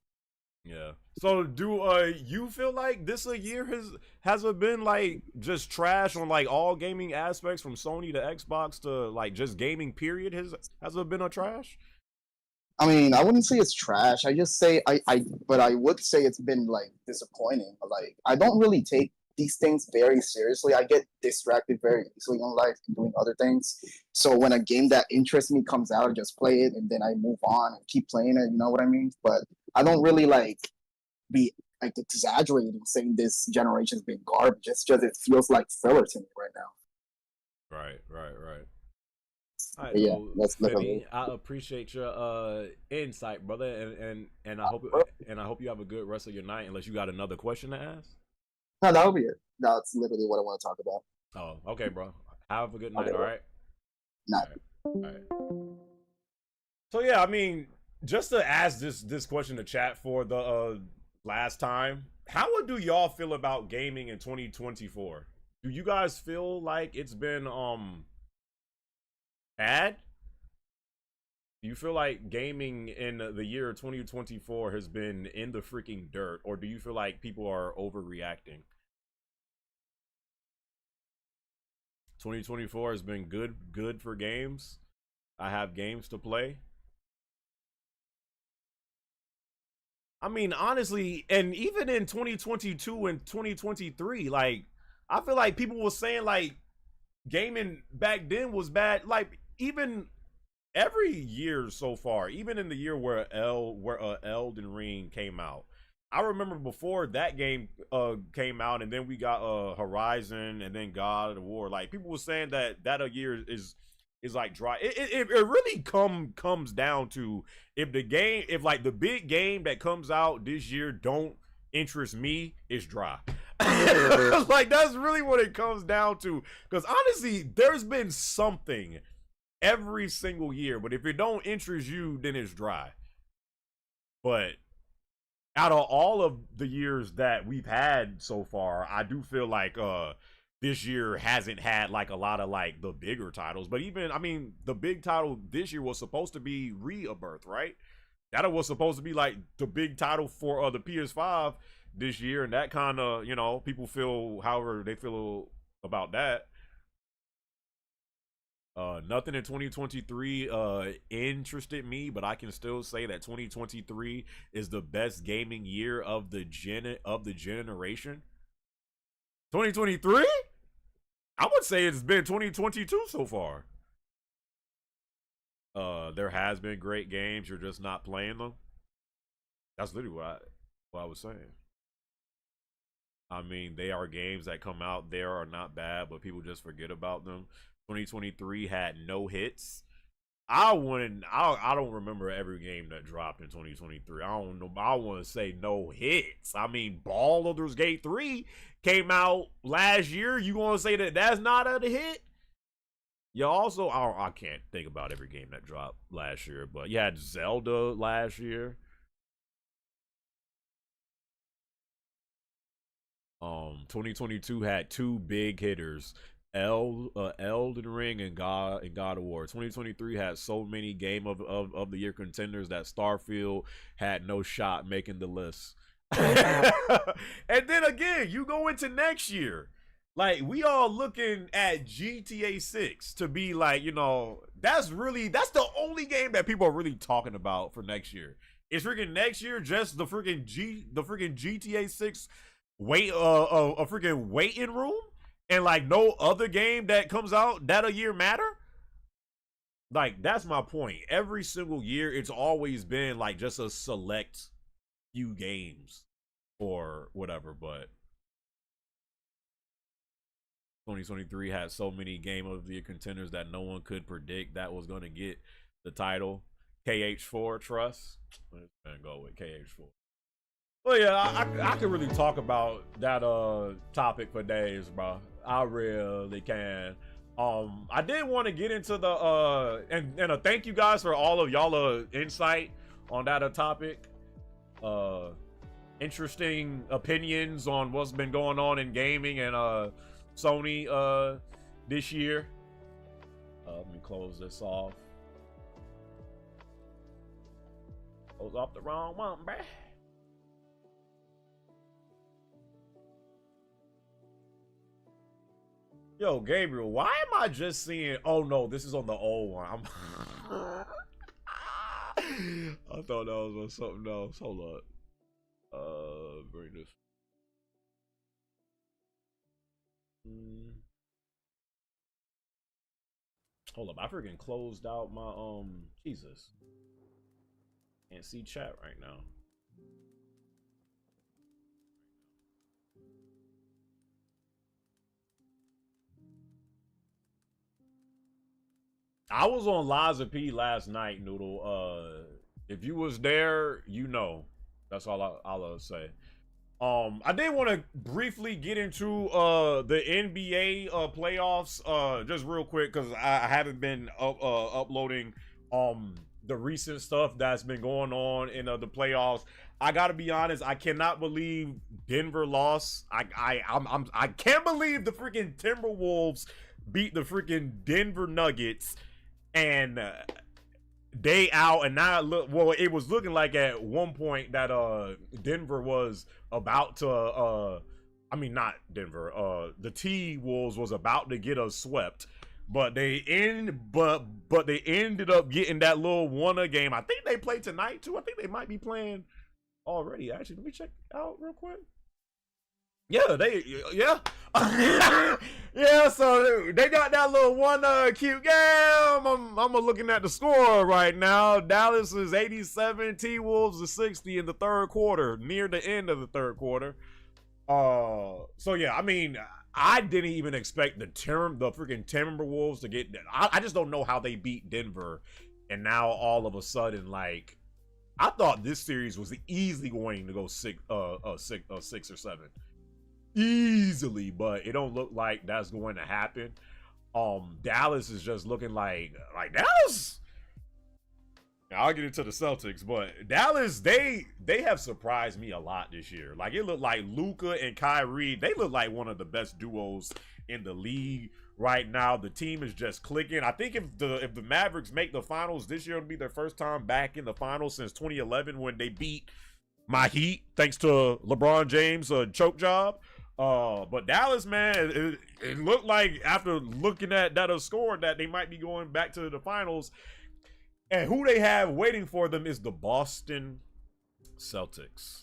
A: Yeah. So do you feel like this a year has it been like just trash on like all gaming aspects, from Sony to Xbox to like just gaming period? Has it been a trash?
R: I mean, I wouldn't say it's trash. I just say but I would say it's been like disappointing. Like I don't really take these things very seriously. I get distracted very easily in life and doing other things. So when a game that interests me comes out, I just play it and then I move on and keep playing it. You know what I mean? But I don't really be exaggerating saying this generation's been garbage. It's just it feels like filler to me right now.
A: Right.
R: All right, yeah, let's look at it.
A: I appreciate your insight, brother, and I hope you have a good rest of your night. Unless you got another question to ask.
R: No, that'll be it. That's literally what I want to talk about.
A: Oh, okay, bro. Have a good night.
R: Okay,
A: All right.
R: Night.
A: All right. So yeah, I mean, just to ask this question to chat for the last time, how do y'all feel about gaming in 2024? Do you guys feel like it's been bad? Do you feel like gaming in the year 2024 has been in the freaking dirt, or do you feel like people are overreacting? 2024 has been good for games. I have games to play. I mean, honestly, and even in 2022 and 2023, like, I feel like people were saying like gaming back then was bad. Like, even every year so far, even in the year where Elden Ring came out, I remember before that game came out, and then we got Horizon, and then God of War. Like, people were saying that a year is like dry. It really comes down to if like the big game that comes out this year don't interest me, it's dry. Like, that's really what it comes down to. Because honestly, there's been something every single year, but if it don't interest you, then it's dry. But out of all of the years that we've had so far, I do feel like this year hasn't had like a lot of like the bigger titles. But even, I mean, the big title this year was supposed to be Rebirth, right? That was supposed to be like the big title for the PS5 this year, and that kind of, you know, people feel however they feel about that. Nothing in 2023 interested me, but I can still say that 2023 is the best gaming year of the generation. 2023? I would say it's been 2022 so far. There has been great games, you're just not playing them. That's literally what I was saying. I mean, they are games that come out there are not bad, but people just forget about them. 2023 had no hits. I don't remember every game that dropped in 2023. I don't know. I want to say no hits. I mean, Baldur's Gate 3 came out last year. You want to say that that's not a hit? You also, I can't think about every game that dropped last year, but you had Zelda last year. 2022 had two big hitters, Elden Ring and God of War. 2023 had so many game of the year contenders that Starfield had no shot making the list. And then again, you go into next year, like, we all looking at GTA 6 to be like, you know, that's the only game that people are really talking about for next year. It's freaking next year, just the freaking GTA 6 a freaking waiting room, and like no other game that comes out that a year matter. Like, that's my point. Every single year, it's always been like just a select few games or whatever, but 2023 had so many game of the year contenders that no one could predict that was going to get the title. KH4 Trust. Let's go with KH4. Well, yeah, I could really talk about that topic for days, bro. I really can. I did want to get into the and thank you guys for all of y'all insight on that topic. Interesting opinions on what's been going on in gaming and Sony this year. Let me close this off. Close off the wrong one, bruh. Yo, Gabriel, why am I just seeing? Oh no, this is on the old one. I thought that was on something else. Hold up. Bring this. Hold up, I freaking closed out my Jesus. Can't see chat right now. I was on Liza P last night, Noodle. If you was there, you know. That's all I'll say. I did want to briefly get into the NBA playoffs just real quick because I haven't been uploading the recent stuff that's been going on in the playoffs. I gotta be honest, I cannot believe Denver lost. I can't believe the freaking Timberwolves beat the freaking Denver Nuggets and they out. And now it was looking like at one point that Denver was about to not Denver, the T-Wolves was about to get us swept. But they ended up getting that little one-a game. I think they play tonight too. I think they might be playing already. Actually, let me check out real quick. Yeah, yeah. So they got that little one cute game. I'm looking at the score right now. Dallas is 87, T-Wolves is 60 in the third quarter, near the end of the third quarter. So yeah, I mean, I didn't even expect the freaking Timberwolves to get. I just don't know how they beat Denver, and now all of a sudden, like, I thought this series was easily going to go six or seven, easily, but it don't look like that's going to happen. Dallas is just looking like Dallas. I'll get into the Celtics, but Dallas, they have surprised me a lot this year. Like, it looked like Luka and Kyrie, they look like one of the best duos in the league right now. The team is just clicking. I think if the Mavericks make the finals this year, it'll be their first time back in the finals since 2011 when they beat my Heat, thanks to LeBron James' choke job. But Dallas, man, it looked like after looking at that score that they might be going back to the finals. And who they have waiting for them is the Boston Celtics.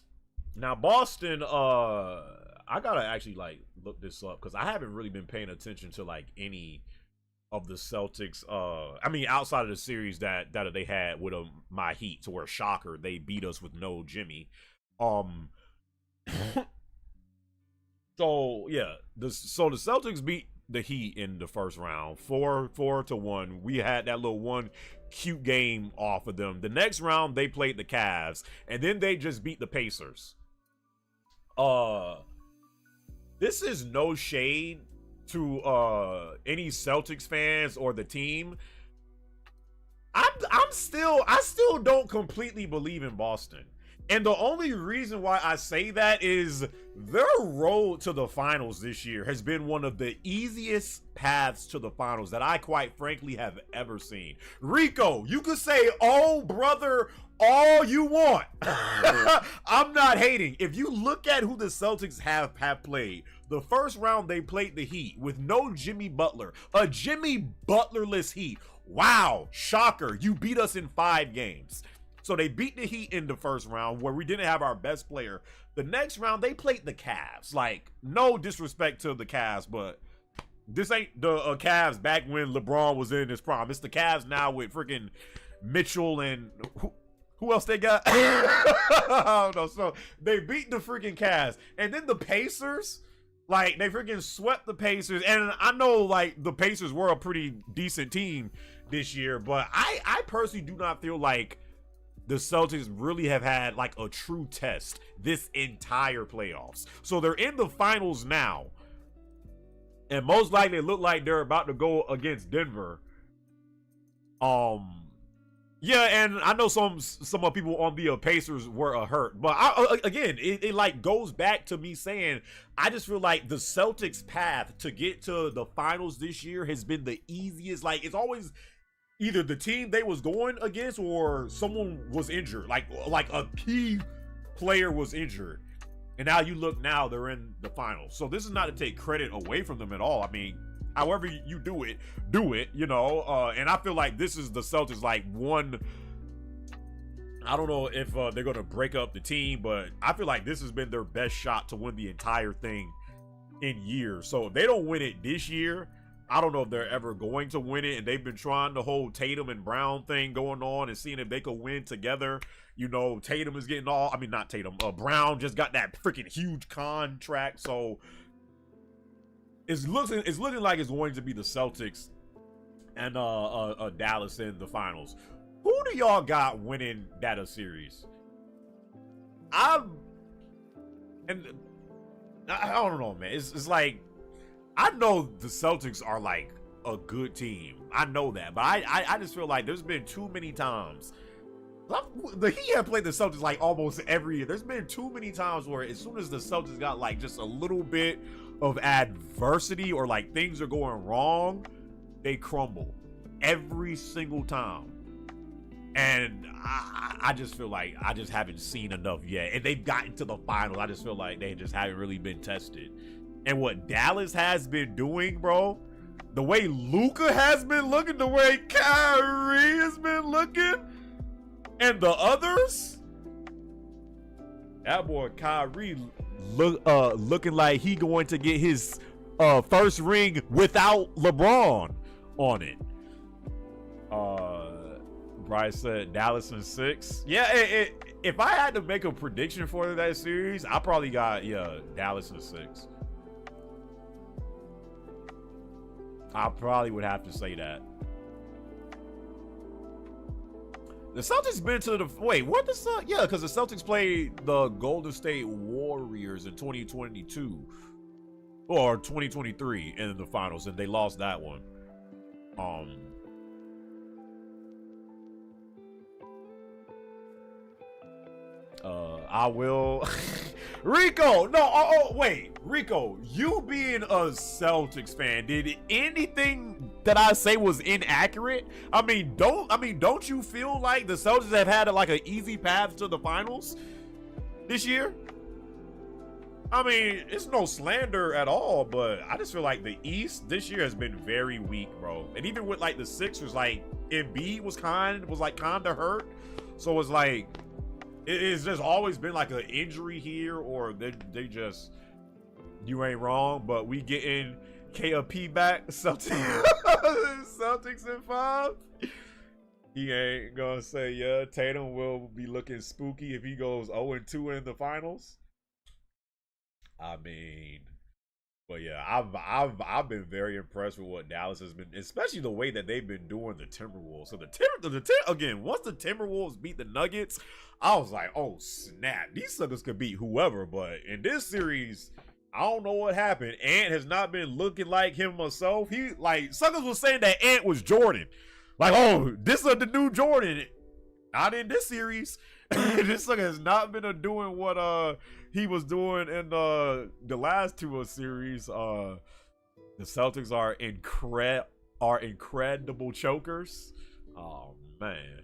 A: Now, Boston, I gotta actually like look this up because I haven't really been paying attention to like any of the Celtics. I mean, outside of the series that they had with my Heat, to where, shocker, they beat us with no Jimmy. So yeah, the Celtics beat the Heat in the first round, 4-1. We had that little one cute game off of them. The next round they played the Cavs, and then they just beat the Pacers. This is no shade to any Celtics fans or the team. I still don't completely believe in Boston. And the only reason why I say that is their road to the finals this year has been one of the easiest paths to the finals that I quite frankly have ever seen. Rico, you could say, oh, brother, all you want. I'm not hating. If you look at who the Celtics have played, the first round they played the Heat with no Jimmy Butler, a Jimmy Butlerless Heat. Wow, shocker, you beat us in 5 games. So they beat the Heat in the first round where we didn't have our best player. The next round, they played the Cavs. Like, no disrespect to the Cavs, but this ain't the Cavs back when LeBron was in his prime. It's the Cavs now with freaking Mitchell and who else they got? I don't know. So they beat the freaking Cavs. And then the Pacers, like, they freaking swept the Pacers. And I know, like, the Pacers were a pretty decent team this year, but I personally do not feel like the Celtics really have had like a true test this entire playoffs. So they're in the finals now, and most likely it look like they're about to go against Denver. Yeah, and I know some people on the Pacers were hurt, but again, it like goes back to me saying I just feel like the Celtics' path to get to the finals this year has been the easiest. Like, it's always either the team they was going against or someone was injured, like a key player was injured, and now you look, now they're in the finals. So this is not to take credit away from them at all. I mean, however you do it, you know. And I feel like this is the Celtics like one. I don't know if they're gonna break up the team, but I feel like this has been their best shot to win the entire thing in years. So if they don't win it this year, I don't know if they're ever going to win it. And they've been trying the whole Tatum and Brown thing going on and seeing if they could win together. You know, Tatum is getting all, I mean, not Tatum, Brown just got that freaking huge contract. So it's looking like it's going to be the Celtics and Dallas in the finals. Who do y'all got winning that series? And I don't know, man. It's like, I know the Celtics are like a good team. I know that, but I just feel like there's been too many times. The Heat have played the Celtics like almost every year. There's been too many times where as soon as the Celtics got like just a little bit of adversity or like things are going wrong, they crumble every single time. And I just feel like I just haven't seen enough yet. And they've gotten to the finals. I just feel like they just haven't really been tested. And what Dallas has been doing, bro, the way Luka has been looking, the way Kyrie has been looking, and the others, that boy Kyrie looking like he going to get his first ring without LeBron on it. Bryce said Dallas in 6. Yeah, if I had to make a prediction for that series, I probably got Dallas in 6. I probably would have to say that. The Celtics been to the what the yeah, because the Celtics played the Golden State Warriors in 2022 or 2023 in the finals, and they lost that one. I will. Rico, no, wait, Rico, you being a Celtics fan, did anything that I say was inaccurate? Don't you feel like the Celtics have had like an easy path to the finals this year? I mean, it's no slander at all, but I just feel like the East this year has been very weak, bro. And even with like the Sixers, like Embiid was kind of hurt, so it's like it's just always been like an injury here, or they just, you ain't wrong, but we getting KP back, Celtics in 5. He ain't gonna say Tatum will be looking spooky if he goes 0-2 in the finals. I mean, but yeah, I've been very impressed with what Dallas has been, especially the way that they've been doing the Timberwolves. So again, once the Timberwolves beat the Nuggets, I was like, oh snap, these suckers could beat whoever. But in this series, I don't know what happened. Ant has not been looking like him himself. He like suckers was saying that Ant was Jordan, like, oh, this is the new Jordan. Not in this series. This sucker has not been doing what he was doing in the last two series. The Celtics are incredible chokers. Oh man.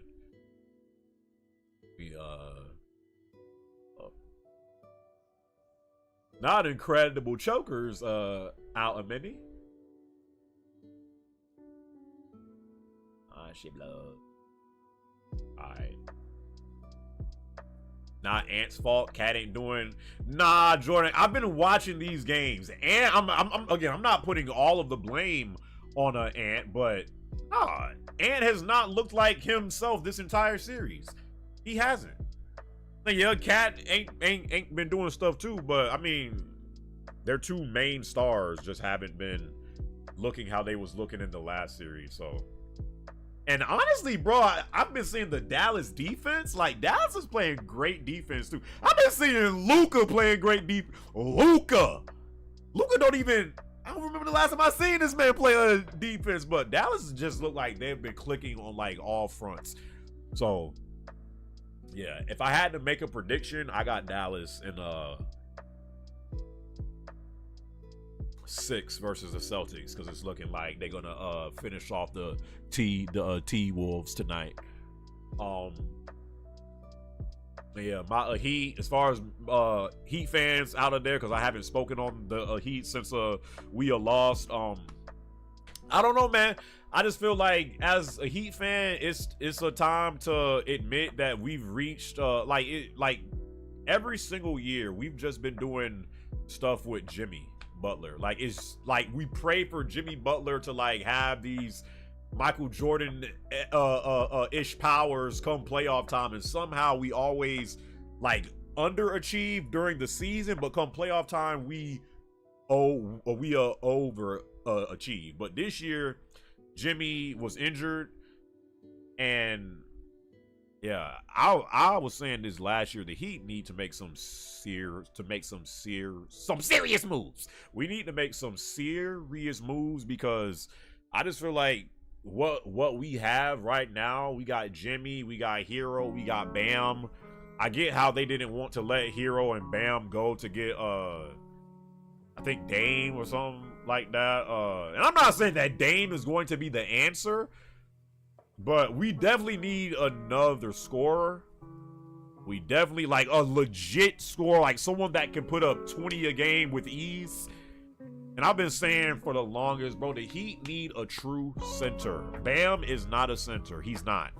A: We not incredible chokers, out a mini.
F: Shit love.
A: Alright. Not Ant's fault. Cat ain't doing. Nah, Jordan. I've been watching these games, and I'm not putting all of the blame on Ant, but Ant has not looked like himself this entire series. He hasn't. Like, yeah, Cat ain't been doing stuff too, but I mean, their two main stars just haven't been looking how they was looking in the last series. So. And honestly, bro, I've been seeing the Dallas defense. Like, Dallas is playing great defense, too. I've been seeing Luka playing great defense. Luka don't even... I don't remember the last time I seen this man play a defense, but Dallas just look like they've been clicking on, like, all fronts. So, yeah, if I had to make a prediction, I got Dallas in 6 versus the Celtics, because it's looking like they're gonna finish off the T-Wolves tonight. Yeah, my Heat, as far as Heat fans out of there, because I haven't spoken on the Heat since we are lost. I don't know, man. I just feel like as a Heat fan, it's a time to admit that we've reached like every single year we've just been doing stuff with Jimmy Butler. Like, it's like we pray for Jimmy Butler to like have these Michael Jordan ish powers come playoff time, and somehow we always like underachieve during the season, but come playoff time we overachieve. But this year Jimmy was injured, and Yeah, I was saying this last year. The Heat need to make some serious moves. We need to make some serious moves because I just feel like what we have right now. We got Jimmy, we got Hero, we got Bam. I get how they didn't want to let Hero and Bam go to get I think Dame or something like that. And I'm not saying that Dame is going to be the answer. But we definitely need another scorer. We definitely like a legit scorer, like someone that can put up 20 a game with ease. And I've been saying for the longest, bro, the Heat need a true center. Bam is not a center. He's not.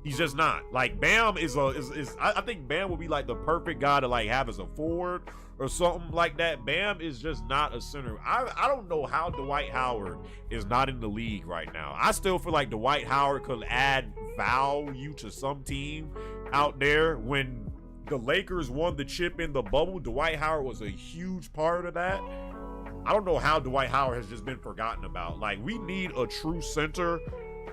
A: He's just not. Like Bam is I think Bam would be like the perfect guy to like have as a forward or something like that. Bam is just not a center. I don't know how Dwight Howard is not in the league right now. I still feel like Dwight Howard could add value to some team out there. When the Lakers won the chip in the bubble, Dwight Howard was a huge part of that. I don't know how Dwight Howard has just been forgotten about. Like, we need a true center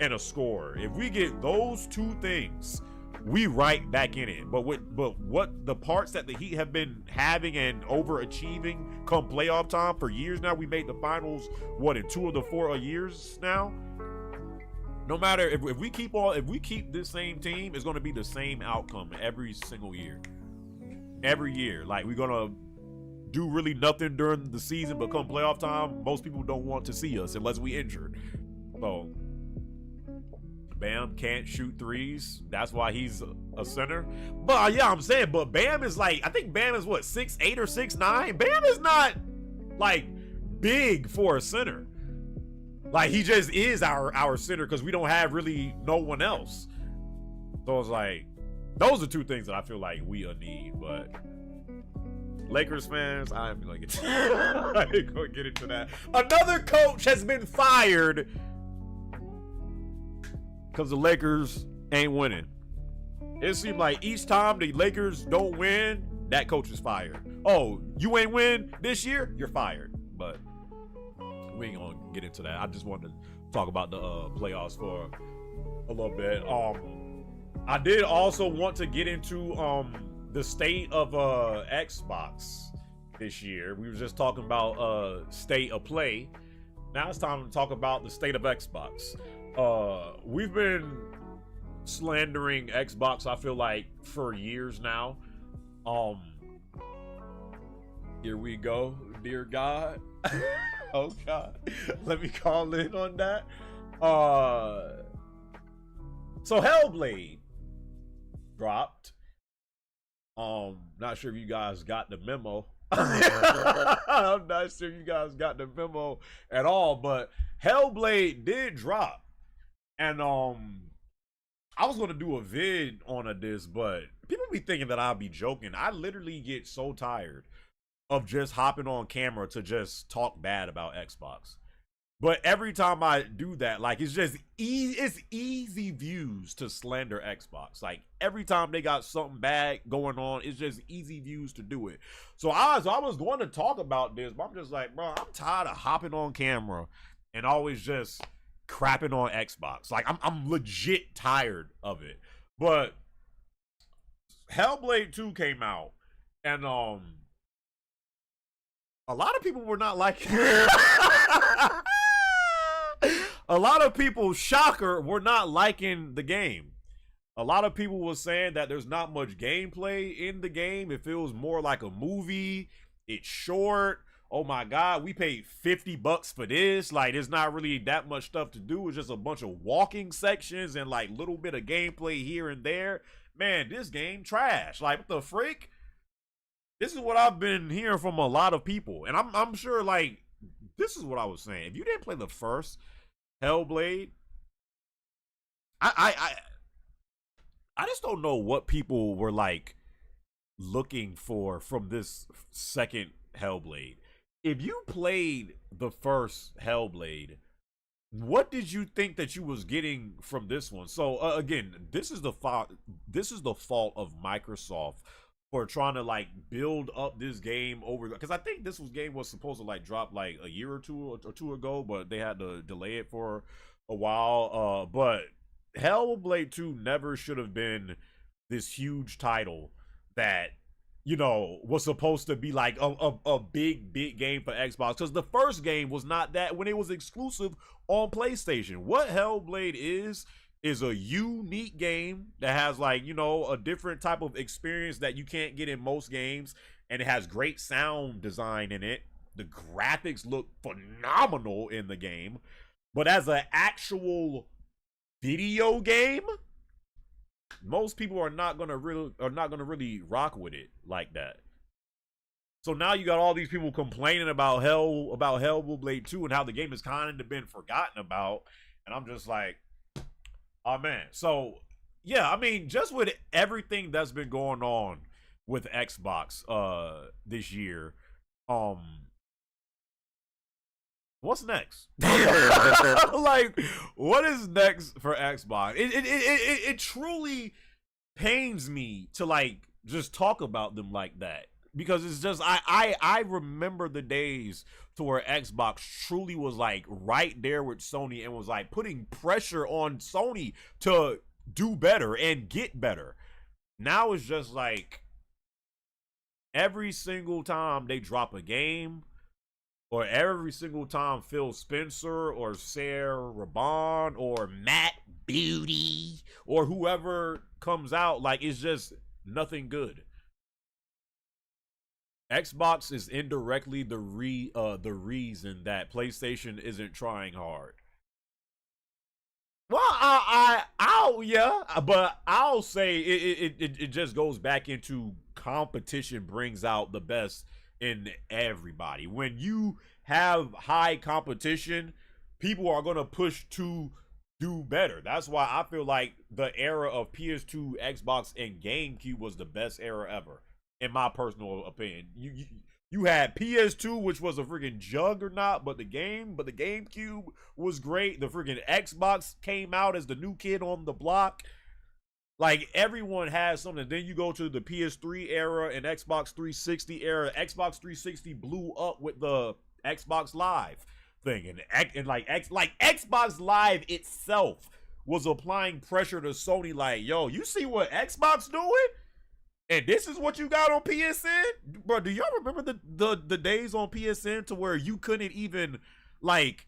A: and a scorer. If we get those two things, we right back in it. But what the parts that the Heat have been having and overachieving come playoff time for years now, we made the finals in 2 of the 4 years now. No matter if we keep this same team, it's going to be the same outcome every single year. Every year, like we're gonna do really nothing during the season, but come playoff time, most people don't want to see us unless we injured. So Bam can't shoot threes. That's why he's a center. But yeah, I'm saying, but Bam is like, I think Bam is what, 6'8" or 6'9". Bam is not like big for a center. Like, he just is our center because we don't have really no one else. So it's like, those are two things that I feel like we need. But Lakers fans, I ain't gonna get into that. Another coach has been fired because the Lakers ain't winning. It seems like each time the Lakers don't win, that coach is fired. Oh, you ain't win this year? You're fired. But we ain't gonna get into that. I just wanted to talk about the playoffs for a little bit. I did also want to get into the state of Xbox this year. We were just talking about state of play. Now it's time to talk about the state of Xbox. We've been slandering Xbox, I feel like, for years now. Here we go, dear God. Oh God, let me call in on that. So Hellblade dropped. Not sure if you guys got the memo. I'm not sure you guys got the memo at all, but Hellblade did drop. And I was gonna do a vid on this, but people be thinking that I'll be joking. I literally get so tired of just hopping on camera to just talk bad about Xbox. But every time I do that, like, it's just easy views to slander Xbox. Like, every time they got something bad going on, it's just easy views to do it. So I was going to talk about this, but I'm just like, bro, I'm tired of hopping on camera and always just crapping on Xbox. Like, I'm legit tired of it. But Hellblade 2 came out, and a lot of people were not liking it. A lot of people, shocker, were not liking the game. A lot of people were saying that there's not much gameplay in the game. It feels more like a movie. It's short. Oh my God, we paid $50 for this. Like, there's not really that much stuff to do. It's just a bunch of walking sections and like little bit of gameplay here and there. Man, this game trash. Like, what the freak? This is what I've been hearing from a lot of people. And I'm sure, like, this is what I was saying. If you didn't play the first Hellblade, I just don't know what people were, like, looking for from this second Hellblade. If you played the first Hellblade, what did you think that you was getting from this one? So, again, this is the fault of Microsoft for trying to like build up this game over, because I think this game was supposed to like drop like a year or two ago, but they had to delay it for a while. But Hellblade 2 never should have been this huge title that, you know, was supposed to be like a big game for Xbox, because the first game was not that when it was exclusive on PlayStation. What Hellblade is a unique game that has, like, you know, a different type of experience that you can't get in most games, and it has great sound design in it. The graphics look phenomenal in the game, but as an actual video game, most people are not gonna really rock with it like that. So now you got all these people complaining about Hellblade 2 and how the game has kind of been forgotten about, and I'm just like, oh man. So yeah, I mean, just with everything that's been going on with Xbox this year, what's next? Like, what is next for Xbox? It truly pains me to, like, just talk about them like that, because it's just I remember the days to where Xbox truly was like right there with Sony and was like putting pressure on Sony to do better and get better. Now it's just like every single time they drop a game, or every single time Phil Spencer or Sarah Raban or Matt Beauty or whoever comes out, like, it's just nothing good. Xbox is indirectly the reason that PlayStation isn't trying hard. Well, but I'll say it just goes back into competition brings out the best in everybody. When you have high competition, people are gonna push to do better. That's why I feel like the era of PS2, Xbox, and GameCube was the best era ever, in my personal opinion. You had PS2, which was a freaking juggernaut, but the GameCube was great. The freaking Xbox came out as the new kid on the block. Like, everyone has something. Then you go to the PS3 era and Xbox 360 era. Xbox 360 blew up with the Xbox Live thing, and like Xbox Live itself was applying pressure to Sony. Like, yo, you see what Xbox doing? And this is what you got on PSN? Bro, do y'all remember the days on PSN to where you couldn't even, like,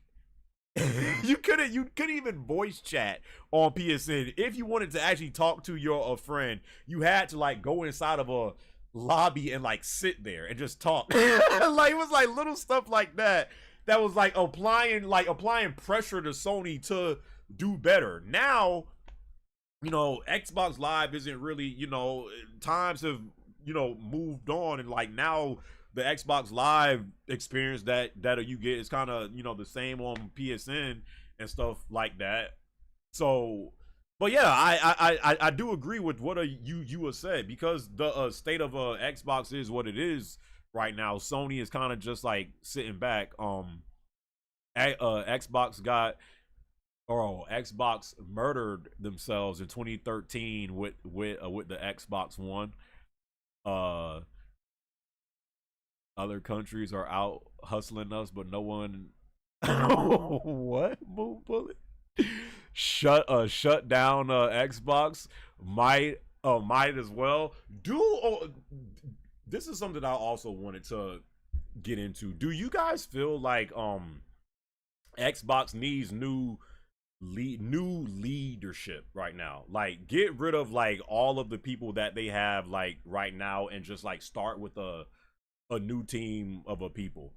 A: you couldn't even voice chat on PSN? If you wanted to actually talk to your friend, you had to, like, go inside of a lobby and, like, sit there and just talk. Like, it was like little stuff like that was like applying pressure to Sony to do better. Now, you know, Xbox Live isn't really, you know, times have, you know, moved on, and like now the Xbox Live experience that you get is kind of, you know, the same on PSN and stuff like that. So, but yeah, I do agree with what you have said, because the state of Xbox is what it is right now. Sony is kind of just like sitting back. Xbox murdered themselves in 2013 with the Xbox One. Other countries are out hustling us, but no one what? Move bullet. Shut down Xbox might as well do. This is something I also wanted to get into. Do you guys feel like Xbox needs new leadership right now? Like, get rid of like all of the people that they have like right now and just like start with a new team of a people.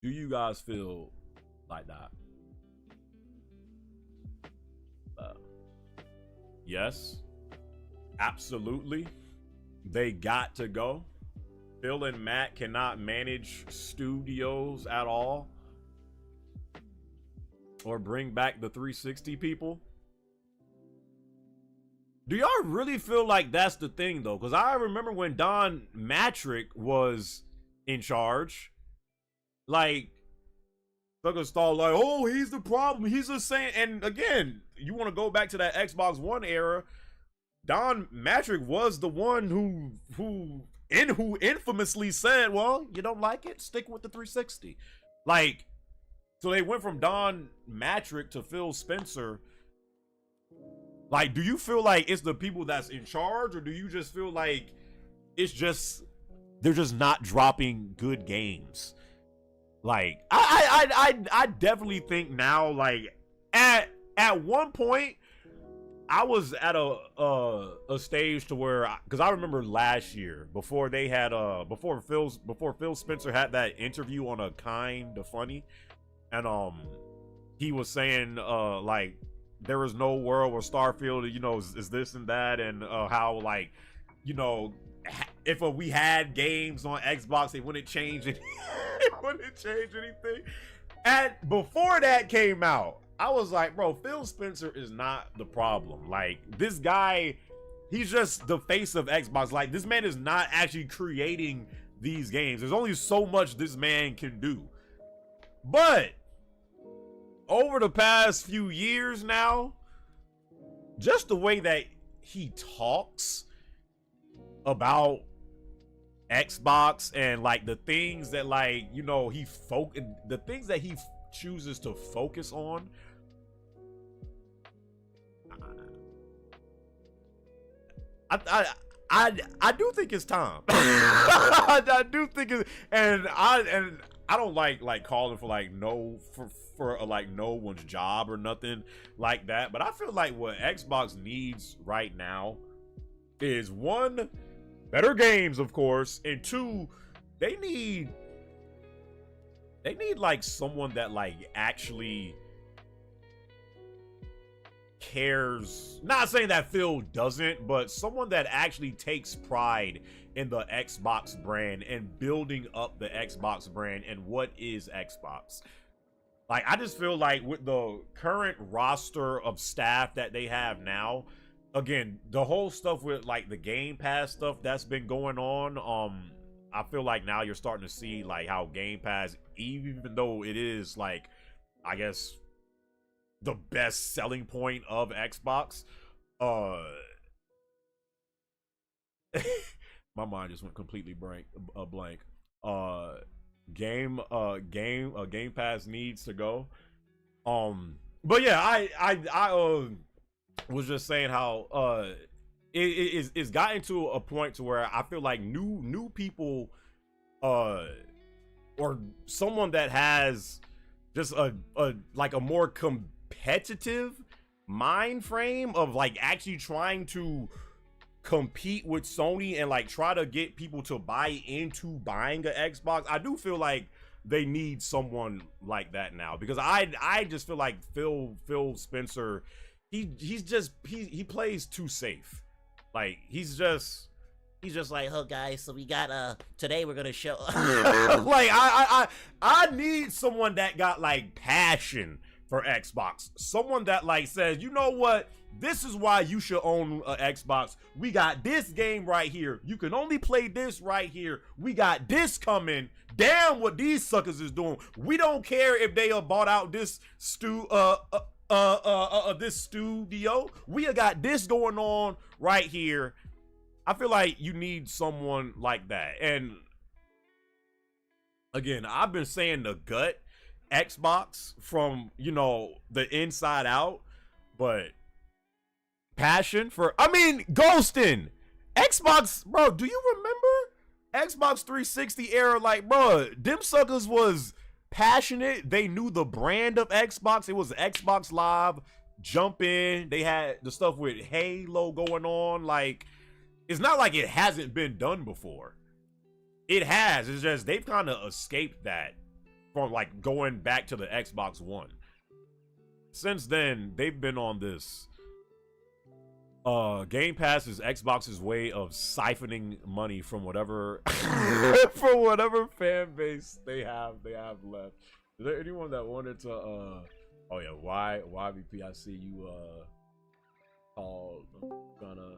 A: Do you guys feel like that? Yes, absolutely. They got to go. Phil and Matt cannot manage studios at all, or bring back the 360 people. Do y'all really feel like that's the thing though? Because I remember when Don Matrick was in charge, like, Suckers thought like, oh, he's the problem, he's the same. And again, you want to go back to that Xbox One era, Don Matrick was the one who infamously said, well, you don't like it, stick with the 360. Like, So they went from Don Matrick to Phil Spencer. Like, do you feel like it's the people that's in charge, or do you just feel like it's just they're just not dropping good games? Like, I definitely think now, like at one point, I was at a stage to where, because I remember last year before they had before Phil Spencer had that interview on a Kinda Funny, and he was saying like there is no world where Starfield, you know, is this and that, and how, like, you know, if we had games on Xbox, it wouldn't change it. It wouldn't change anything. And before that came out, I was like, bro, Phil Spencer is not the problem. Like, this guy, he's just the face of Xbox. Like, this man is not actually creating these games. There's only so much this man can do. But over the past few years now, just the way that he talks about Xbox and like the things that, like, you know, the things that he chooses to focus on, I do think it's time. I do think it, and I don't like calling for like for like no one's job or nothing like that, but I feel like what Xbox needs right now is, one, better games, of course, and two, they need like someone that like actually cares. Not saying that Phil doesn't, but someone that actually takes pride in the Xbox brand and building up the Xbox brand and what is Xbox. Like, I just feel like with the current roster of staff that they have now, again, the whole stuff with like the Game Pass stuff that's been going on, I feel like now you're starting to see like how Game Pass, even though it is like, I guess, the best selling point of Xbox, my mind just went completely blank. Game Pass needs to go. But yeah, I was just saying how it's gotten to a point to where I feel like new people, or someone that has just a more competitive mind frame of like actually trying to compete with Sony and like try to get people to buy into buying an Xbox. I do feel like they need someone like that now, because I just feel like Phil Spencer, he plays too safe. Like, he's just like, oh guys, so we got today we're gonna show like I need someone that got like passion for Xbox. Someone that like says, you know what? This is why you should own an Xbox. We got this game right here. You can only play this right here. We got this coming. Damn what these suckers is doing. We don't care if they bought out this this studio. We got this going on right here. I feel like you need someone like that. And again, I've been saying the gut Xbox from, you know, the inside out, but passion for, I mean, ghosting Xbox, bro. Do you remember Xbox 360 era? Like, bro, them suckers was passionate. They knew the brand of Xbox. It was Xbox Live. Jump in. They had the stuff with Halo going on. Like, it's not like it hasn't been done before. It has. It's just they've kind of escaped that from like going back to the Xbox One. Since then, they've been on this. Game Pass is Xbox's way of siphoning money from whatever from whatever fan base they have left. Is there anyone that wanted to oh yeah, YVP, I see you all gonna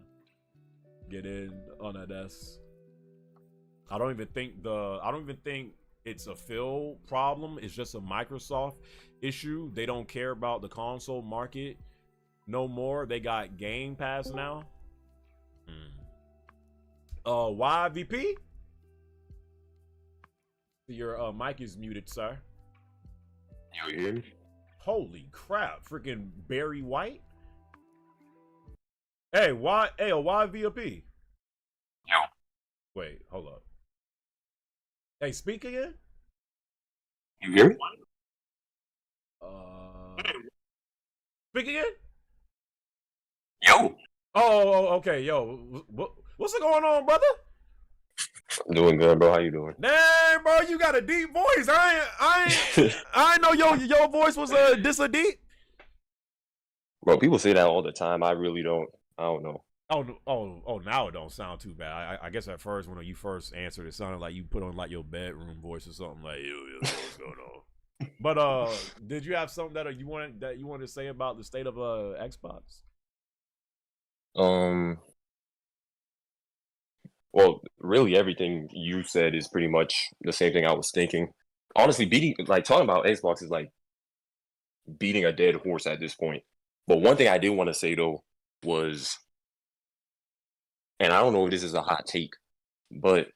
A: get in on that S. I don't even think it's a Phil problem. It's just a Microsoft issue. They don't care about the console market no more. They got Game Pass now. YVP? Your mic is muted, sir.
T: You hear me?
A: Holy crap! Freaking Barry White. Hey, why? Hey, why VP?
T: Yo.
A: Wait, hold up. Hey, speak again.
T: You hear me?
A: Speak again.
T: Yo.
A: Oh, okay, yo, what's going on, brother?
T: I'm doing good, bro. How you doing?
A: Damn, bro, you got a deep voice. I know your voice was this a deep.
T: Bro, people say that all the time. I really don't. I don't know.
A: Oh, now it don't sound too bad. I guess at first when you first answered, it sounded like you put on like your bedroom voice or something like, yo, what's going on? But did you have something that you wanted to say about the state of Xbox?
T: Well, really everything you said is pretty much the same thing I was thinking. Honestly, talking about Xbox is like beating a dead horse at this point. But one thing I did want to say though was, and I don't know if this is a hot take, but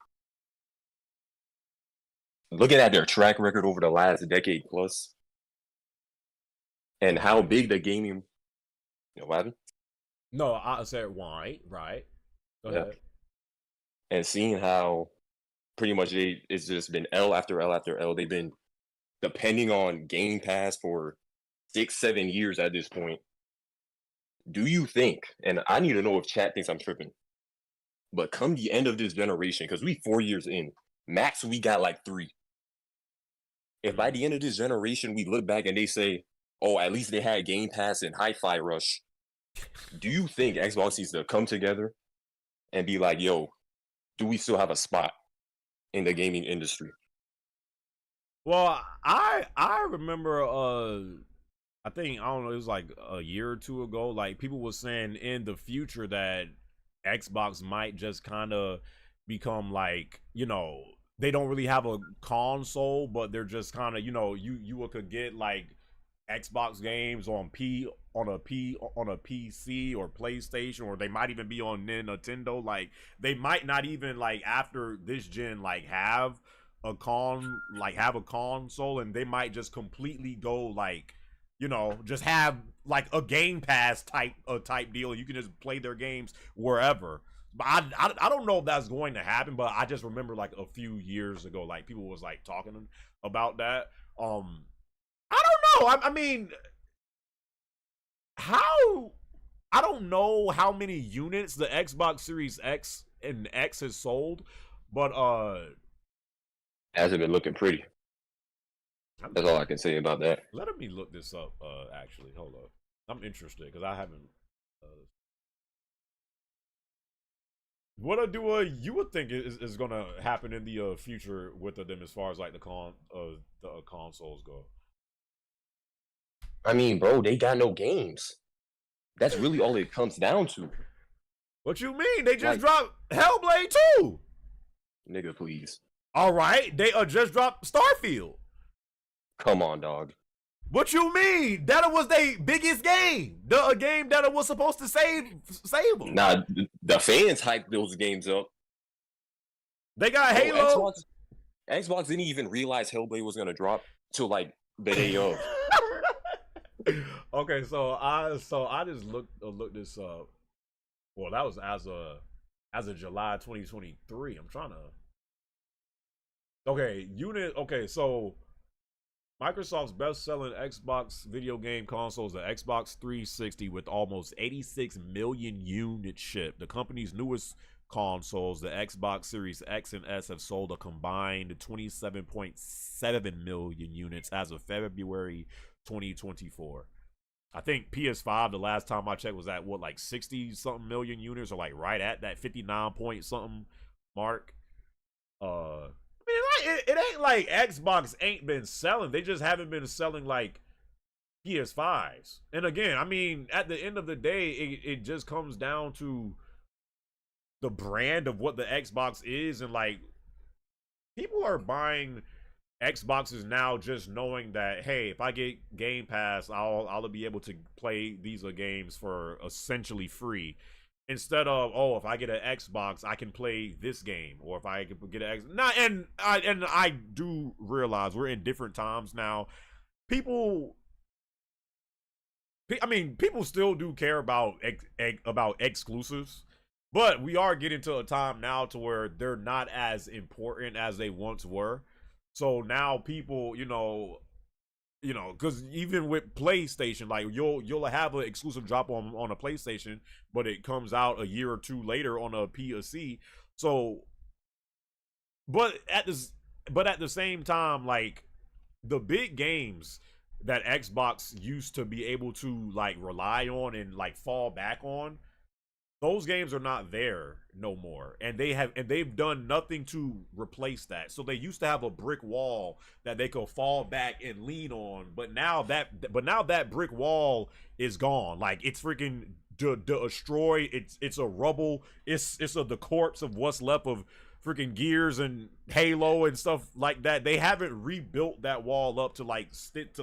T: looking at their track record over the last decade plus and how big the gaming, what happened?
A: No, I said why, right? Go ahead.
T: And seeing how pretty much it's just been L after L after L. They've been depending on Game Pass for 6-7 years at this point. Do you think, and I need to know if chat thinks I'm tripping, but come the end of this generation, because we 4 years in, max we got like 3. If by the end of this generation we look back and they say, oh, at least they had Game Pass and Hi-Fi Rush, do you think Xbox needs to come together and be like, yo, do we still have a spot in the gaming industry?
A: Well, I remember I think, I don't know, it was like a year or two ago, like people were saying in the future that Xbox might just kind of become like, they don't really have a console, but they're just kind of, you could get like Xbox games on a PC or PlayStation, or they might even be on Nintendo. Like they might not even like after this gen like have a console, and they might just completely go like, just have like a Game Pass type deal. You can just play their games wherever. But I don't know if that's going to happen, but I just remember like a few years ago, like people was like talking about that. I don't know. I mean, I don't know how many units the Xbox Series X and X has sold, but
T: hasn't been looking pretty. That's all I can say about that.
A: Let me look this up. Actually, hold up. I'm interested because I haven't. What you would think is gonna happen in the future with them as far as like the consoles go?
T: I mean, bro, they got no games. That's really all it comes down to.
A: What you mean? They just dropped Hellblade 2.
T: Nigga, please.
A: All right, they just dropped Starfield.
T: Come on, dog.
A: What you mean? That was their biggest game. A game that was supposed to save them.
T: Nah, the fans hyped those games up.
A: They got Halo.
T: Xbox didn't even realize Hellblade was gonna drop till like the day of.
A: Okay, so I just looked this up. Well, that was as of July 2023. I'm trying to. Okay, so Microsoft's best-selling Xbox video game console is the Xbox 360 with almost 86 million units shipped. The company's newest consoles, the Xbox Series X and S, have sold a combined 27.7 million units as of February 2024. I think PS5, the last time I checked, was at what, like 60-something million units, or like right at that 59 point something mark. I mean, it ain't like Xbox ain't been selling. They just haven't been selling like PS5s. And again, I mean, at the end of the day, it just comes down to the brand of what the Xbox is. And like, people are buying Xboxes now just knowing that, hey, if I get Game Pass, I'll be able to play these games for essentially free. Instead of, oh, if I get an Xbox, I can play this game, or if I can get an X. And I do realize we're in different times now. people. I mean, people still do care about exclusives, but we are getting to a time now to where they're not as important as they once were. So now people, because even with PlayStation, like you'll have an exclusive drop on a PlayStation, but it comes out a year or two later on a PSC. So, but at the same time, like the big games that Xbox used to be able to like rely on and like fall back on, those games are not there no more, and they've done nothing to replace that. So they used to have a brick wall that they could fall back and lean on, but now that brick wall is gone. Like it's freaking destroyed. It's a rubble. It's the corpse of what's left of freaking Gears and Halo and stuff like that. They haven't rebuilt that wall up to sit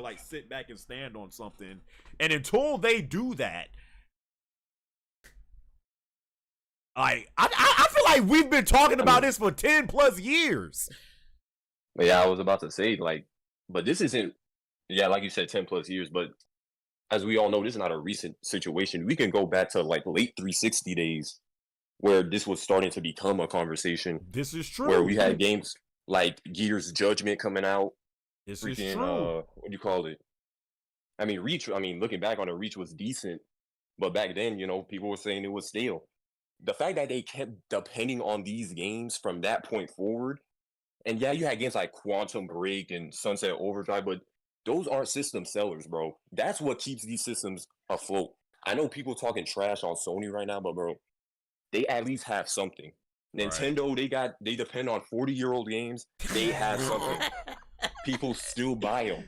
A: back and stand on something. And until they do that, I feel like we've been talking about this for 10 plus years.
T: Yeah, I was about to say, like, but this isn't, yeah, like you said, 10 plus years, but as we all know, this is not a recent situation. We can go back to like late 360 days where this was starting to become a conversation.
A: This is true.
T: Where we had games like Gears Judgment coming out.
A: This is true.
T: What do you call it? I mean, Reach, looking back on it, Reach was decent, but back then, people were saying it was stale. The fact that they kept depending on these games from that point forward, and yeah, you had games like Quantum Break and Sunset Overdrive, but those aren't system sellers, bro. That's what keeps these systems afloat. I know people talking trash on Sony right now, but bro, they at least have something. Nintendo, they depend on 40-year-old games. They have something. People still buy them.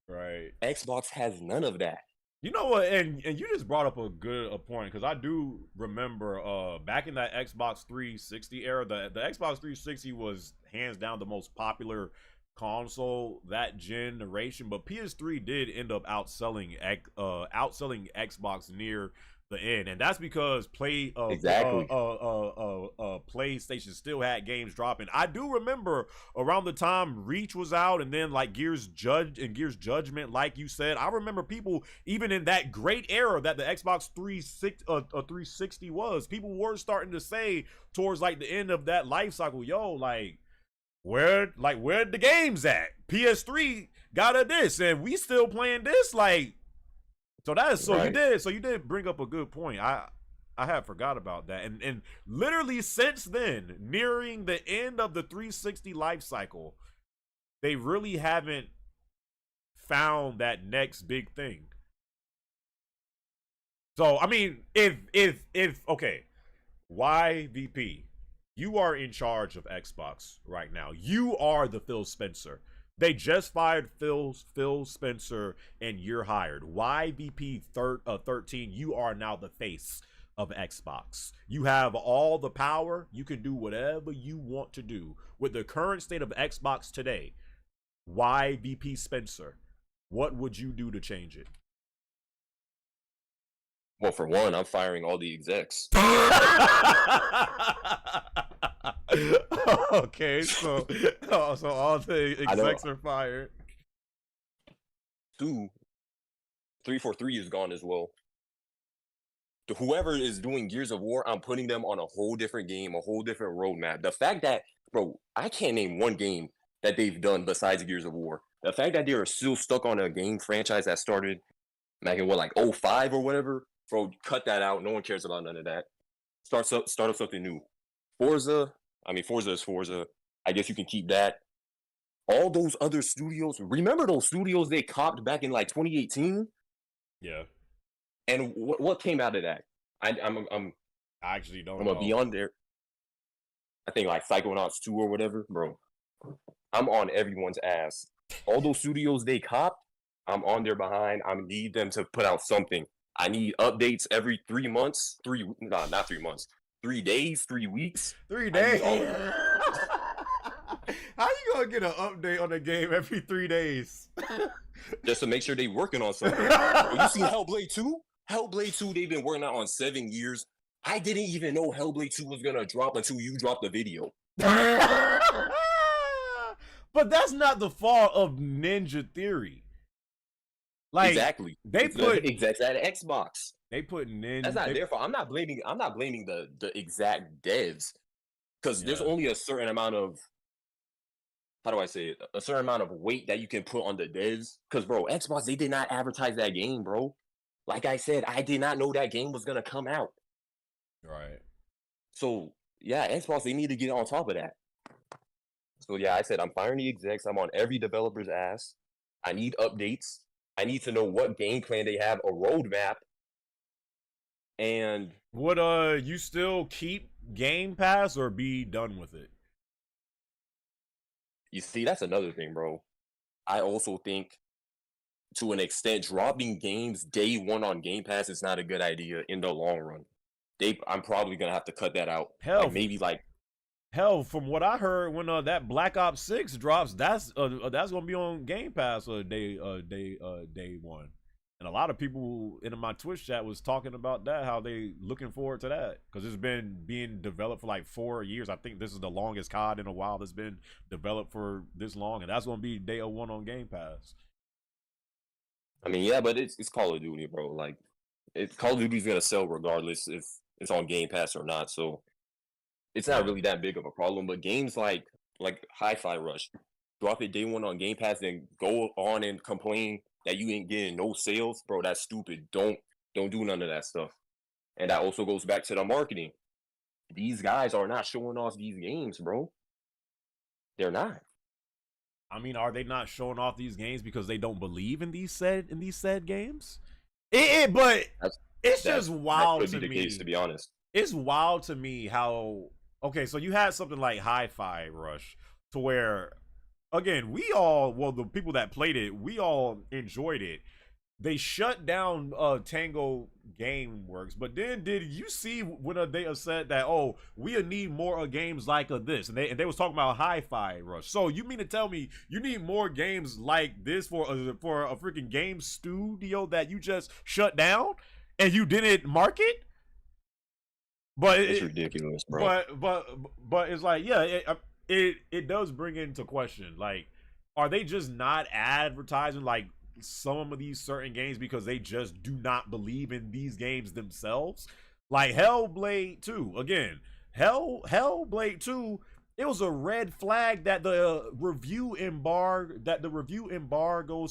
A: Right.
T: Xbox has none of that.
A: You know what? And you just brought up a good point, because I do remember back in that Xbox 360 era, the Xbox 360 was hands down the most popular console that generation, but PS3 did end up outselling Xbox near the end, and that's because PlayStation still had games dropping. I do remember around the time Reach was out, and then like Gears Judgment, like you said, I remember people even in that great era that the Xbox 360 was, people were starting to say towards like the end of that life cycle, yo, like where the games at? PS3 got a this, and we still playing this, like. So that is right. You did bring up a good point. I had forgot about that. And literally since then, nearing the end of the 360 life cycle, they really haven't found that next big thing. So I mean, if okay, YVP, you are in charge of Xbox right now. You are the Phil Spencer. They just fired Phil Spencer, and you're hired. YVP 13, you are now the face of Xbox. You have all the power. You can do whatever you want to do. With the current state of Xbox today, YVP Spencer, what would you do to change it?
T: Well, for one, I'm firing all the execs.
A: Okay, so all the execs are fired.
T: 343 is gone as well. Whoever is doing Gears of War, I'm putting them on a whole different game, a whole different roadmap. The fact that, bro, I can't name one game that they've done besides Gears of War. The fact that they are still stuck on a game franchise that started back in like 05 or whatever, bro, cut that out. No one cares about none of that. Start up something new. Forza is Forza. I guess you can keep that. All those other studios, remember those studios they copped back in like 2018?
A: Yeah.
T: And what came out of that? I
A: actually don't know.
T: I'm gonna be on there. I think like Psychonauts 2 or whatever, bro. I'm on everyone's ass. All those studios they copped, I'm on their behind. I need them to put out something. I need updates every 3 months. 3 days, 3 weeks.
A: 3 days. How you gonna get an update on the game every 3 days?
T: Just to make sure they working on something. You see Hellblade 2? Hellblade 2, they've been working on 7 years. I didn't even know Hellblade 2 was gonna drop until you dropped the video.
A: But that's not the fault of Ninja Theory. Like
T: exactly.
A: they
T: It's
A: put
T: the exact at Xbox.
A: they putting in.
T: That's not
A: they,
T: their fault. I'm not blaming the exact devs because there's
A: Yeah.
T: only a certain amount of, how do I say it? A certain amount of weight that you can put on the devs. Because bro, Xbox, they did not advertise that game, bro. Like I said, I did not know that game was gonna come out.
A: Right.
T: So yeah, Xbox, they need to get on top of that. So yeah, I said I'm firing the execs. I'm on every developer's ass. I need updates. I need to know what game plan they have, a roadmap. And
A: would you still keep Game Pass or be done with it?
T: you see, that's another thing, bro. I also think, to an extent, dropping games day one on Game Pass is not a good idea in the long run. I'm probably gonna have to cut that out.
A: Hell,
T: like maybe like
A: hell, from what I heard, when that Black Ops 6 drops, that's gonna be on Game Pass day one. And a lot of people in my Twitch chat was talking about that, how they looking forward to that, because it's been being developed for like 4 years. I think this is the longest COD in a while that's been developed for this long, and that's gonna be day one on Game Pass.
T: I mean, yeah, but it's Call of Duty, bro. Like, Call of Duty's gonna sell regardless if it's on Game Pass or not. So it's not really that big of a problem. But games like Hi-Fi Rush, drop it day one on Game Pass, then go on and complain that you ain't getting no sales, bro. That's stupid. Don't do none of that stuff. And that also goes back to the marketing. These guys are not showing off these games, bro. They're not.
A: I mean, are they not showing off these games because they don't believe in these said games? But it's just wild
T: that could
A: to
T: be the
A: me.
T: case, to be honest.
A: It's wild to me how, okay, so you had something like Hi-Fi Rush, to where, again, the people that played it, we all enjoyed it. They shut down Tango Gameworks, but then did you see when they said that, oh, we need more games like this, and they was talking about Hi-Fi Rush. So you mean to tell me you need more games like this for a freaking game studio that you just shut down and you didn't market? But
T: it's ridiculous, bro.
A: But it's like, yeah, it does bring into question, like, are they just not advertising like some of these certain games because they just do not believe in these games themselves? Like Hellblade 2, again, Hellblade 2, it was a red flag that the review embargoes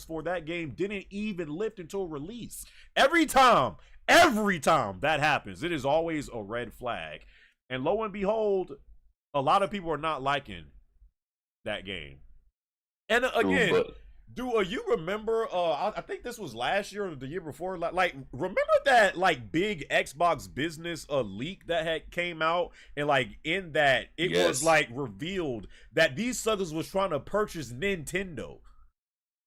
A: for that game didn't even lift until release. Every time that happens, it is always a red flag. And lo and behold, a lot of people are not liking that game. And again, do you remember, I think this was last year or the year before, like remember that like big Xbox business leak that had came out, and like in that it was like revealed that these suckers was trying to purchase Nintendo.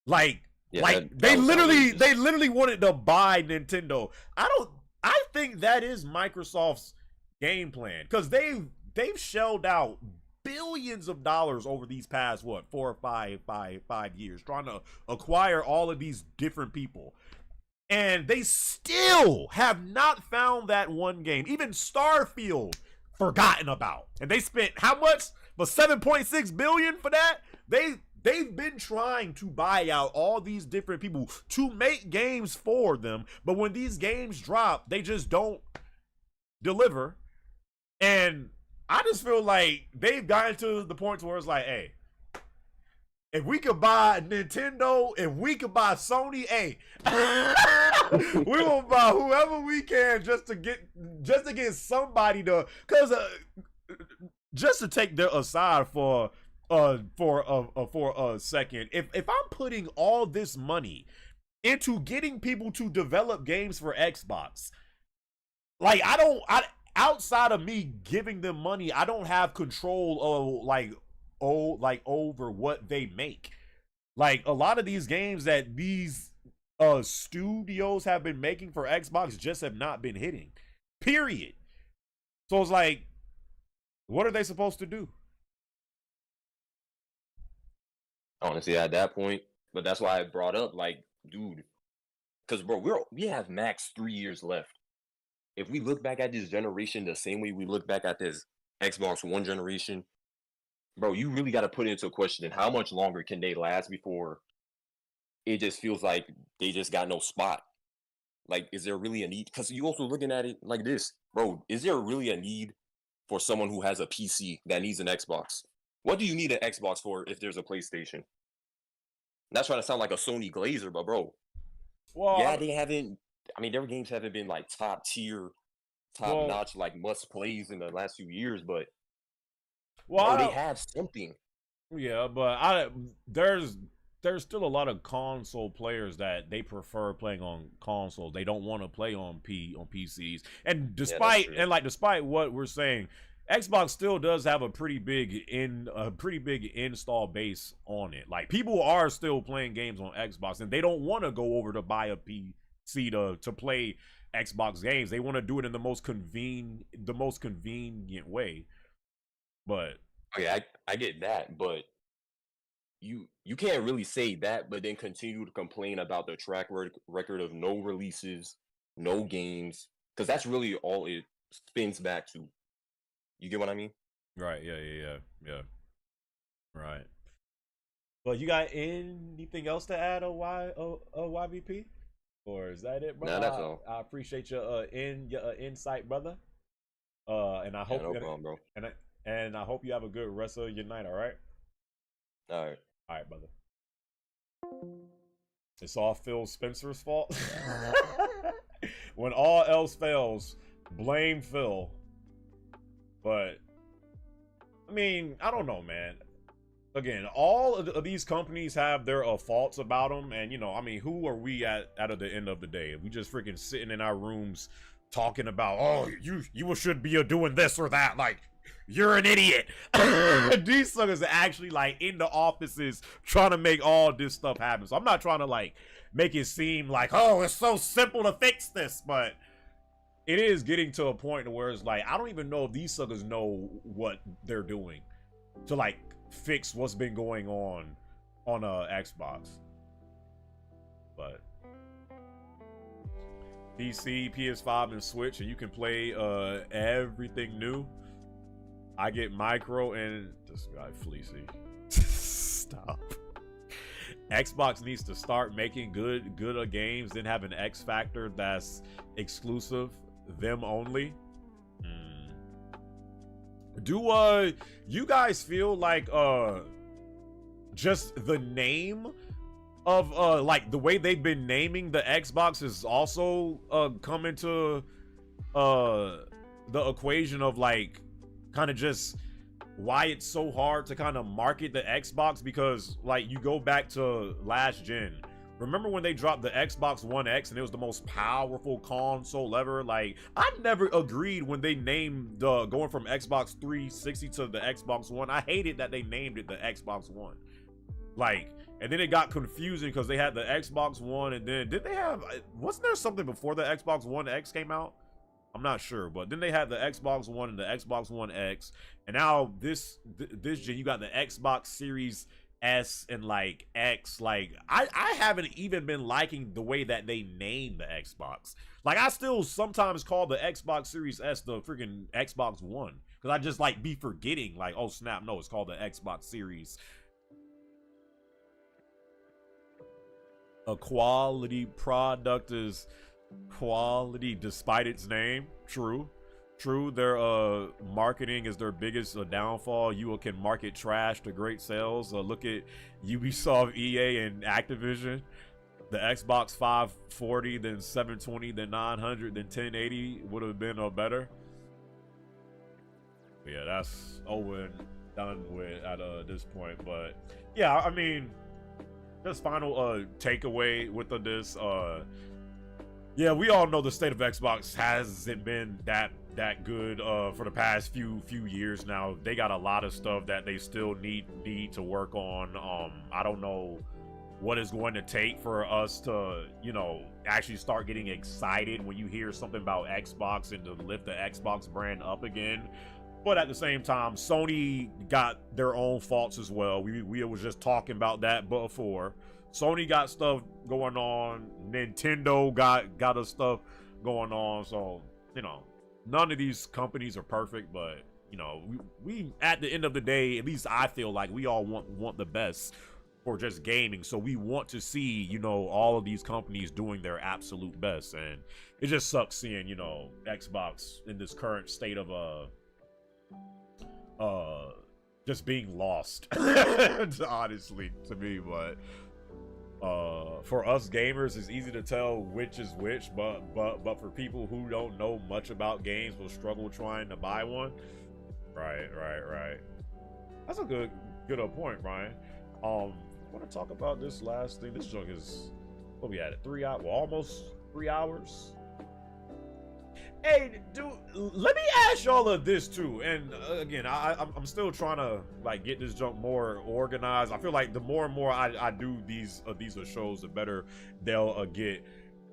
A: Like they literally wanted to buy Nintendo. I think that is Microsoft's game plan, because they've shelled out billions of dollars over these past 4 or 5 years trying to acquire all of these different people, and they still have not found that one game. Even Starfield forgotten about, and they spent how much? But 7.6 billion for that. They've been trying to buy out all these different people to make games for them, but when these games drop, they just don't deliver. And I just feel like they've gotten to the point where it's like, hey, if we could buy Nintendo, if we could buy Sony, hey, we will buy whoever we can just to get somebody to, because just to take their aside for a second, if I'm putting all this money into getting people to develop games for Xbox, like outside of me giving them money, I don't have control of over what they make. Like a lot of these games that these studios have been making for Xbox just have not been hitting. Period. So it's like, what are they supposed to do?
T: Honestly, at that point, but that's why I brought up, like, dude, because bro, we have max 3 years left. If we look back at this generation the same way we look back at this Xbox One generation, bro, you really got to put into question how much longer can they last before it just feels like they just got no spot. Like, is there really a need? Because you also looking at it like this, bro. Is there really a need for someone who has a PC that needs an Xbox? What do you need an Xbox for if there's a PlayStation? Not trying to sound like a Sony glazer, but bro,
A: Well,
T: yeah, they haven't. I mean, their games haven't been like top tier, top notch, like must plays in the last few years. But
A: well,
T: bro, they have something.
A: Yeah, but there's still a lot of console players that they prefer playing on consoles. They don't want to play on PCs. And despite despite what we're saying, Xbox still does have a pretty big install base on it. Like, people are still playing games on Xbox, and they don't want to go over to buy a PC to play Xbox games. They want to do it in the most convenient way. But
T: okay, I get that, but you can't really say that, but then continue to complain about the track record of no releases, no games, because that's really all it spins back to. You get what I mean?
A: Right. Yeah. Right. But you got anything else to add, YVP? Or is that it, bro?
T: Nah, that's all.
A: I appreciate your insight, brother. And I hope
T: no problem, bro.
A: And I hope you have a good rest of your night. All right.
T: All
A: right, brother. It's all Phil Spencer's fault. When all else fails, blame Phil. But I mean, I don't know, man. Again, all of these companies have their faults about them, and I mean, who are we at the end of the day? We just freaking sitting in our rooms talking about, oh, you should be doing this or that, like, you're an idiot. These suckers are actually like in the offices trying to make all this stuff happen. So I'm not trying to like make it seem like, oh, it's so simple to fix this, but it is getting to a point where it's like, I don't even know if these suckers know what they're doing to like fix what's been going on Xbox. But PC, PS5, and Switch, and you can play everything new. I get micro and this guy Fleecy. Stop. Xbox needs to start making good games, then have an X factor that's exclusive, them only. Do you guys feel like just the name of like the way they've been naming the Xbox is also coming to the equation of like kind of just why it's so hard to kind of market the Xbox? Because like you go back to last gen, remember when they dropped the Xbox One X and it was the most powerful console ever? Like, I never agreed when they named going from Xbox 360 to the Xbox One. I hated that they named it the Xbox One. Like, and then it got confusing because they had the Xbox One, and then did they have, wasn't there something before the Xbox One X came out? I'm not sure, but then they had the Xbox One and the Xbox One X, and now this gen you got the Xbox Series S and like X. Like I haven't even been liking the way that they name the Xbox. Like, I still sometimes call the Xbox Series S the freaking Xbox One because I just like be forgetting like, oh snap, no, it's called the Xbox Series. A quality product is quality despite its name. True. Their marketing is their biggest downfall. You can market trash to great sales. Look at Ubisoft, EA, and Activision. The Xbox 540, then 720, then 900, then 1080 would have been better. But yeah, that's over and done with at this point. But yeah, I mean, just final takeaway with this. Yeah, we all know the state of Xbox hasn't been that good for the past few years now. They got a lot of stuff that they still need to work on. I don't know what it's going to take for us to, actually start getting excited when you hear something about Xbox and to lift the Xbox brand up again. But at the same time, Sony got their own faults as well. We were just talking about that before. Sony got stuff going on. Nintendo got us stuff going on. So, none of these companies are perfect, but we at the end of the day, at least I feel like we all want the best for just gaming. So we want to see, you know, all of these companies doing their absolute best, and it just sucks seeing, you know, Xbox in this current state of just being lost. Honestly, to me. But for us gamers, it's easy to tell which is which, but for people who don't know much about games, will struggle trying to buy one. Right. That's a good point, Ryan. I want to talk about this last thing. This junk is, what we at it, 3 hours, well, almost 3 hours. Hey, dude, let me ask y'all of this too. And again, I'm still trying to like get this junk more organized. I feel like the more and more I do these shows, the better they'll get.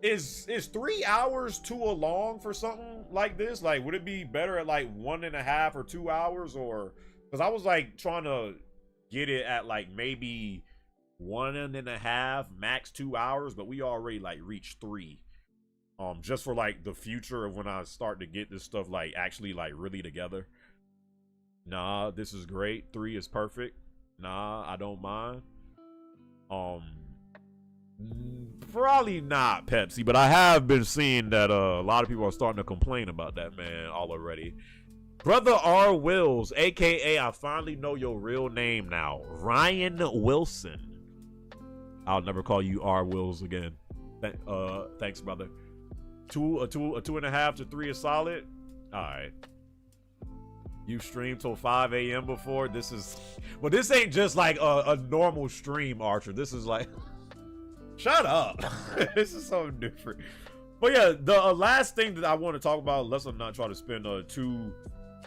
A: Is 3 hours too long for something like this? Like, would it be better at like 1.5 or 2 hours? Or because I was like trying to get it at like maybe 1.5, max 2 hours, but we already like reached 3. Just for like the future of when I start to get this stuff like actually like really together. Nah, this is great. 3 is perfect. Nah, I don't mind. Probably not Pepsi, but I have been seeing that a lot of people are starting to complain about that, man, already. Brother R. Wills, aka I finally know your real name now, Ryan Wilson. I'll never call you R. Wills again. Thanks, brother. 2.5 to 3 is solid. All right. You streamed till 5 a.m. before. This is, well, this ain't just like a normal stream, Archer. This is like, shut up. This is something different. But yeah, the last thing that I want to talk about, unless I'm not trying to spend too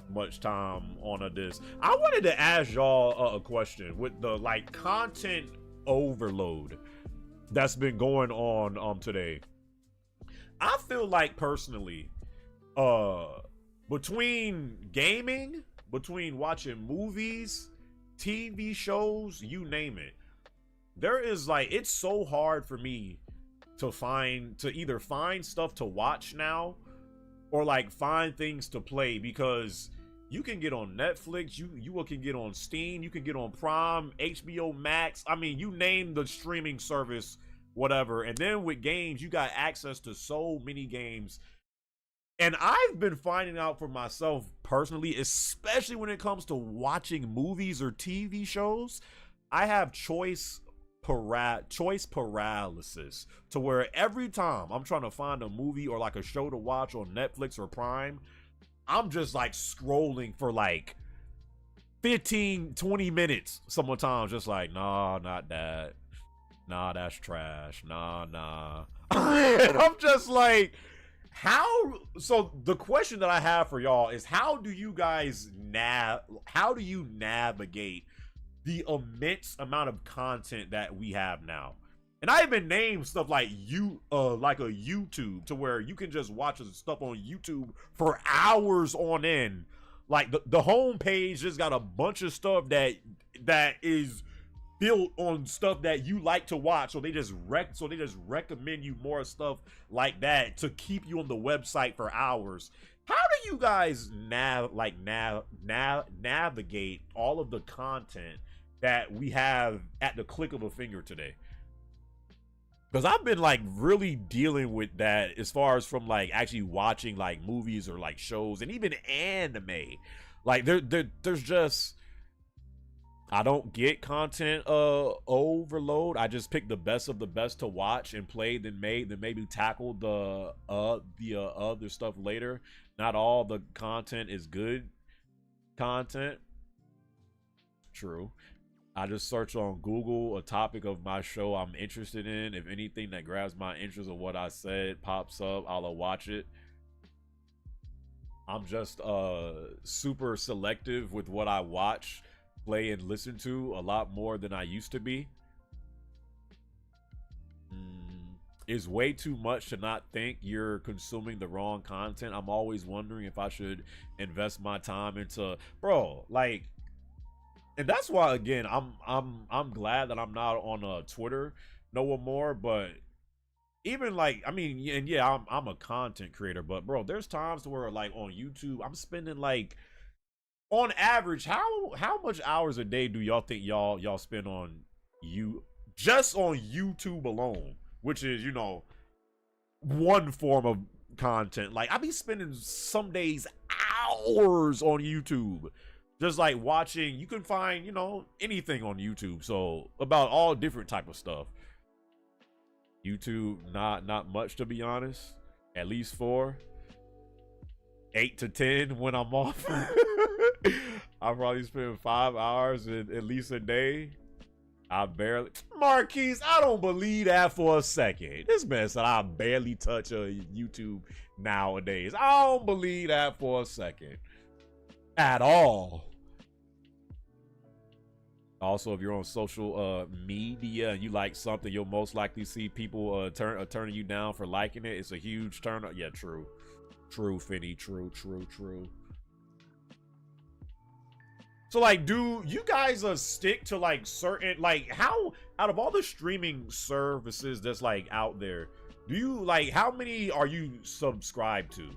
A: much time on this, I wanted to ask y'all a question with the like content overload that's been going on today. I feel like personally, between gaming, between watching movies, TV shows, you name it, there is like, it's so hard for me to either find stuff to watch now or like find things to play, because you can get on Netflix, you can get on Steam, you can get on Prime, HBO Max. I mean, you name the streaming service, whatever. And then with games, you got access to so many games. And I've been finding out for myself personally, especially when it comes to watching movies or TV shows, I have choice paralysis, to where every time I'm trying to find a movie or like a show to watch on Netflix or Prime, I'm just like scrolling for like 15-20 minutes sometimes, just like, nah, not that. Nah, that's trash. Nah. I'm just like, how? So the question that I have for y'all is, how do you navigate the immense amount of content that we have now? And I even named stuff like like a YouTube, to where you can just watch stuff on YouTube for hours on end. Like the homepage just got a bunch of stuff that is built on stuff that you like to watch, so they just recommend you more stuff like that to keep you on the website for hours. How do you guys navigate all of the content that we have at the click of a finger today? Because I've been like really dealing with that, as far as from like actually watching like movies or like shows and even anime. Like there's just, I don't get content overload. I just pick the best of the best to watch and play, then maybe tackle the other stuff later. Not all the content is good content. True. I just search on Google a topic of my show I'm interested in. If anything that grabs my interest of what I said pops up, I'll watch it. I'm just super selective with what I watch, play, and listen to, a lot more than I used to be. It's way too much to not think you're consuming the wrong content. I'm always wondering if I should invest my time into, bro, like. And that's why, again, I'm glad that I'm not on Twitter no more. But even like, I mean, and yeah, I'm a content creator, but bro, there's times where like on YouTube, I'm spending like, on average, how much hours a day do y'all think y'all spend on just on YouTube alone, which is, you know, one form of content. Like, I be spending some days hours on YouTube just like watching. You can find, you know, anything on YouTube, so about all different type of stuff. YouTube, not much, to be honest. At least 8 to 10 when I'm off. I probably spend 5 hours at least a day. I barely, Marquise, I don't believe that for a second. This man said I barely touch YouTube nowadays. I don't believe that for a second at all. Also, if you're on social media and you like something, you'll most likely see people turning you down for liking it. It's a huge turn up. Yeah, true, Finny, true. So, like, do you guys stick to, like, certain, like, how, out of all the streaming services that's, like, out there, do you, like, how many are you subscribed to?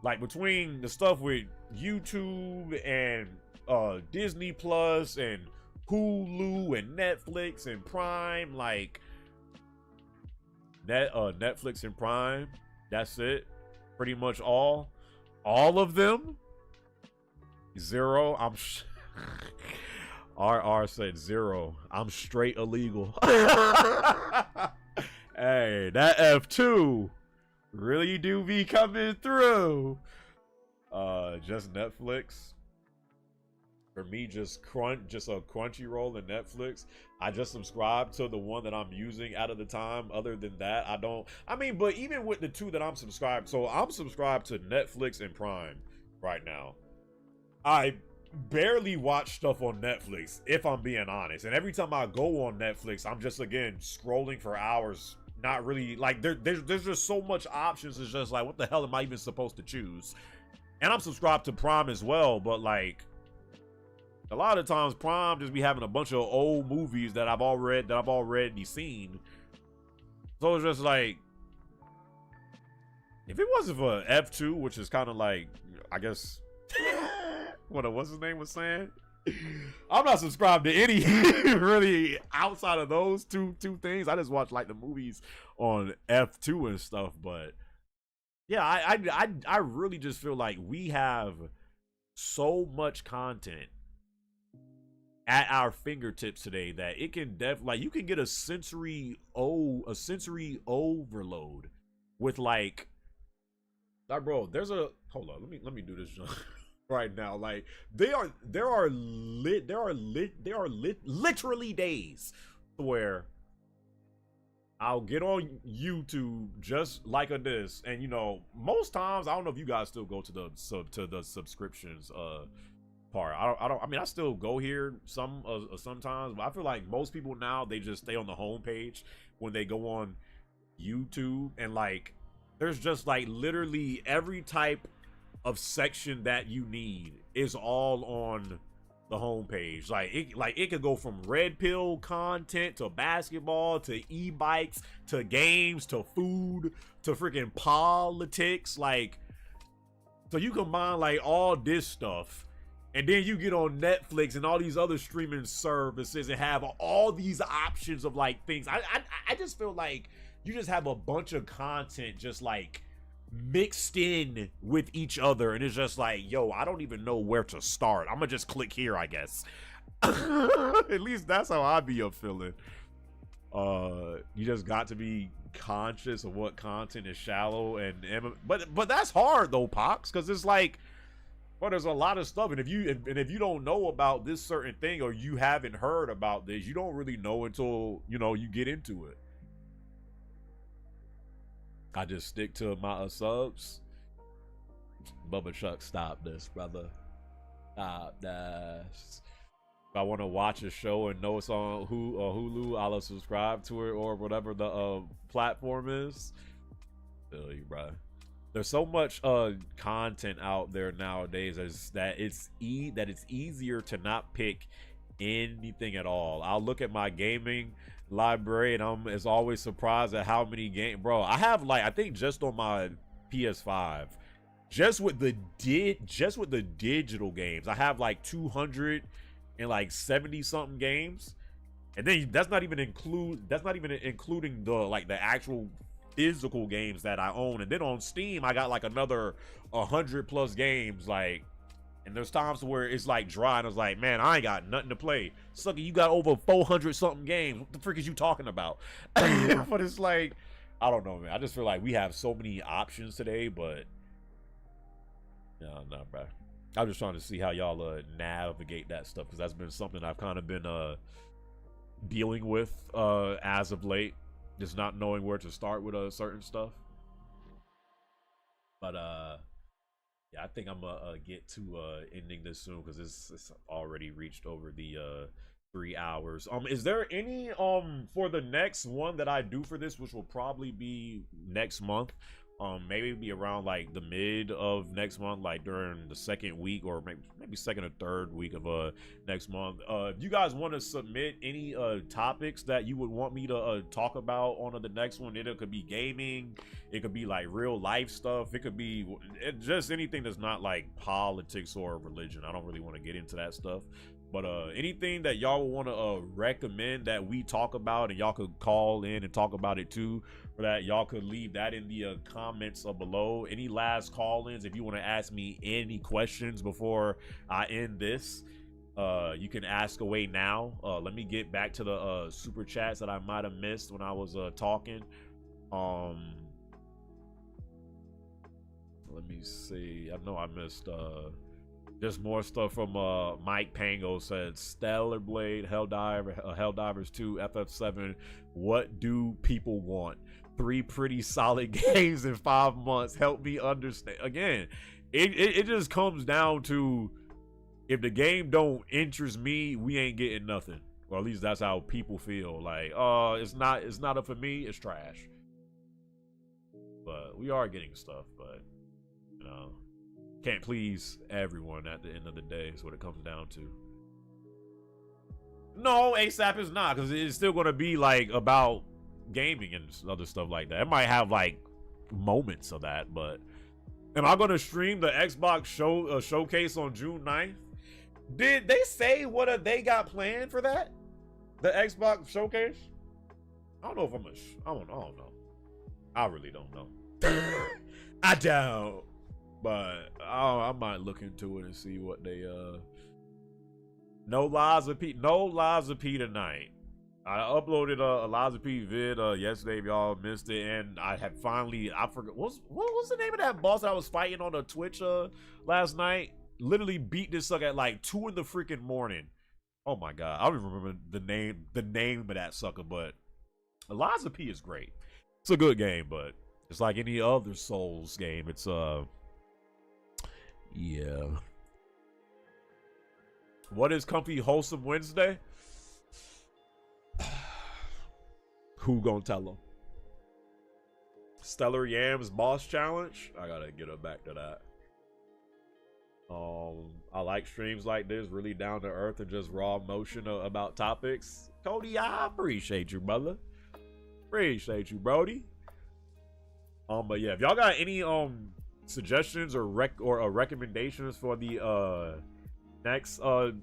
A: Like, between the stuff with YouTube and Disney Plus and Hulu and Netflix and Prime, like, Netflix and Prime, that's it? Pretty much all of them? 0. RR said 0. I'm straight illegal. Hey, that F2 really do be coming through. Just Netflix. For me, just a Crunchyroll and Netflix. I just subscribe to the one that I'm using out of the time. Other than that, I don't. I mean, but even with the two that I'm subscribed, so I'm subscribed to Netflix and Prime right now. I barely watch stuff on Netflix, if I'm being honest. And every time I go on Netflix, I'm just, again, scrolling for hours. Not really, like, there's just so much options. It's just like, what the hell am I even supposed to choose? And I'm subscribed to Prime as well, but, like, a lot of times Prime just be having a bunch of old movies that I've already seen. So it's just like, if it wasn't for F2, which is kind of like, I guess, what's his name was saying? I'm not subscribed to any really outside of those two things. I just watch like the movies on F2 and stuff. But yeah, I really just feel like we have so much content at our fingertips today that it can like, you can get a sensory overload with like bro, there's a, hold on, let me do this right now. Like, there are literally days where I'll get on YouTube just like this, and you know, most times, I don't know if you guys still go to the subscriptions part. I mean, I still go here sometimes, but I feel like most people now, they just stay on the homepage when they go on YouTube, and like, there's just like literally every type of section that you need is all on the homepage. Like it could go from red pill content to basketball to e-bikes to games to food to freaking politics. Like, so you combine like all this stuff, and then you get on Netflix and all these other streaming services and have all these options of like things. I just feel like you just have a bunch of content just like mixed in with each other, and it's just like, yo, I don't even know where to start. I'm gonna just click here, I guess. At least that's how I be feeling. You just got to be conscious of what content is shallow and but that's hard though, Pox, because it's like, well, there's a lot of stuff, and if you don't know about this certain thing, or you haven't heard about this, you don't really know until, you know, you get into it. I just stick to my subs. Bubba Chuck, stop this, brother. Stop this. If I want to watch a show and know it's on Hulu, I'll subscribe to it, or whatever the platform is. Feel you, bro. There's so much content out there nowadays that it's easier to not pick anything at all. I'll look at my gaming library, and I'm as always surprised at how many games, bro. I have like, I think just on my PS5, just with the digital games, I have like 270 something games. And then that's not even including the actual physical games that I own. And then on Steam, I got like another 100+ games, like, and there's times where it's like dry and it's like, man, I ain't got nothing to play. Sucker, you got over 400 something games. What the frick is you talking about? But it's like, I don't know, man. I just feel like we have so many options today, but no, bro. I'm just trying to see how y'all navigate that stuff, because that's been something I've kind of been dealing with as of late, just not knowing where to start with certain stuff. But yeah, I think I'm gonna get to ending this soon, because it's already reached over the 3 hours. Is there any for the next one that I do for this, which will probably be next month? Maybe be around like the mid of next month, like during the second week, or maybe second or third week of next month. If you guys want to submit any topics that you would want me to talk about on the next one, it could be gaming, it could be like real life stuff, it could be just anything that's not like politics or religion. I don't really want to get into that stuff. But anything that y'all want to recommend that we talk about, and y'all could call in and talk about it too, for that, y'all could leave that in the comments below. Any last call-ins, if you want to ask me any questions before I end this, you can ask away now. Let me get back to the super chats that I might have missed when I was talking. Let me see. I know I missed there's more stuff from Mike Pango. Said Stellar Blade, Helldivers 2, FF7. What do people want? 3 pretty solid games in 5 months. Help me understand. Again, it just comes down to, if the game don't interest me, we ain't getting nothing. Or at least that's how people feel. Like, it's not up for me, it's trash. But we are getting stuff, but you know, can't please everyone at the end of the day, is what it comes down to. No, ASAP is not, because it's still going to be like about gaming and other stuff like that. It might have like moments of that, but am I going to stream the Xbox showcase on June 9th? Did they say what they got planned for that? The Xbox showcase? I don't know if I don't know. I really don't know. I doubt. But I might look into it and see what they no Liza P tonight. I uploaded a Liza P vid yesterday, if y'all missed it, and I had finally, I forgot what was the name of that boss that I was fighting on the Twitch last night. Literally beat this sucker at like 2 in the freaking morning. Oh my god, I don't even remember the name of that sucker, but Liza P is great. It's a good game, but it's like any other Souls game. It's yeah. What is Comfy Wholesome Wednesday? Who gonna tell them? Stellar Yams Boss Challenge? I gotta get her back to that. I like streams like this, really down to earth and just raw emotion about topics. Cody, I appreciate you, brother. Appreciate you, Brody. But yeah, if y'all got any suggestions or recommendations for the next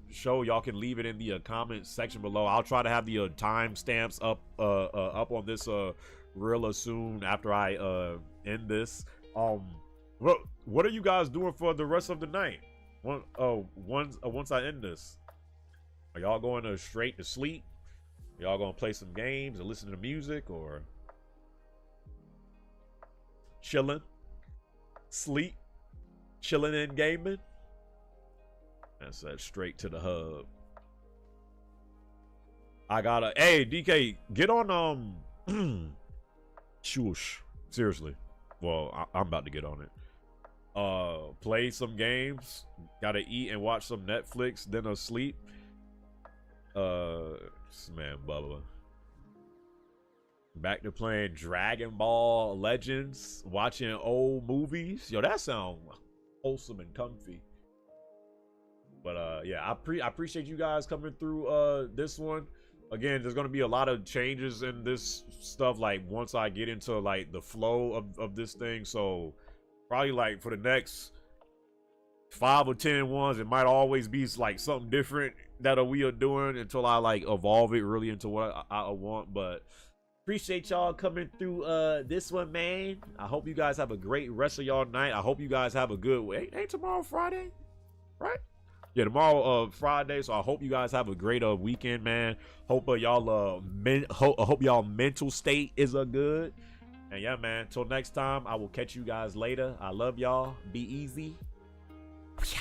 A: show, y'all can leave it in the comment section below. I'll try to have the timestamps up on this real soon after I end this. What are you guys doing for the rest of the night? Once I end this, are y'all going straight to sleep? Y'all gonna play some games or listen to music, or chilling, sleep, chilling and gaming? That's that straight to the hub. I gotta, hey DK, get on shush. Seriously. Well, I'm about to get on it. Play some games. Gotta eat and watch some Netflix, then sleep. Man, Bubba. Back to playing Dragon Ball Legends, watching old movies. Yo, that sounds wholesome and comfy. But yeah, I appreciate you guys coming through this one. Again, there's gonna be a lot of changes in this stuff, like once I get into like the flow of this thing. So probably like for the next 5 or 10 ones. It might always be like something different that we are doing until I like evolve it really into what I want. But appreciate y'all coming through this one, man. I hope you guys have a great rest of y'all night. I hope you guys have a good ain't tomorrow Friday, right? Yeah, tomorrow Friday. So I hope you guys have a great weekend, man. Hope y'all hope y'all mental state is good. And yeah, man, till next time, I will catch you guys later. I love y'all. Be easy.